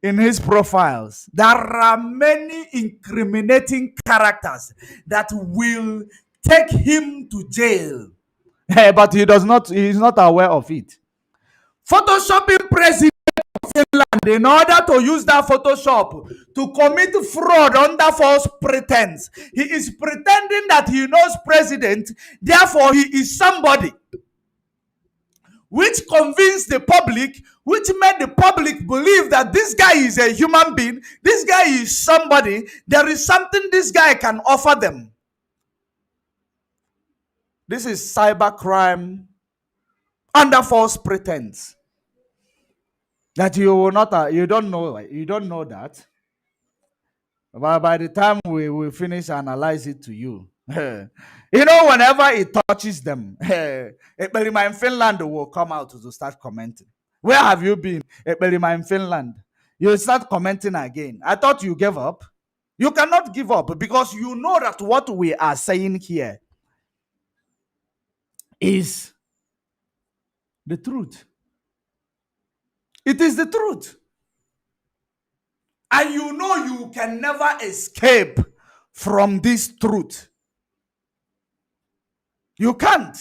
in his profiles. There are many incriminating characters that will take him to jail. But he is not aware of it. Photoshopping president of Finland in order to use that Photoshop to commit fraud under false pretense. He is pretending that he knows president, therefore he is somebody, which convinced the public, which made the public believe that this guy is a human being, this guy is somebody, there is something this guy can offer them. This is cybercrime under false pretense. That you will not, you don't know that. But by the time we finish analyze it to you, you know, whenever it touches them, Ekperima in Finland will come out to start commenting. Where have you been? Ekperima in Finland. You start commenting again. I thought you gave up. You cannot give up because you know that what we are saying here is the truth. It is the truth. And you know you can never escape from this truth. You can't.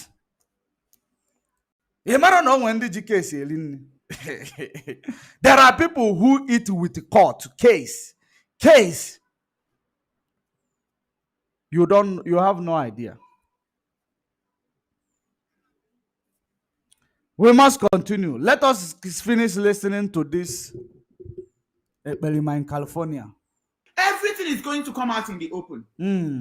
There are people who eat with court case. You have no idea. We must continue. Let us finish listening to this in California. Everything is going to come out in the open.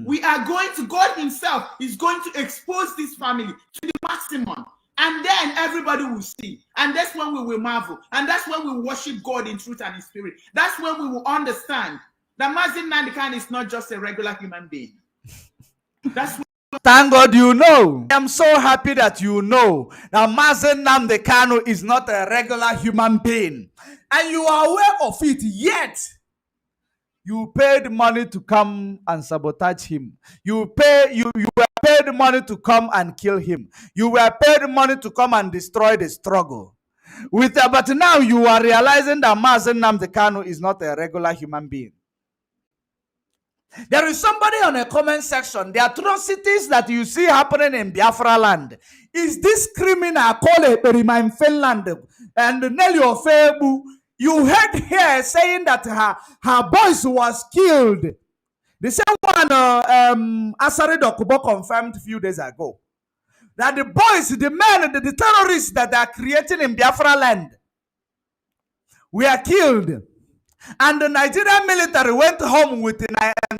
We are going to, God himself is going to expose this family to the maximum. And then everybody will see. And that's when we will marvel. And that's when we will worship God in truth and in spirit. That's when we will understand that Mazi Nnamdi Kanu is not just a regular human being. That's when thank God you know. I'm so happy that you know that Mazi Nnamdi Kanu is not a regular human being. And you are aware of it, yet you paid money to come and sabotage him. You were paid money to come and kill him. You were paid money to come and destroy the struggle. But now you are realizing that Mazi Nnamdi Kanu is not a regular human being. There is somebody on a comment section. The atrocities that you see happening in Biafra land is this criminal called Ekperima in Finland and Nelly Ofebu. You heard her saying that her boys was killed. The same one Asari Dokubo confirmed a few days ago. That the boys, the men, the terrorists that are creating in Biafra land were killed. And the Nigerian military went home with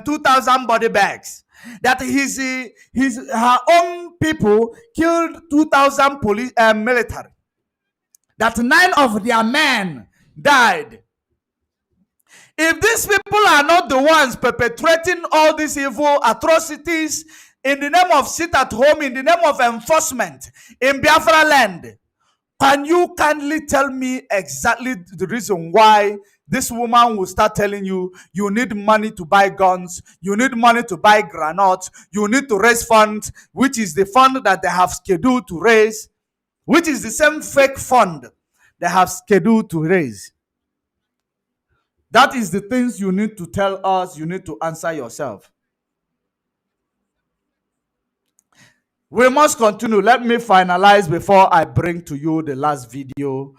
2,000 body bags. That her own people killed 2,000 police military. That 9 of their men died. If these people are not the ones perpetrating all these evil atrocities in the name of sit at home, in the name of enforcement in Biafra land, can you kindly tell me exactly the reason why this woman will start telling you, you need money to buy guns, you need money to buy granates, you need to raise funds, which is the fund that they have scheduled to raise, which is the same fake fund they have scheduled to raise. That is the things you need to tell us, you need to answer yourself. We must continue. Let me finalize before I bring to you the last video.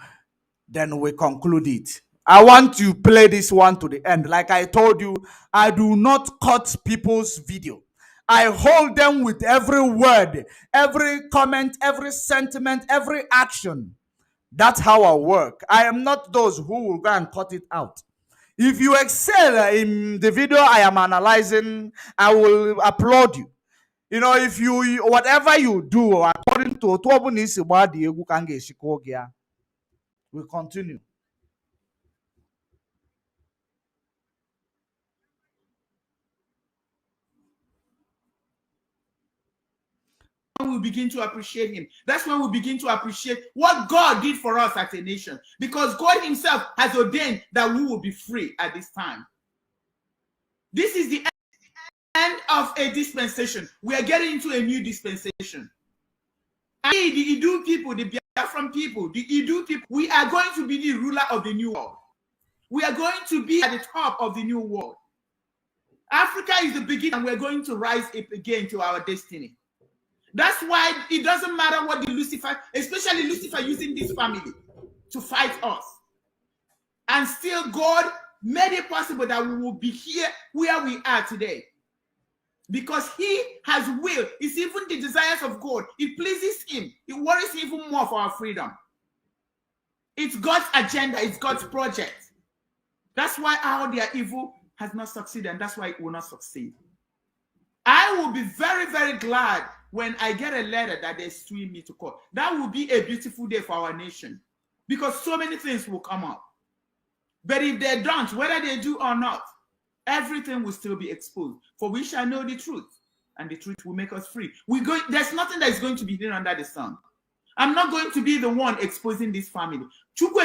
Then we conclude it. I want to play this one to the end. Like I told you, I do not cut people's video. I hold them with every word, every comment, every sentiment, every action. That's how I work. I am not those who will go and cut it out. If you excel in the video I am analyzing, I will applaud you. You know, if you, whatever you do, according to we continue. we begin to appreciate him. That's when we begin to appreciate what God did for us as a nation. Because God himself has ordained that we will be free at this time. This is the end of a dispensation. We are getting into a new dispensation. And the Idu people, the Biafran people, the Idu people, we are going to be the ruler of the new world. We are going to be at the top of the new world. Africa is the beginning, and we're going to rise up again to our destiny. That's why it doesn't matter what the Lucifer, especially Lucifer using this family to fight us. And still God made it possible that we will be here where we are today. Because he has will. It's even the desires of God. It pleases him. It worries even more for our freedom. It's God's agenda. It's God's project. That's why all their evil has not succeeded, and that's why it will not succeed. I will be very, very glad when I get a letter that they're suing me to court. That will be a beautiful day for our nation, because so many things will come up. But if they don't, whether they do or not, everything will still be exposed. For we shall know the truth, and the truth will make us free. There's nothing that is going to be hidden under the sun. I'm not going to be the one exposing this family. Will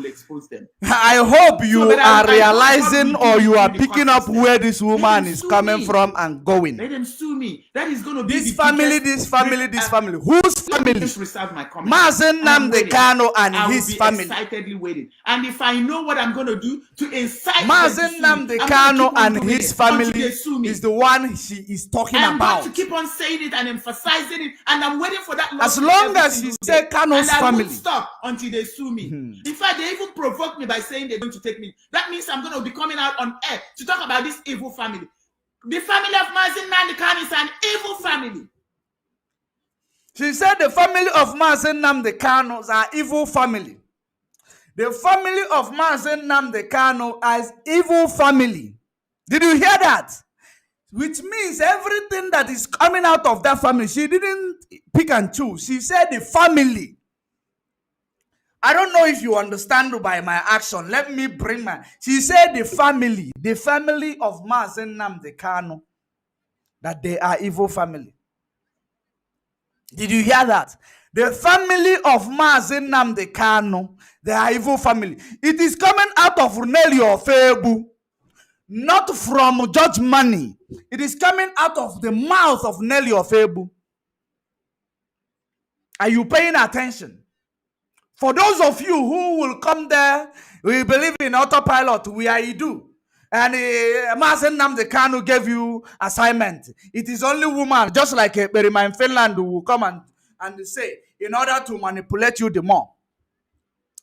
expose them. I hope you are realizing or you are picking up where this woman is coming from and going. Let them sue me. That is going to be this family. Whose family? Mazen Nnamdi Kanu and his family. Excitedly waiting. And if I know what I'm going to do to incite Mazen Nnamdi Kanu and his family is the one she is talking about. I'm going to keep on saying it and emphasizing it, and I'm waiting for that. As long as she said Kanu's family, stop until they sue me. In fact, they even provoked me by saying they're going to take me. That means I'm going to be coming out on air to talk about this evil family. The family of Mazen Nnamdi Kanu is an evil family. She said the family of Mazen Nnamdi Kanu is an evil family. The family of Mazen Nnamdi Kanu is evil family. Did you hear that? Which means everything that is coming out of that family, she didn't pick and choose. She said the family. I don't know if you understand by my action. Let me bring my... She said the family of Mazen Nnamdi Kanu, that they are evil family. Did you hear that? The family of Mazen Nnamdi Kanu, they are evil family. It is coming out of Runelio Febu, not from Judge Money. It is coming out of the mouth of Nelly Ofebu. Are you paying attention? For those of you who will come there, we believe in Autopilot, we are Idu. And Mazen Nnamdi Kanu gave you assignment. It is only woman, just like Berima in Finland, who will come and say, in order to manipulate you the more,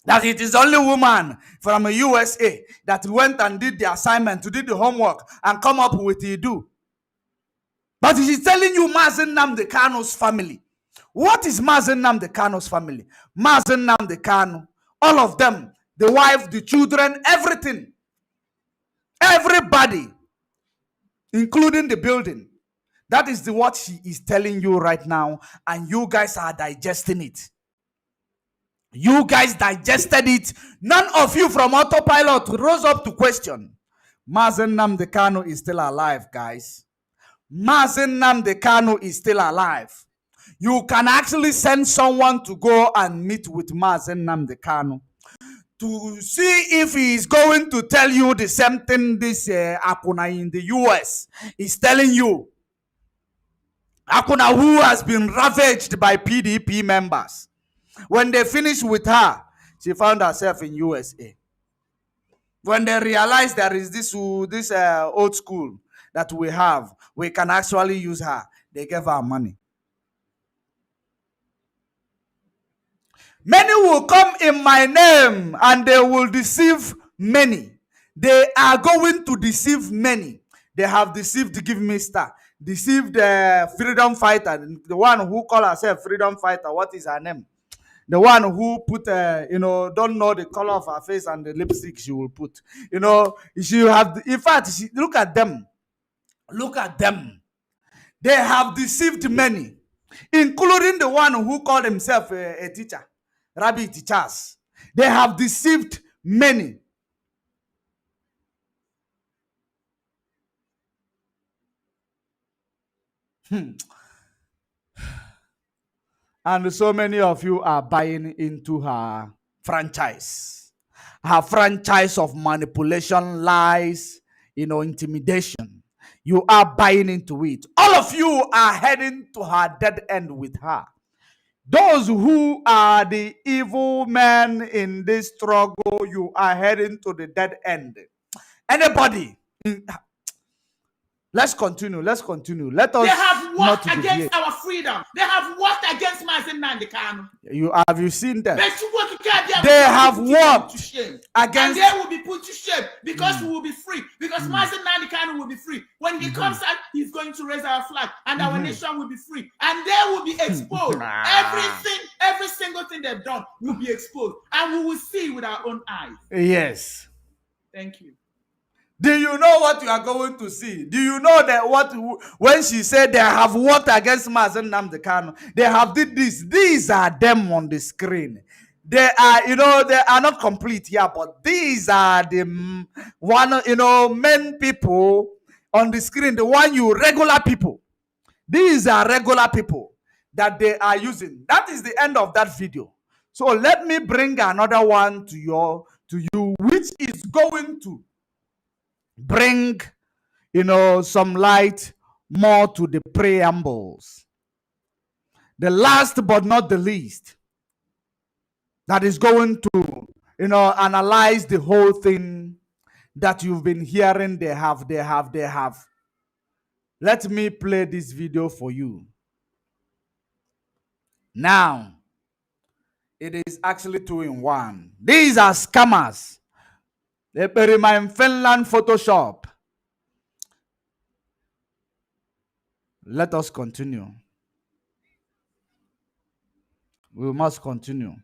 that it is only woman from the USA that went and did the assignment, did the homework, and come up with Idu. But she's telling you Mazen Nnamdi Kanu's family. What is Mazen Nnamdi Kanu's family? Mazen Nnamdi Kanu, all of them, the wife, the children, everything. Everybody, including the building. That is what she is telling you right now, and you guys are digesting it. You guys digested it. None of you from Autopilot rose up to question. Mazen Nnamdi Kanu is still alive, guys. Mazen Nnamdi Kanu is still alive. You can actually send someone to go and meet with Mazen Nnamdi Kanu to see if he is going to tell you the same thing this Akuna in the US is telling you. Akuna, who has been ravaged by PDP members. When they finished with her, she found herself in USA. When they realized there is this old school that we have, we can actually use her, they gave her money. Many will come in my name and they will deceive many. They are going to deceive many. They have deceived Give Me Star, deceived the freedom fighter, the one who call herself freedom fighter. What is her name? The one who put, don't know the color of her face and the lipstick she will put. She have, in fact, look at them. Look at them. They have deceived many, including the one who called himself a teacher, Rabbi Teachers. They have deceived many. And so many of you are buying into her franchise. Her franchise of manipulation, lies, intimidation. You are buying into it. All of you are heading to her dead end with her. Those who are the evil men in this struggle, you are heading to the dead end. Anybody? Let's continue. Let's continue. Let us. They have worked against our freedom. They have worked against Mazen Nnamdi Kanu. Have you seen that? They have worked against. And they will be put to shame because we will be free. Because Mazen Nnamdi Kanu will be free. When he comes out, he's going to raise our flag, and our nation will be free. And they will be exposed. Every single thing they've done will be exposed, and we will see with our own eyes. Yes. Thank you. Do you know what you are going to see? Do you know that when she said they have worked against Mazen Nnamdi Kanu, they have did this. These are them on the screen. they are, they are not complete here, but these are the one, main people on the screen, the one regular people. These are regular people that they are using. That is the end of that video. So let me bring another one to you, which is going to bring, some light more to the preambles. The last but not the least, that is going to, analyze the whole thing that you've been hearing. They have. Let me play this video for you. Now, it is actually 2-in-1. These are scammers. They in Finland Photoshop. Let us continue. We must continue.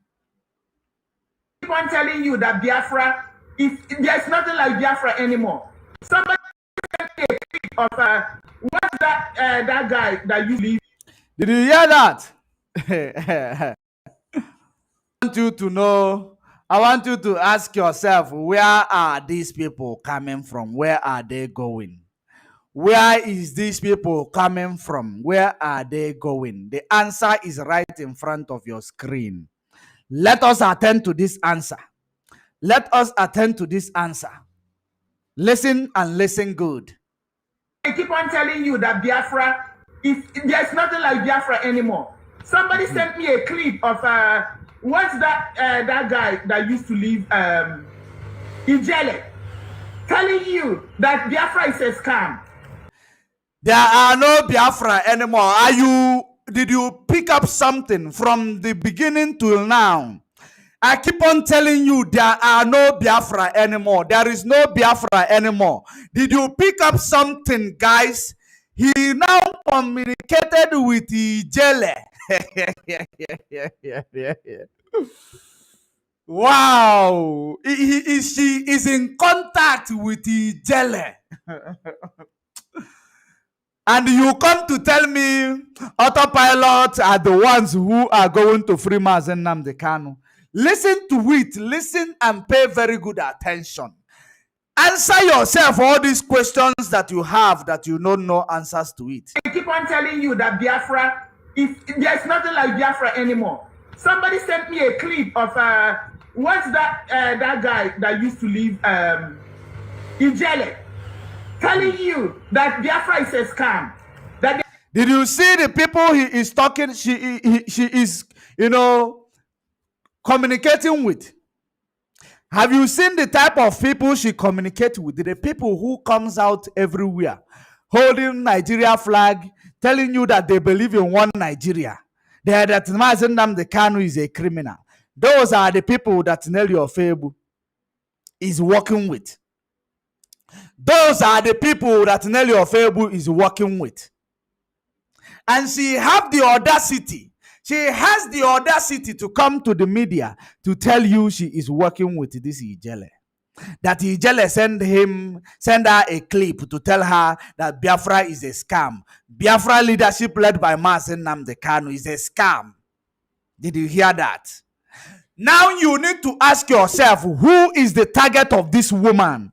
Keep on telling you that Biafra, there's nothing like Biafra anymore. Somebody sent me a clip of what's that guy that you leave. Did you hear that? I want you to know. I want you to ask yourself, where are these people coming from? Where are they going? Where is these people coming from? Where are they going? The answer is right in front of your screen. Let us attend to this answer. Let us attend to this answer. Listen and listen good. I keep on telling you that Biafra, there's nothing like Biafra anymore. Somebody sent me a clip of what's that guy that used to live Ijele, telling you that Biafra is a scam. There are no Biafra anymore. Did you pick up something from the beginning till now? I keep on telling you there are no Biafra anymore. There is no Biafra anymore. Did you pick up something, guys? He now communicated with Ijele. Wow. She is in contact with Ijele. And you come to tell me Autopilots are the ones who are going to free Mazen Nnamdi Kanu. Listen to it. Listen and pay very good attention. Answer yourself all these questions that you have that you don't know answers to it. I keep on telling you that Biafra, there's nothing like Biafra anymore. Somebody sent me a clip of what's that guy that used to live Ijele, telling you that Biafra is a scam. Did you see the people he is talking? She is, communicating with. Have you seen the type of people she communicates with? The people who comes out everywhere holding Nigeria flag, telling you that they believe in one Nigeria. That Mazen Nnamdi Kanu is a criminal. Those are the people that Nelly Ofebu is working with. Those are the people that Nelly Ofebu is working with. And she have the audacity. She has the audacity to come to the media to tell you she is working with this Ijele. That Ijele send her a clip to tell her that Biafra is a scam. Biafra leadership led by Mazen Nnamdi Kanu is a scam. Did you hear that? Now you need to ask yourself, who is the target of this woman?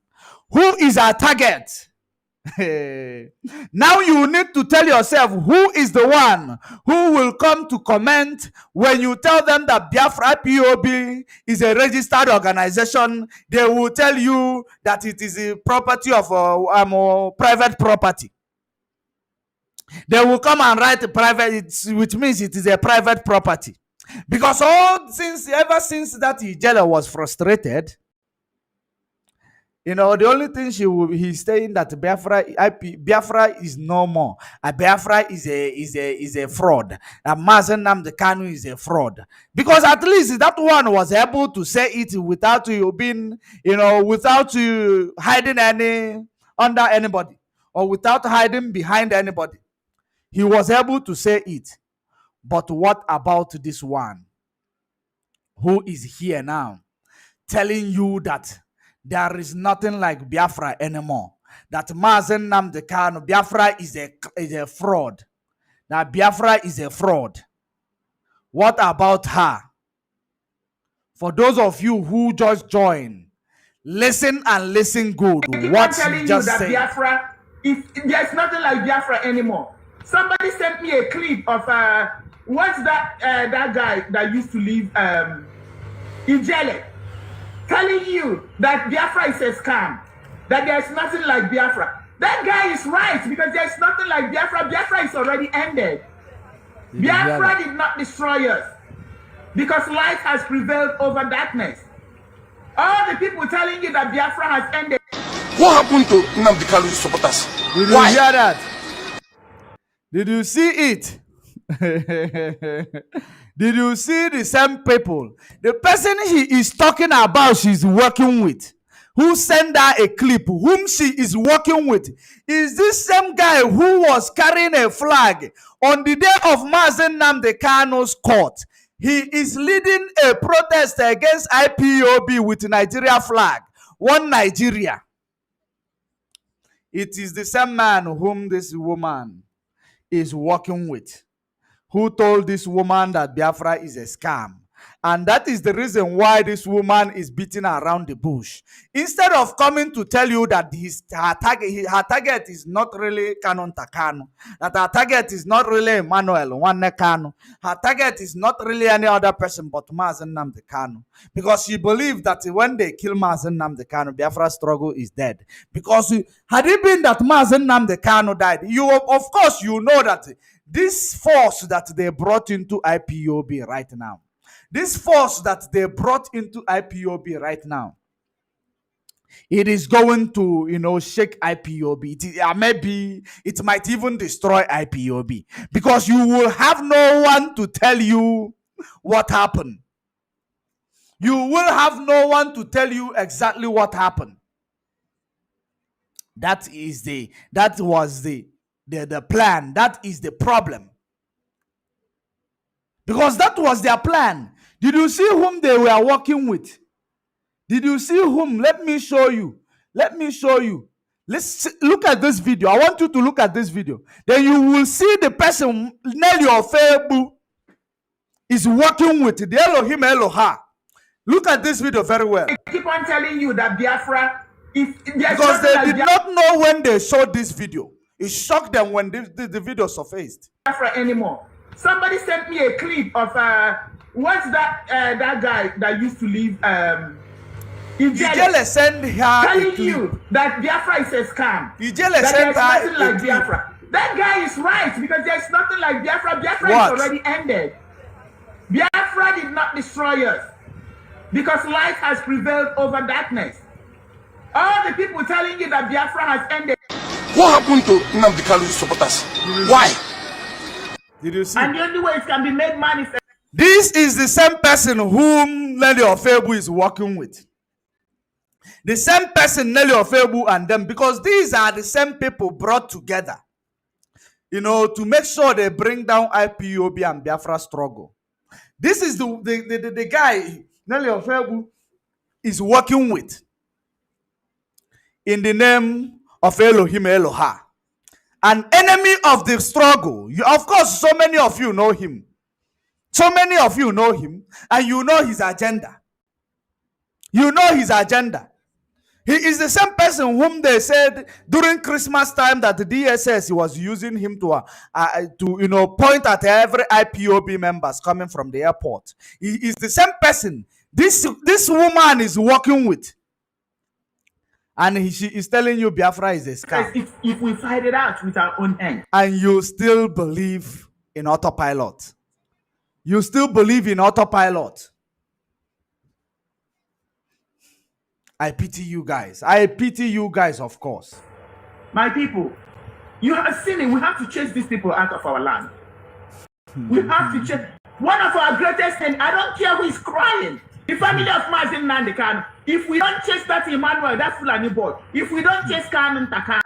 Who is our target? Now you need to tell yourself, who is the one who will come to comment when you tell them that Biafra POB is a registered organization. They will tell you that it is a property of private property. They will come and write private, which means it is a private property. Because ever since that Ijele was frustrated, the only thing he's saying that Biafra is no more. Biafra is a fraud. Mazen Nnamdi Kanu is a fraud. Because at least that one was able to say it without you being, without you hiding under anybody or without hiding behind anybody. He was able to say it. But what about this one who is here now telling you that there is nothing like Biafra anymore? That Mazen Nnamdi Kanu, Biafra is a fraud. That Biafra is a fraud. What about her? For those of you who just joined, listen and listen good. What he just said. Biafra, there's nothing like Biafra anymore. Somebody sent me a clip of what's that guy that used to live Ijele, telling you that Biafra is a scam, that there's nothing like Biafra. That guy is right, because there's nothing like Biafra. Biafra is already ended. Biafra did not destroy us, because light has prevailed over darkness. All the people telling you that Biafra has ended. What happened to Nnamdi Kalu's supporters? Did you hear that? Did you see it? Did you see the same people? The person he is talking about, she's working with, who sent her a clip, whom she is working with, is this same guy who was carrying a flag on the day of Mazen Nnamdi Kanu's court. He is leading a protest against IPOB with Nigeria flag. One Nigeria. It is the same man whom this woman is working with, who told this woman that Biafra is a scam. And that is the reason why this woman is beating around the bush. Instead of coming to tell you that her target is not really Canon Takano, that her target is not really Emmanuel Nwanne Kanu, her target is not really any other person but Mazen Nnamdi Kanu. Because she believed that when they kill Mazen Nnamdi Kanu, Biafra struggle is dead. Because had it been that Mazen Nnamdi Kanu died, of course you know that this force that they brought into IPOB right now, this force that they brought into IPOB right now, it is going to, shake IPOB. Maybe it might even destroy IPOB, because you will have no one to tell you what happened. You will have no one to tell you exactly what happened. That was the plan. That is the problem. Because that was their plan. Did you see whom they were working with? Did you see whom? Let me show you. Let me show you. Let's look at this video. I want you to look at this video. Then you will see the person Nelly Ofebu is working with, the Elohim Eloha. Look at this video very well. I keep on telling you that Biafra, because they did not know when they showed this video. It shocked them when the video surfaced. Biafra anymore. Somebody sent me a clip of what's that guy that used to live Ijele sent her telling you that Biafra is a scam. Ijele that sent there's her nothing like Biafra. That guy is right, because there's nothing like Biafra. Biafra is already ended. Biafra did not destroy us, because light has prevailed over darkness. All the people telling you that Biafra has ended. What happened to Nnamdi Kalu's supporters? Why? Did you see? And the only way it can be made manifest. This is the same person whom Nelly Ofebu is working with. The same person, Nelly Ofebu and them, because these are the same people brought together, to make sure they bring down IPOB and Biafra struggle. This is the guy Nelly Ofebu is working with in the name of Elohim Eloha. An enemy of the struggle. Of course, so many of you know him. So many of you know him, and you know his agenda. You know his agenda. He is the same person whom they said during Christmas time that the DSS was using him to point at every IPOB members coming from the airport. He is the same person this woman is working with. And she is telling you Biafra is a scam. If we fight it out with our own hands. And you still believe in Autopilot. You still believe in Autopilot. I pity you guys. I pity you guys, of course. My people, you have seen it. We have to chase these people out of our land. We have to chase. One of our greatest things, I don't care who is crying. The family of Mazen Nnamdi Kanu. If we don't chase that Emmanuel, that Fulani boy. If we don't chase Kanu Takano.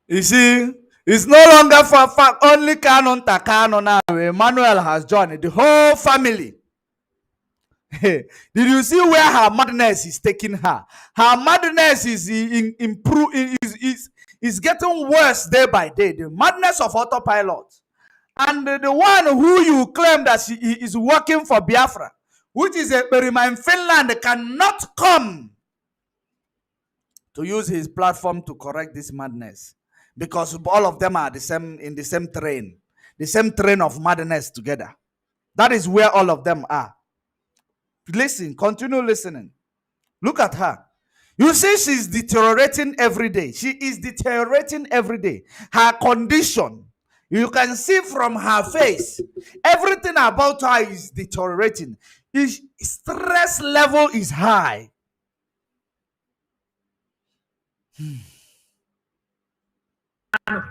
You see, it's no longer for only Kanu Takano now. Emmanuel has joined the whole family. Did you see where her madness is taking her? Her madness is is getting worse day by day. The madness of Autopilot. And the one who you claim that she is working for Biafra, which is a Berima in Finland, cannot come to use his platform to correct this madness, because all of them are the same, in the same train of madness together. That is where all of them are. Listen, continue listening. Look at her. You see, she's deteriorating every day. She is deteriorating every day. Her condition, you can see from her face, everything about her is deteriorating. His stress level is high.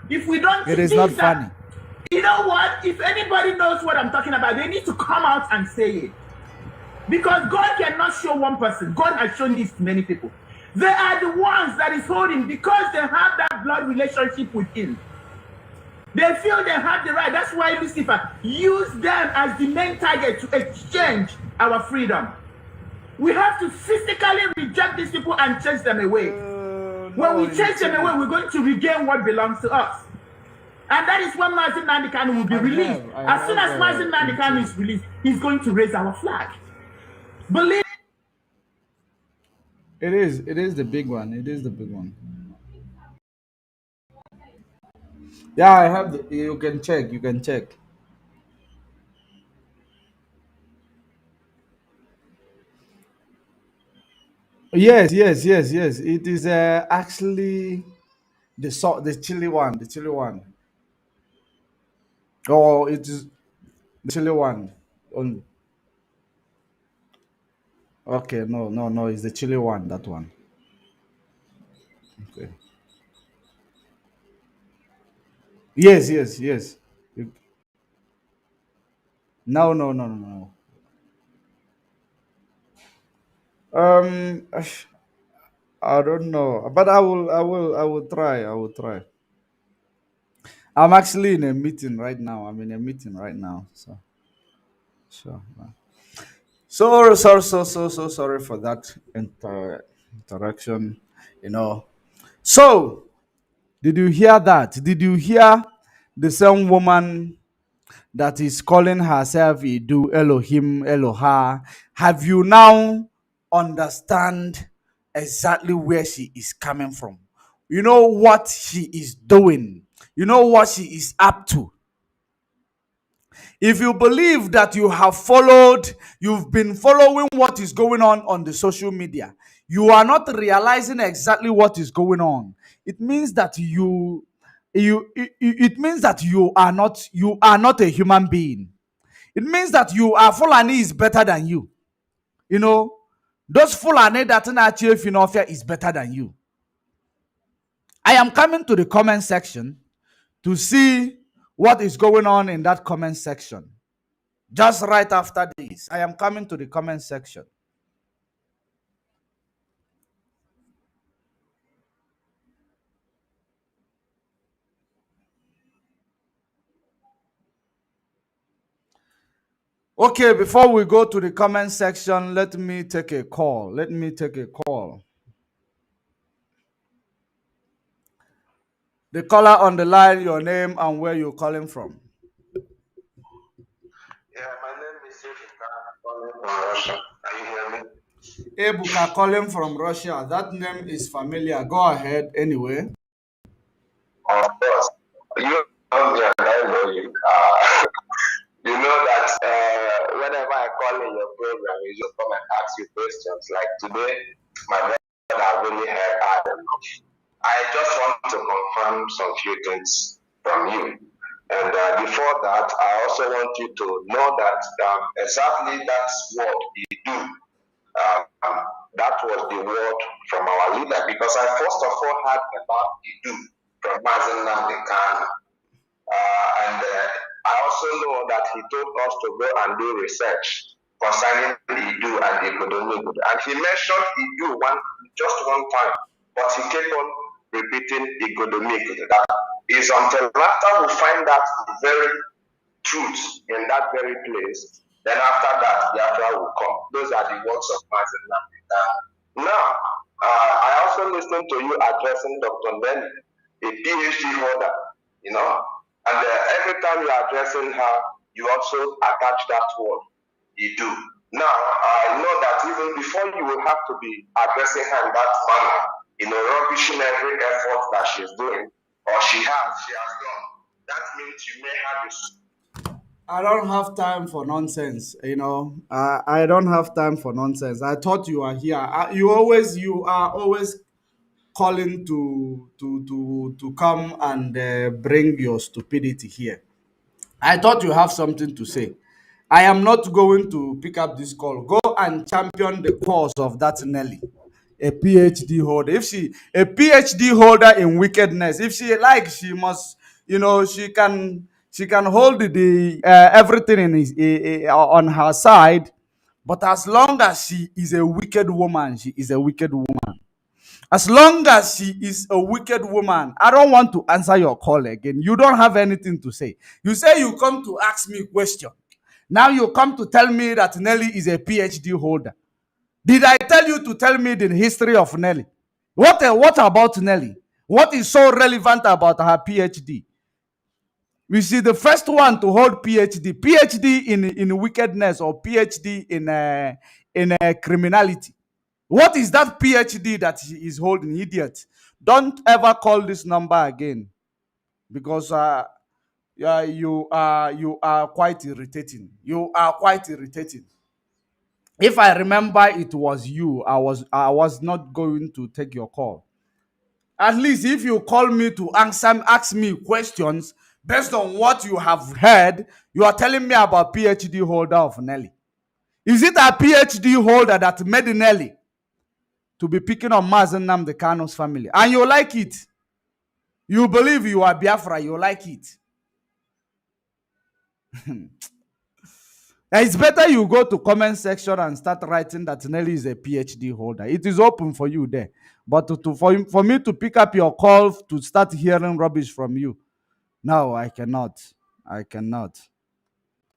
If we don't, it is not funny. You know what? If anybody knows what I'm talking about, they need to come out and say it. Because God cannot show one person. God has shown this to many people. They are the ones that is holding, because they have that blood relationship with him. They feel they have the right. That's why Lucifer used them as the main target to exchange our freedom. We have to physically reject these people and chase them away. When we chase them away, we're going to regain what belongs to us. And that is when Mazin Nandikanu will be released. As soon as Mazin Nandikanu is released, he's going to raise our flag. Believe it is the big one. It is the big one. Yeah, I have you can check. Yes. It is actually the chili one. Oh, it is the chili one. Only. Okay, no, it's the chili one, that one. Okay. Yes. You- No. I don't know, but I will try. I'm actually in a meeting right now. So sure. So sorry for that interaction. You know. So, did you hear that? Did you hear the same woman that is calling herself Idu Elohim Eloha? Have you now understand exactly where she is coming from? You know what she is doing. You know what she is up to. If you believe that you've been following what is going on the social media, you are not realizing exactly what is going on. It means that it means that you are not a human being. It means that you are Fulani is better than you. You know, those Fulani that in Finofia is better than you. I am coming to the comment section to see what is going on in that comment section. Just right after this, I am coming to the comment section. Okay, before we go to the comment section, let me take a call. The caller on the line, your name and where you're calling from. Yeah, my name is Ebuka, calling from Russia. Can you hear me? Ebuka calling from Russia. That name is familiar. Go ahead anyway. Of course. You know me and I know you. You know that whenever I call in your program, you just come and ask you questions. Like today, my brother really heard hard enough. I just want to confirm some few things from you. And before that, I also want you to know that exactly that's what you do. That was the word from our leader, because I first of all heard about the do from Mazen Namdekan. And I also know that he told us to go and do research concerning the Idu and the Igodomigu. And he mentioned Idu just one time, but he kept on repeating Igodomigu. That is until after we find out the very truth in that very place, then after that, the Biafra will come. Those are the words of Mazen Namdekan. Now, I also listened to you addressing Dr. Lenny, a PhD holder, you know, and every time you are addressing her, you also attach that word, you do. Now, I know that even before you will have to be addressing her in that manner, rubbishing every effort that she's doing, or she has done. That means you may have this. I don't have time for nonsense. I don't have time for nonsense. I thought you are here. You are always calling to come and bring your stupidity here. I thought you have something to say. I am not going to pick up this call. Go and champion the cause of that Nelly, a PhD holder. If she a PhD holder in wickedness, if she likes, she must. She can hold everything on her side. But as long as she is a wicked woman, she is a wicked woman. As long as she is a wicked woman, I don't want to answer your call again. You don't have anything to say. You say you come to ask me a question. Now you come to tell me that Nelly is a PhD holder. Did I tell you to tell me the history of Nelly? What about Nelly? What is so relevant about her PhD? We see the first one to hold PhD in wickedness, or PhD in criminality. What is that PhD that he is holding, idiot? Don't ever call this number again, because yeah, you are quite irritating. You are quite irritating. If I remember it was you, I was not going to take your call. At least if you call me to ask me questions based on what you have heard, you are telling me about PhD holder of Nelly. Is it a PhD holder that made Nelly to be picking on Mazen Namde Kano's family? And you like it. You believe you are Biafra, you like it. It's better you go to comment section and start writing that Nelly is a PhD holder. It is open for you there. But for me to pick up your call to start hearing rubbish from you, no, I cannot. I cannot.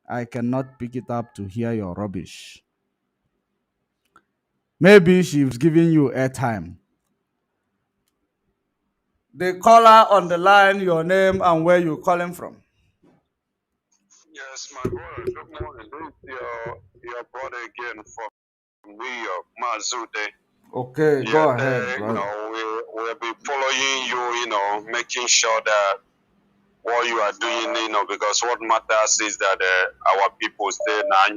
I cannot pick it up to hear your rubbish. Maybe she's giving you airtime. The caller on the line, your name and where you're calling from. Yes, my brother. Good morning. This is your brother again from New York, Mazude. Okay, Yeah, go ahead, brother. we'll be following you, making sure that what you are doing, because what matters is that our people stay now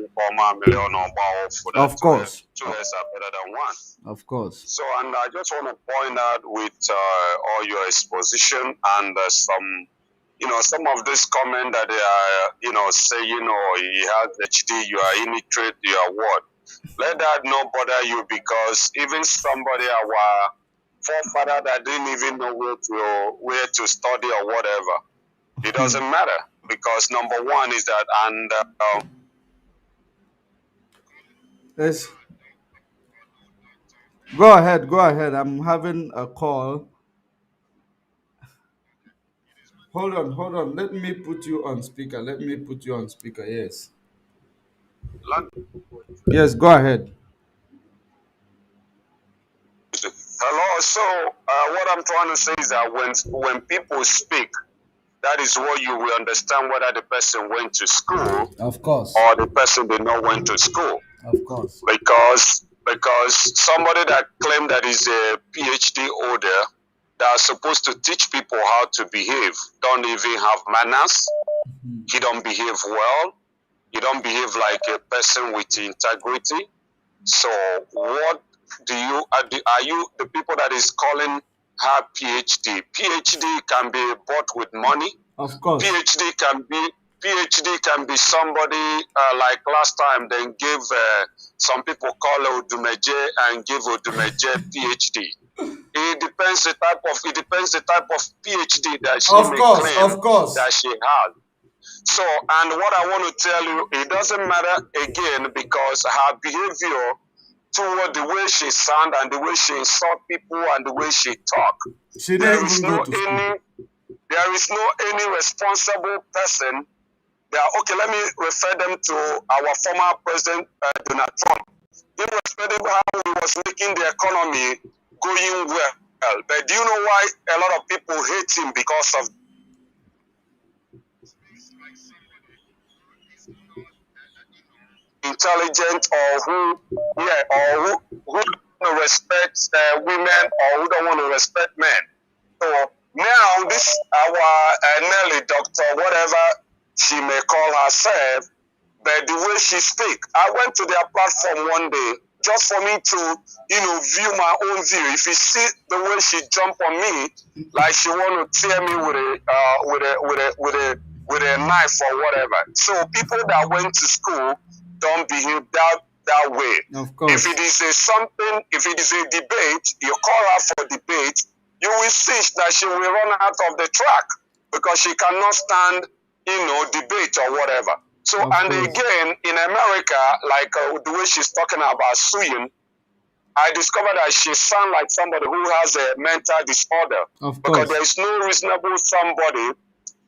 million for that Of course. two less are better than one. Of course. So, and I just want to point out with all your exposition and some of this comment that they are, saying, oh, he has HD, you are illiterate, you are what? Let that not bother you, because even somebody, our forefather that didn't even know where to study or whatever, it doesn't matter, because number one is that, and Yes. Go ahead, go ahead. I'm having a call. Hold on. Let me put you on speaker. Let me put you on speaker. Yes. Yes, go ahead. hello. So what I'm trying to say is that when people speak, that is what you will understand whether the person went to school Of course. or the person did not went to school. Of course. Because somebody that claimed that is a PhD holder that are supposed to teach people how to behave don't even have manners. He don't behave well. He don't behave like a person with integrity. So what are you the people that is calling her PhD? PhD can be bought with money. Of course. PhD can be somebody like last time. Then give some people call Odumeje and give Odumeje PhD. It depends the type of PhD that she may claim that she has. So, and what I want to tell you, it doesn't matter again, because her behavior toward the way she sound and the way she insult people and the way she talk, there is no any responsible person. Okay, let me refer them to our former president Donald Trump. Irrespective of how he was making the economy going well, but do you know why a lot of people hate him? Because of intelligent or who don't want to respect women or who don't want to respect men. So now this our Nelly doctor, whatever she may call herself, but the way she speak, I went to their platform one day just for me to, view my own view. If you see the way she jump on me, like she want to tear me with a knife or whatever. So people that went to school don't behave that way. Of course. If it is a debate, you call her for debate, you will see that she will run out of the track because she cannot stand, debate or whatever. So, and again, in America, like the way she's talking about suing, I discovered that she sounds like somebody who has a mental disorder. Of because course. there is no reasonable somebody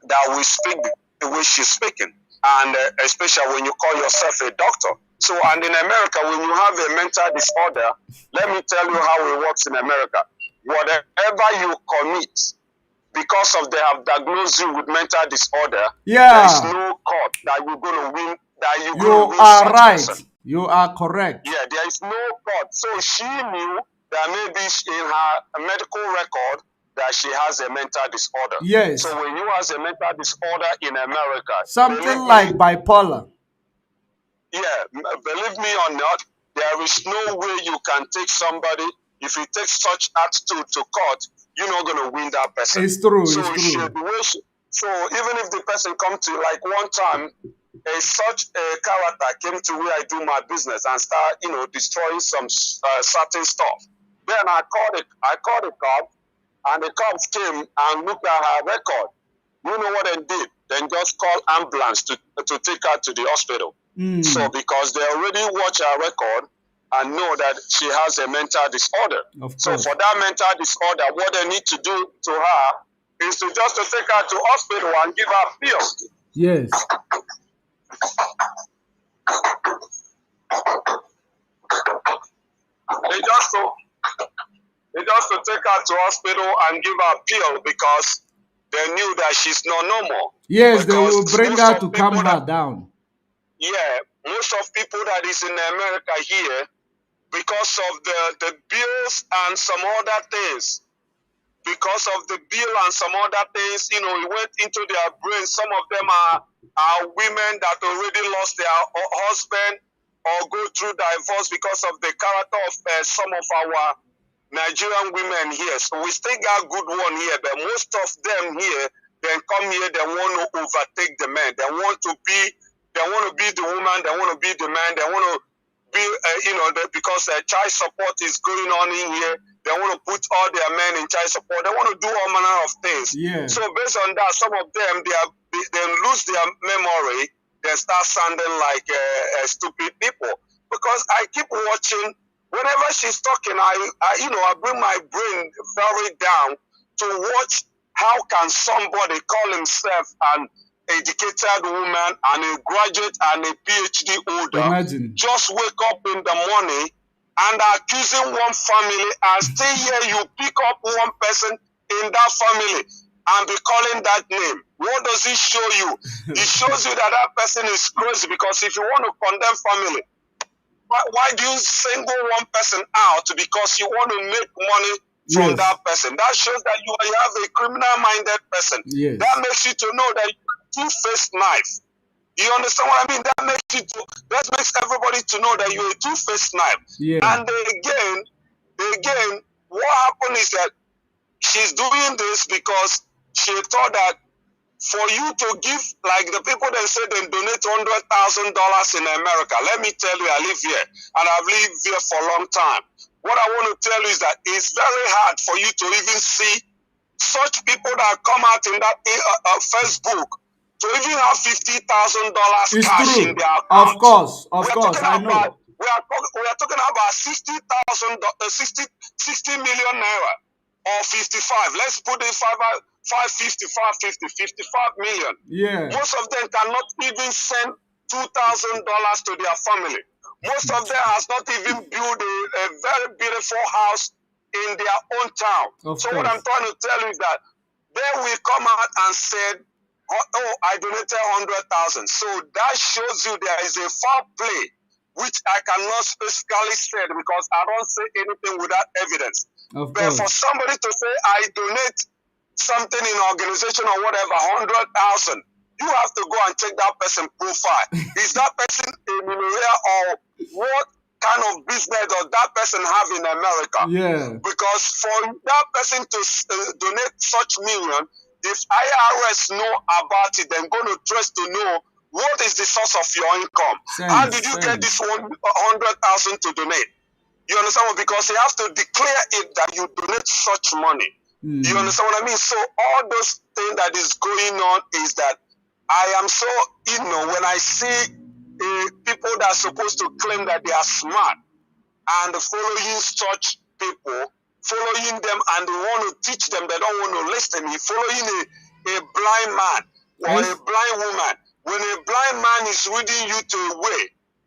that will speak the way she's speaking. And especially when you call yourself a doctor. So, and in America, when you have a mental disorder, let me tell you how it works in America. Whatever you commit, because of they have diagnosed you with mental disorder, there is no court that you're going to win. That you're going to win are such right. person. You are correct. Yeah, there is no court. So she knew that maybe in her medical record that she has a mental disorder. Yes. So when you have a mental disorder in America, something like bipolar. Yeah, believe me or not, there is no way you can take somebody. If you take such attitude to court, you're not going to win that person. It's true. So it's true. So even if the person come to, like one time, such a character came to where I do my business and start, destroying some certain stuff. Then I called the cop, and the cops came and looked at her record. You know what they did? Then just call ambulance to take her to the hospital. So because they already watch her record and know that she has a mental disorder. So for that mental disorder, what they need to do to her is to take her to hospital and give her pills. Yes. They just to take her to hospital and give her pill because they knew that she's not normal. Yes, they will bring her to calm her down. Yeah, most of people that is in America here, because of the bills and some other things, because of the bill and some other things, it went into their brain. Some of them are women that already lost their husband or go through divorce because of the character of some of our Nigerian women here. So we still got good one here, but most of them here, they come here, they want to overtake the men. They want to be the woman, they want to be the man, they want to be, because child support is going on in here. They want to put all their men in child support. They want to do all manner of things. Yeah. So based on that, some of them, they lose their memory. They start sounding like stupid people. Because I keep watching. Whenever she's talking, I bring my brain very down to watch how can somebody call himself an educated woman and a graduate and a PhD holder just wake up in the morning and accusing one family and stay here, you pick up one person in that family and be calling that name. What does it show you? It shows you that person is crazy, because if you want to condemn family, why do you single one person out because you want to make money from that person? That shows that you have a criminal-minded person. Yes. That makes you to know that you're a two-faced knife. You understand what I mean? That makes everybody to know that you're a two-faced knife. Yeah. And again, what happened is that she's doing this because she thought that for you to give, like the people that say they donate $100,000 in America. Let me tell you, I live here and I've lived here for a long time. What I want to tell you is that it's very hard for you to even see such people that come out in that Facebook to even have $50,000 cash in their account. Of course, I know. We are talking about 60 million naira or 55. Let's put it 550, 55 million. Yeah. Most of them cannot even send $2,000 to their family. Most of them has not even built a very beautiful house in their own town. What I'm trying to tell you is that they will come out and said, oh, I donated 100,000. So that shows you there is a foul play which I cannot specifically say because I don't say anything without evidence. But for somebody to say I donate something in organization or whatever, 100,000, you have to go and check that person profile. Is that person a millionaire or what kind of business does that person have in America? Yeah. Because for that person to donate such million, if IRS know about it, they're going to trust to know what is the source of your income. How did you get this 100,000 to donate? You understand? Because you have to declare it that you donate such money. You understand what I mean? So all those things that is going on is that I am so, when I see people that are supposed to claim that they are smart and following such people, following them and they want to teach them, they don't want to listen. You're following a blind man or a blind woman. When a blind man is leading you to a way,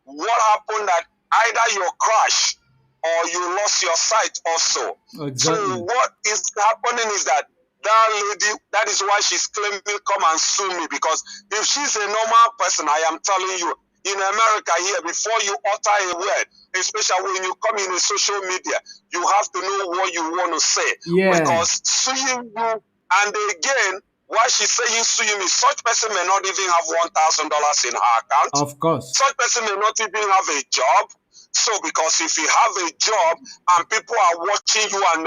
what happened that either you crash or you lost your sight also. Exactly. So what is happening is that lady, that is why she's claiming come and sue me, because if she's a normal person, I am telling you, in America here, before you utter a word, especially when you come in a social media, you have to know what you want to say. Yeah. Because suing you, and again, why she's saying suing me, such person may not even have $1,000 in her account. Of course. Such person may not even have a job. So, because if you have a job and people are watching you on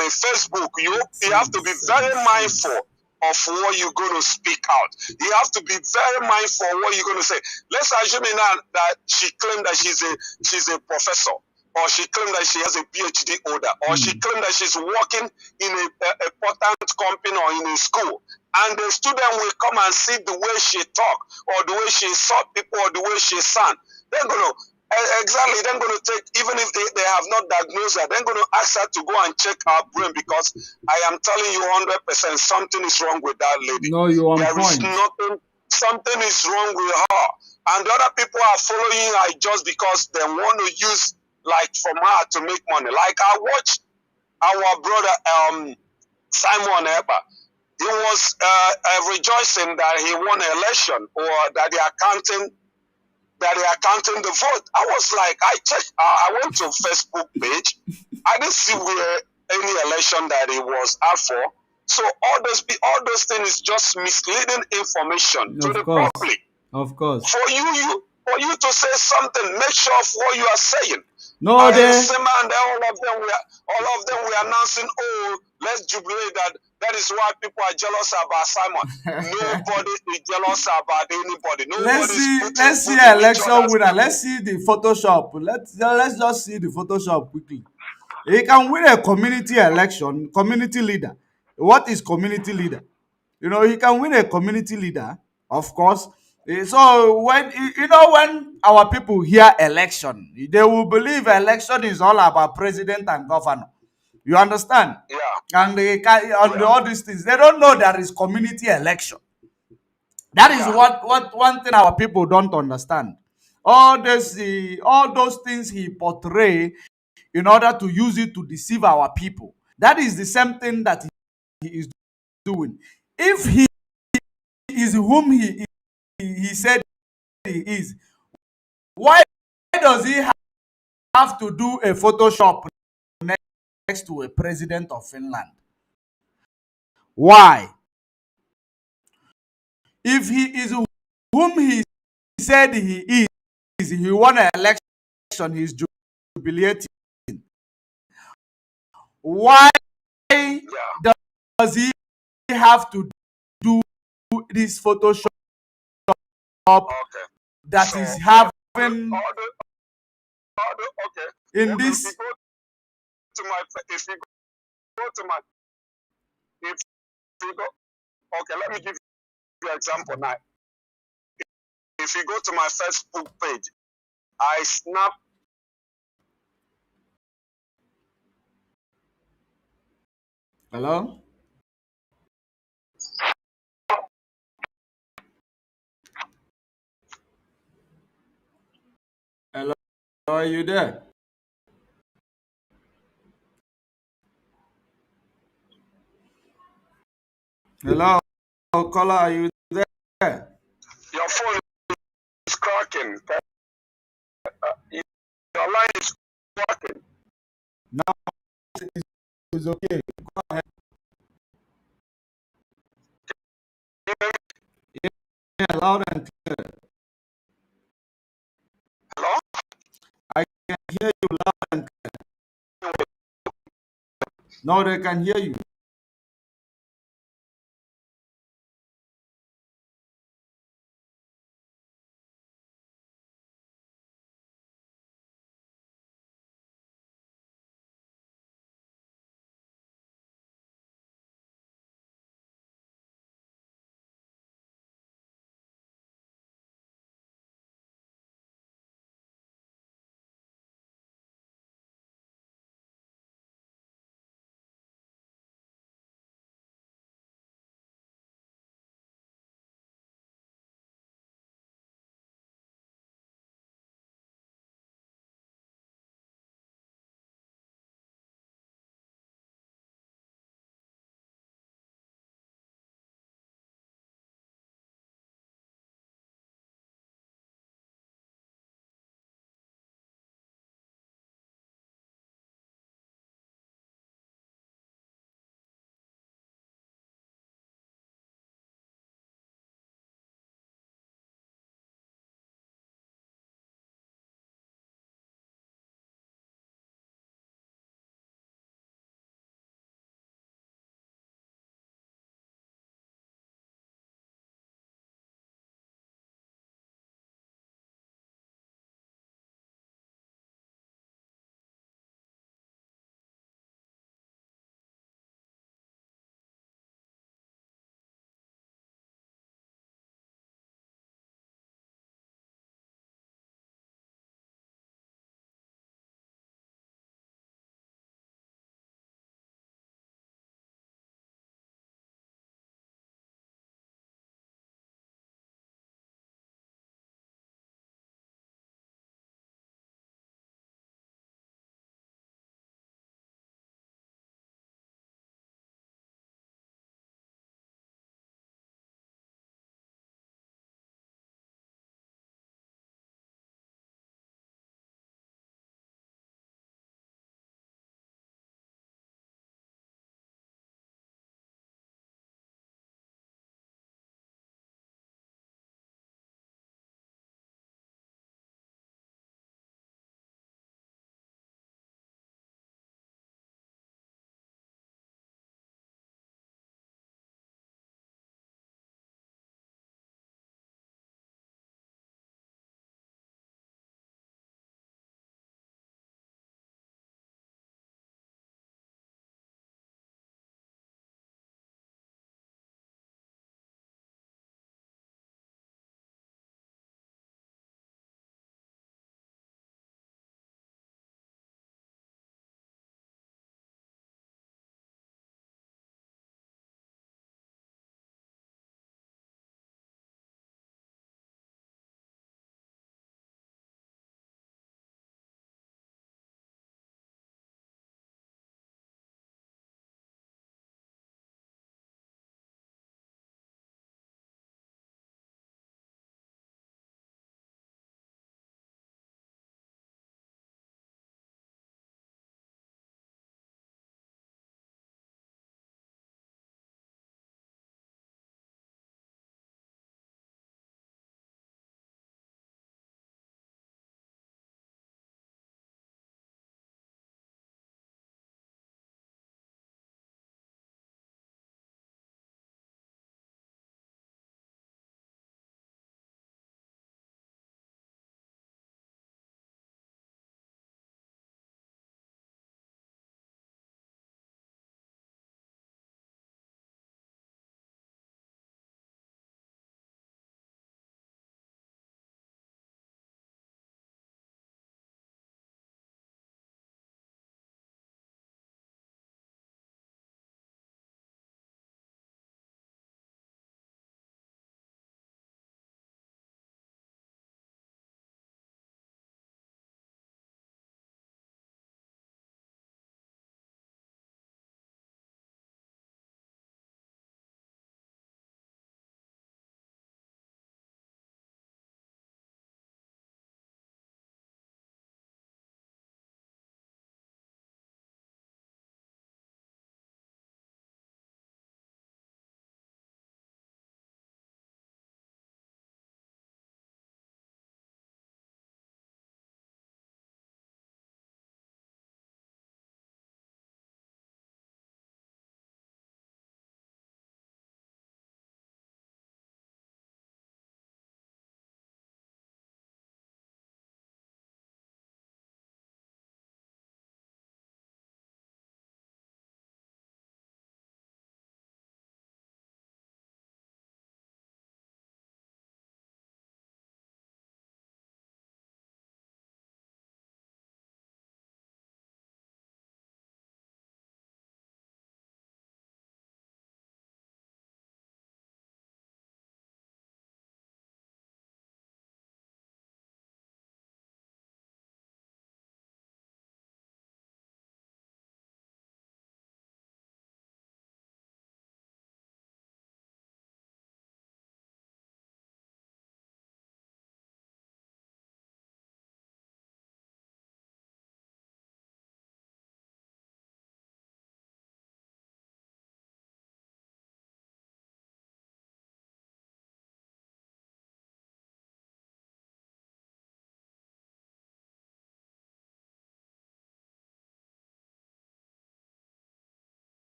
a Facebook, you have to be very mindful of what you're going to speak out. You have to be very mindful of what you're going to say. Let's assume now that she claimed that she's a professor, or she claimed that she has a PhD holder, or she claimed that she's working in a important company or in a school. And the student will come and see the way she talk, or the way she insult people, or the way she sound. They're going to they're going to take, even if they have not diagnosed her, they're going to ask her to go and check her brain, because I am telling you 100% something is wrong with that lady. No, you're on There point. is nothing, something is wrong with her. And the other people are following her just because they want to use, like, from her to make money. Like, I watched our brother, Simon Eber. He was rejoicing that he won an election, or that they are counting the vote. I was like, I checked, I went to Facebook page. I didn't see where any election that it was out for. So all those things is just misleading information to the public. Of course. For you to say something, make sure of what you are saying. No, all of them were announcing, oh, let's jubilate that is why people are jealous about Simon. Nobody is jealous about anybody. Let's see election winner. Let's see the Photoshop. Let's just see the Photoshop quickly. He can win a community election, community leader. What is community leader? He can win a community leader, of course. So when our people hear election, they will believe election is all about president and governor. You understand? Yeah. And all these things, they don't know there is community election. That is what one thing our people don't understand. All those things he portray in order to use it to deceive our people. That is the same thing that he is doing. If he is whom he said he is, why does he have to do a Photoshop next to a president of Finland? Why? If he is whom he said he is, he won an election, he's jubilating. Why does he have to do this Photoshop that so, is having in this? If you go to my, okay, let me give you an example now. If you go to my Facebook page, I snap. Hello? Hello? Are you there? Hello? Caller, are you there? Your phone is cracking. Your line is working. Now it's okay. Go ahead. Yeah, loud and clear. Hello? I can hear you loud and clear. No, they can hear you.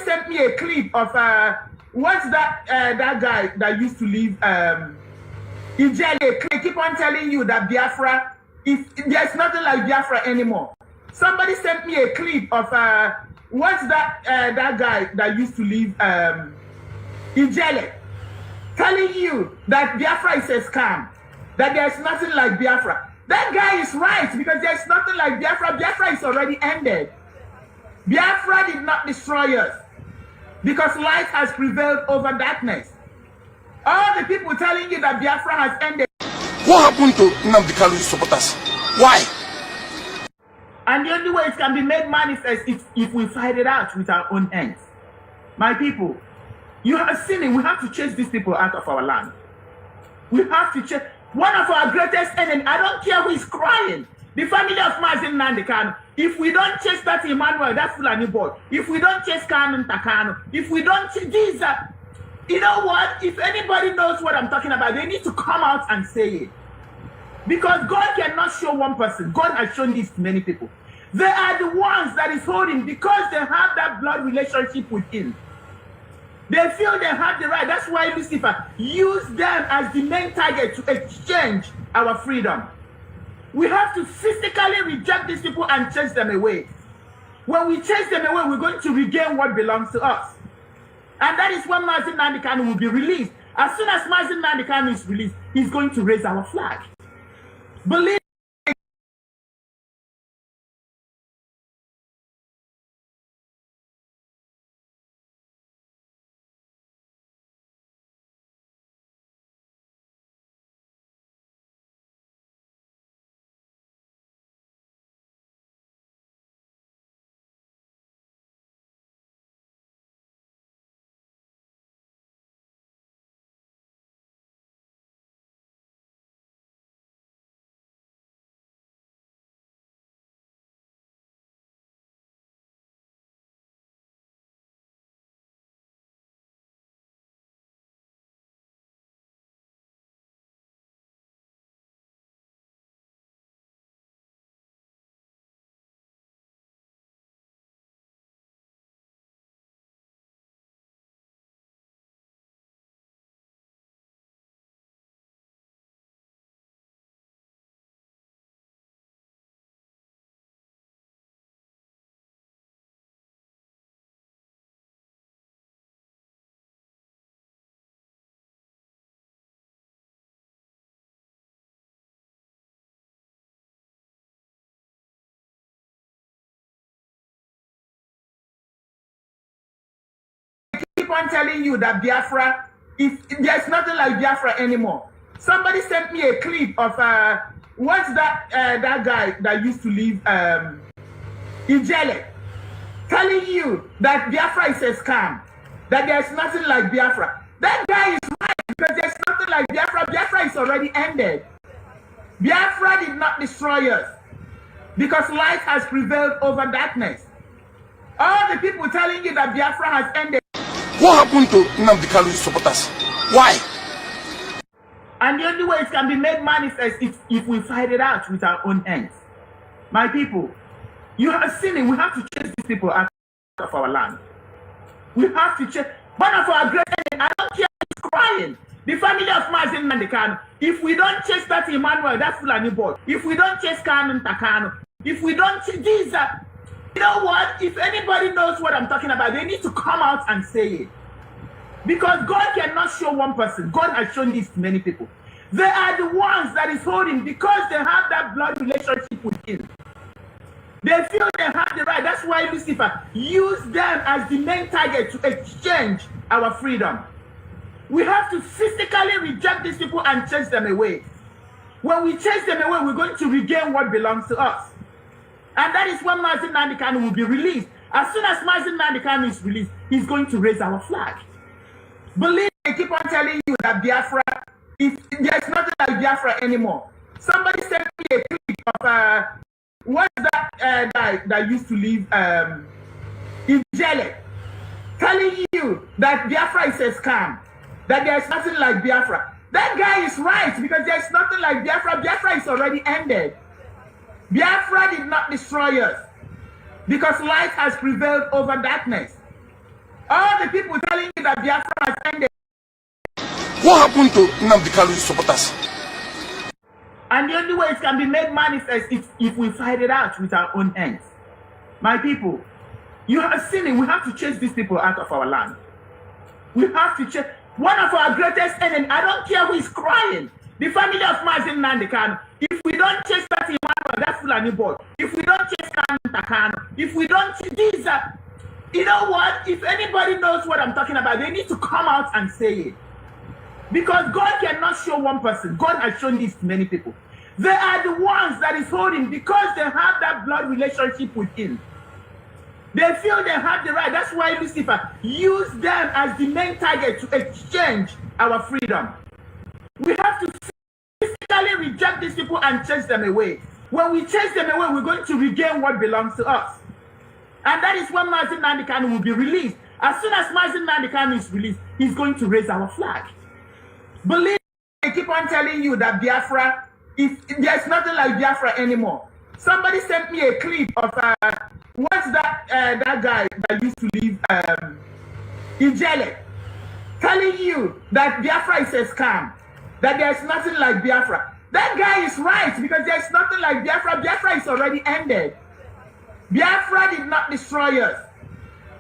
sent me a clip of what's that guy that used to live Ijele. They keep on telling you that Biafra, there's nothing like Biafra anymore. Somebody sent me a clip of what's that guy that used to live Ijele, telling you that Biafra is a scam, that there's nothing like Biafra. That guy is right, because there's nothing like Biafra. Biafra is already ended. Biafra did not destroy us, because light has prevailed over darkness. All the people telling you that Biafra has ended. What happened to Nnamdi Kalu's supporters? Why? And the only way it can be made manifest is if we fight it out with our own hands. My people, you have seen it. We have to chase these people out of our land. We have to chase. One of our greatest enemies, I don't care who is crying, the family of Mazin Nandekano. If we don't chase that Emmanuel, that Fulani boy, if we don't chase Kanu Takano, if we don't chase these, you know what? If anybody knows what I'm talking about, they need to come out and say it. Because God cannot show one person. God has shown this to many people. They are the ones that is holding, because they have that blood relationship with him. They feel they have the right. That's why Lucifer used them as the main target to exchange our freedom. We have to physically reject these people and chase them away. When we chase them away, we're going to regain what belongs to us. And that is when Mazin Nandekano will be released. As soon as Mazin Nandekano is released, he's going to raise our flag. Believe keep on telling you that Biafra, there's nothing like Biafra anymore. Somebody sent me a clip of what's that guy that used to live Ijele, telling you that Biafra is a scam, that there's nothing like Biafra. That guy is right, because there's nothing like Biafra. Biafra is already ended. Biafra did not destroy us, because light has prevailed over darkness. All the people telling you that Biafra has ended. What happened to Nnamdi Kalu's supporters? Why? And the only way it can be made manifest is if we fight it out with our own hands. My people, you have seen it. We have to chase these people out of our land. We have to chase. One of our great enemies, I don't care who is crying, the family of Mazin Nandekano. If we don't chase that Emmanuel, that Fulani boy, if we don't chase Kanu Takano, if we don't chase these, you know what? If anybody knows what I'm talking about, they need to come out and say it. Because God cannot show one person. God has shown this to many people. They are the ones that is holding, because they have that blood relationship with him. They feel they have the right. That's why Lucifer used them as the main target to exchange our freedom. We have to physically reject these people and chase them away. When we chase them away, we're going to regain what belongs to us. And that is when Mazin Nandekano will be released. As soon as Mazin Nandekano is released, he's going to raise our flag. Believe me, I keep on telling you that Biafra, there's nothing like Biafra anymore. Somebody sent me a clip of what's that guy that used to live Ijele, telling you that Biafra is a scam, that there's nothing like Biafra. That guy is right, because there's nothing like Biafra. Biafra is already ended. Biafra did not destroy us, because light has prevailed over darkness. All the people telling you that Biafra has ended. What happened to Nnamdi Kalu's supporters? And the only way it can be made manifest is if we fight it out with our own hands. My people, you have seen it. We have to chase these people out of our land. We have to chase. One of our greatest enemies, I don't care who is crying, the family of Mazin Nandekan. If we don't chase that Emmanuel, that Fulani boy, if we don't chase Takano, if we don't, these are, you know what? If anybody knows what I'm talking about, they need to come out and say it. Because God cannot show one person. God has shown this to many people. They are the ones that is holding because they have that blood relationship with him. They feel they have the right. That's why Lucifer used them as the main target to exchange our freedom. We have to physically reject these people and chase them away. When we chase them away, we're going to regain what belongs to us. And that is when Mazin Nandekan will be released. As soon as Mazin Nandekan is released, he's going to raise our flag. Believe me, I keep on telling you that Biafra, there's nothing like Biafra anymore. Somebody sent me a clip of what's that guy that used to live in Jele, telling you that Biafra is a scam, that there's nothing like Biafra. That guy is right, because there's nothing like Biafra. Biafra is already ended. Biafra did not destroy us,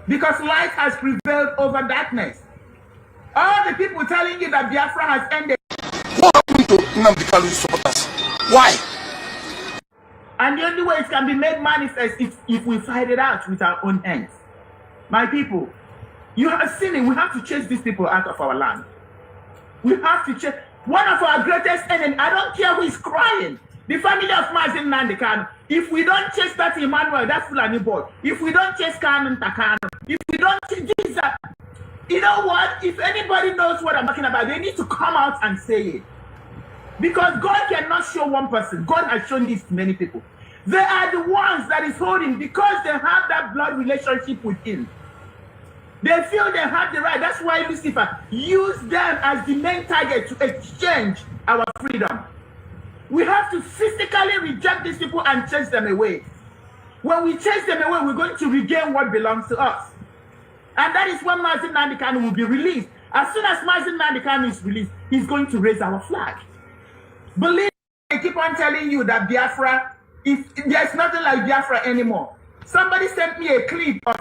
because light has prevailed over darkness. All the people telling you that Biafra has ended. What happened to Nnamdi Kalu's supporters? Why? And the only way it can be made manifest is if we fight it out with our own hands. My people, you have seen it. We have to chase these people out of our land. We have to chase. One of our greatest enemies, I don't care who is crying, the family of Mazin Nandekan. If we don't chase that Emmanuel, that Fulani boy, if we don't chase Kanan Takano, if we don't chase these, you know what? If anybody knows what I'm talking about, they need to come out and say it. Because God cannot show one person. God has shown this to many people. They are the ones that is holding because they have that blood relationship with him. They feel they have the right. That's why Lucifer used them as the main target to exchange our freedom. We have to physically reject these people and chase them away. When we chase them away, we're going to regain what belongs to us. And that is when Mazin Nandekan will be released. As soon as Mazin Nandekan is released, he's going to raise our flag. Believe me, I keep on telling you that Biafra, there's nothing like Biafra anymore. Somebody sent me a clip of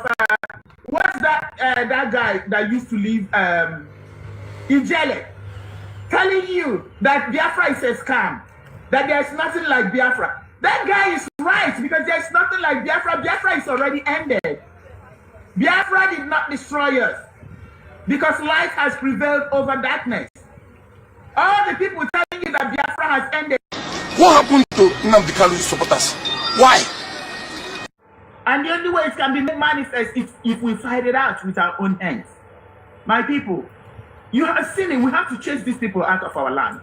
what's that guy that used to live in Jele, telling you that Biafra is a scam, that there's nothing like Biafra. That guy is right, because there's nothing like Biafra. Biafra is already ended. Biafra did not destroy us, because light has prevailed over darkness. All the people telling you that Biafra has ended. What happened to Nnamdi Kalu's supporters? Why? And the only way it can be made manifest is if we fight it out with our own hands. My people, you have seen it. We have to chase these people out of our land.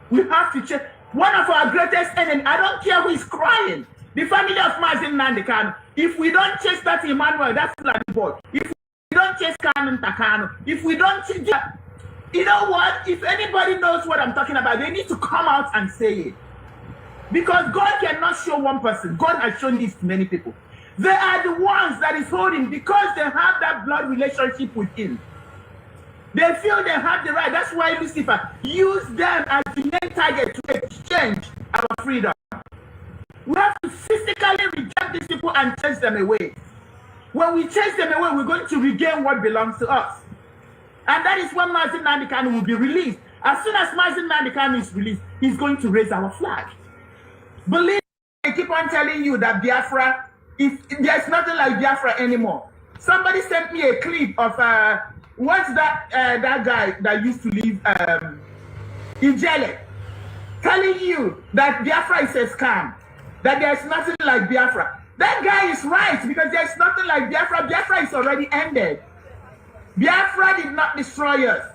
We have to chase. One of our greatest enemies, I don't care who is crying, the family of Mazin Nandekan. If we don't chase that Emmanuel, that Fulani boy, if we don't chase Kanan Takano, if we don't chase, you know what? If anybody knows what I'm talking about, they need to come out and say it. Because God cannot show one person. God has shown this to many people. They are the ones that is holding because they have that blood relationship with him. They feel they have the right. That's why Lucifer used them as the main target to exchange our freedom. We have to physically reject these people and chase them away. When we chase them away, we're going to regain what belongs to us. And that is when Mazin Nandekan will be released. As soon as Mazin Nandekan is released, he's going to raise our flag. Believe me, I keep on telling you that Biafra, there's nothing like Biafra anymore. Somebody sent me a clip of what's that guy that used to live in Jele, telling you that Biafra is a scam, that there's nothing like Biafra. That guy is right, because there's nothing like Biafra. Biafra is already ended. Biafra did not destroy us,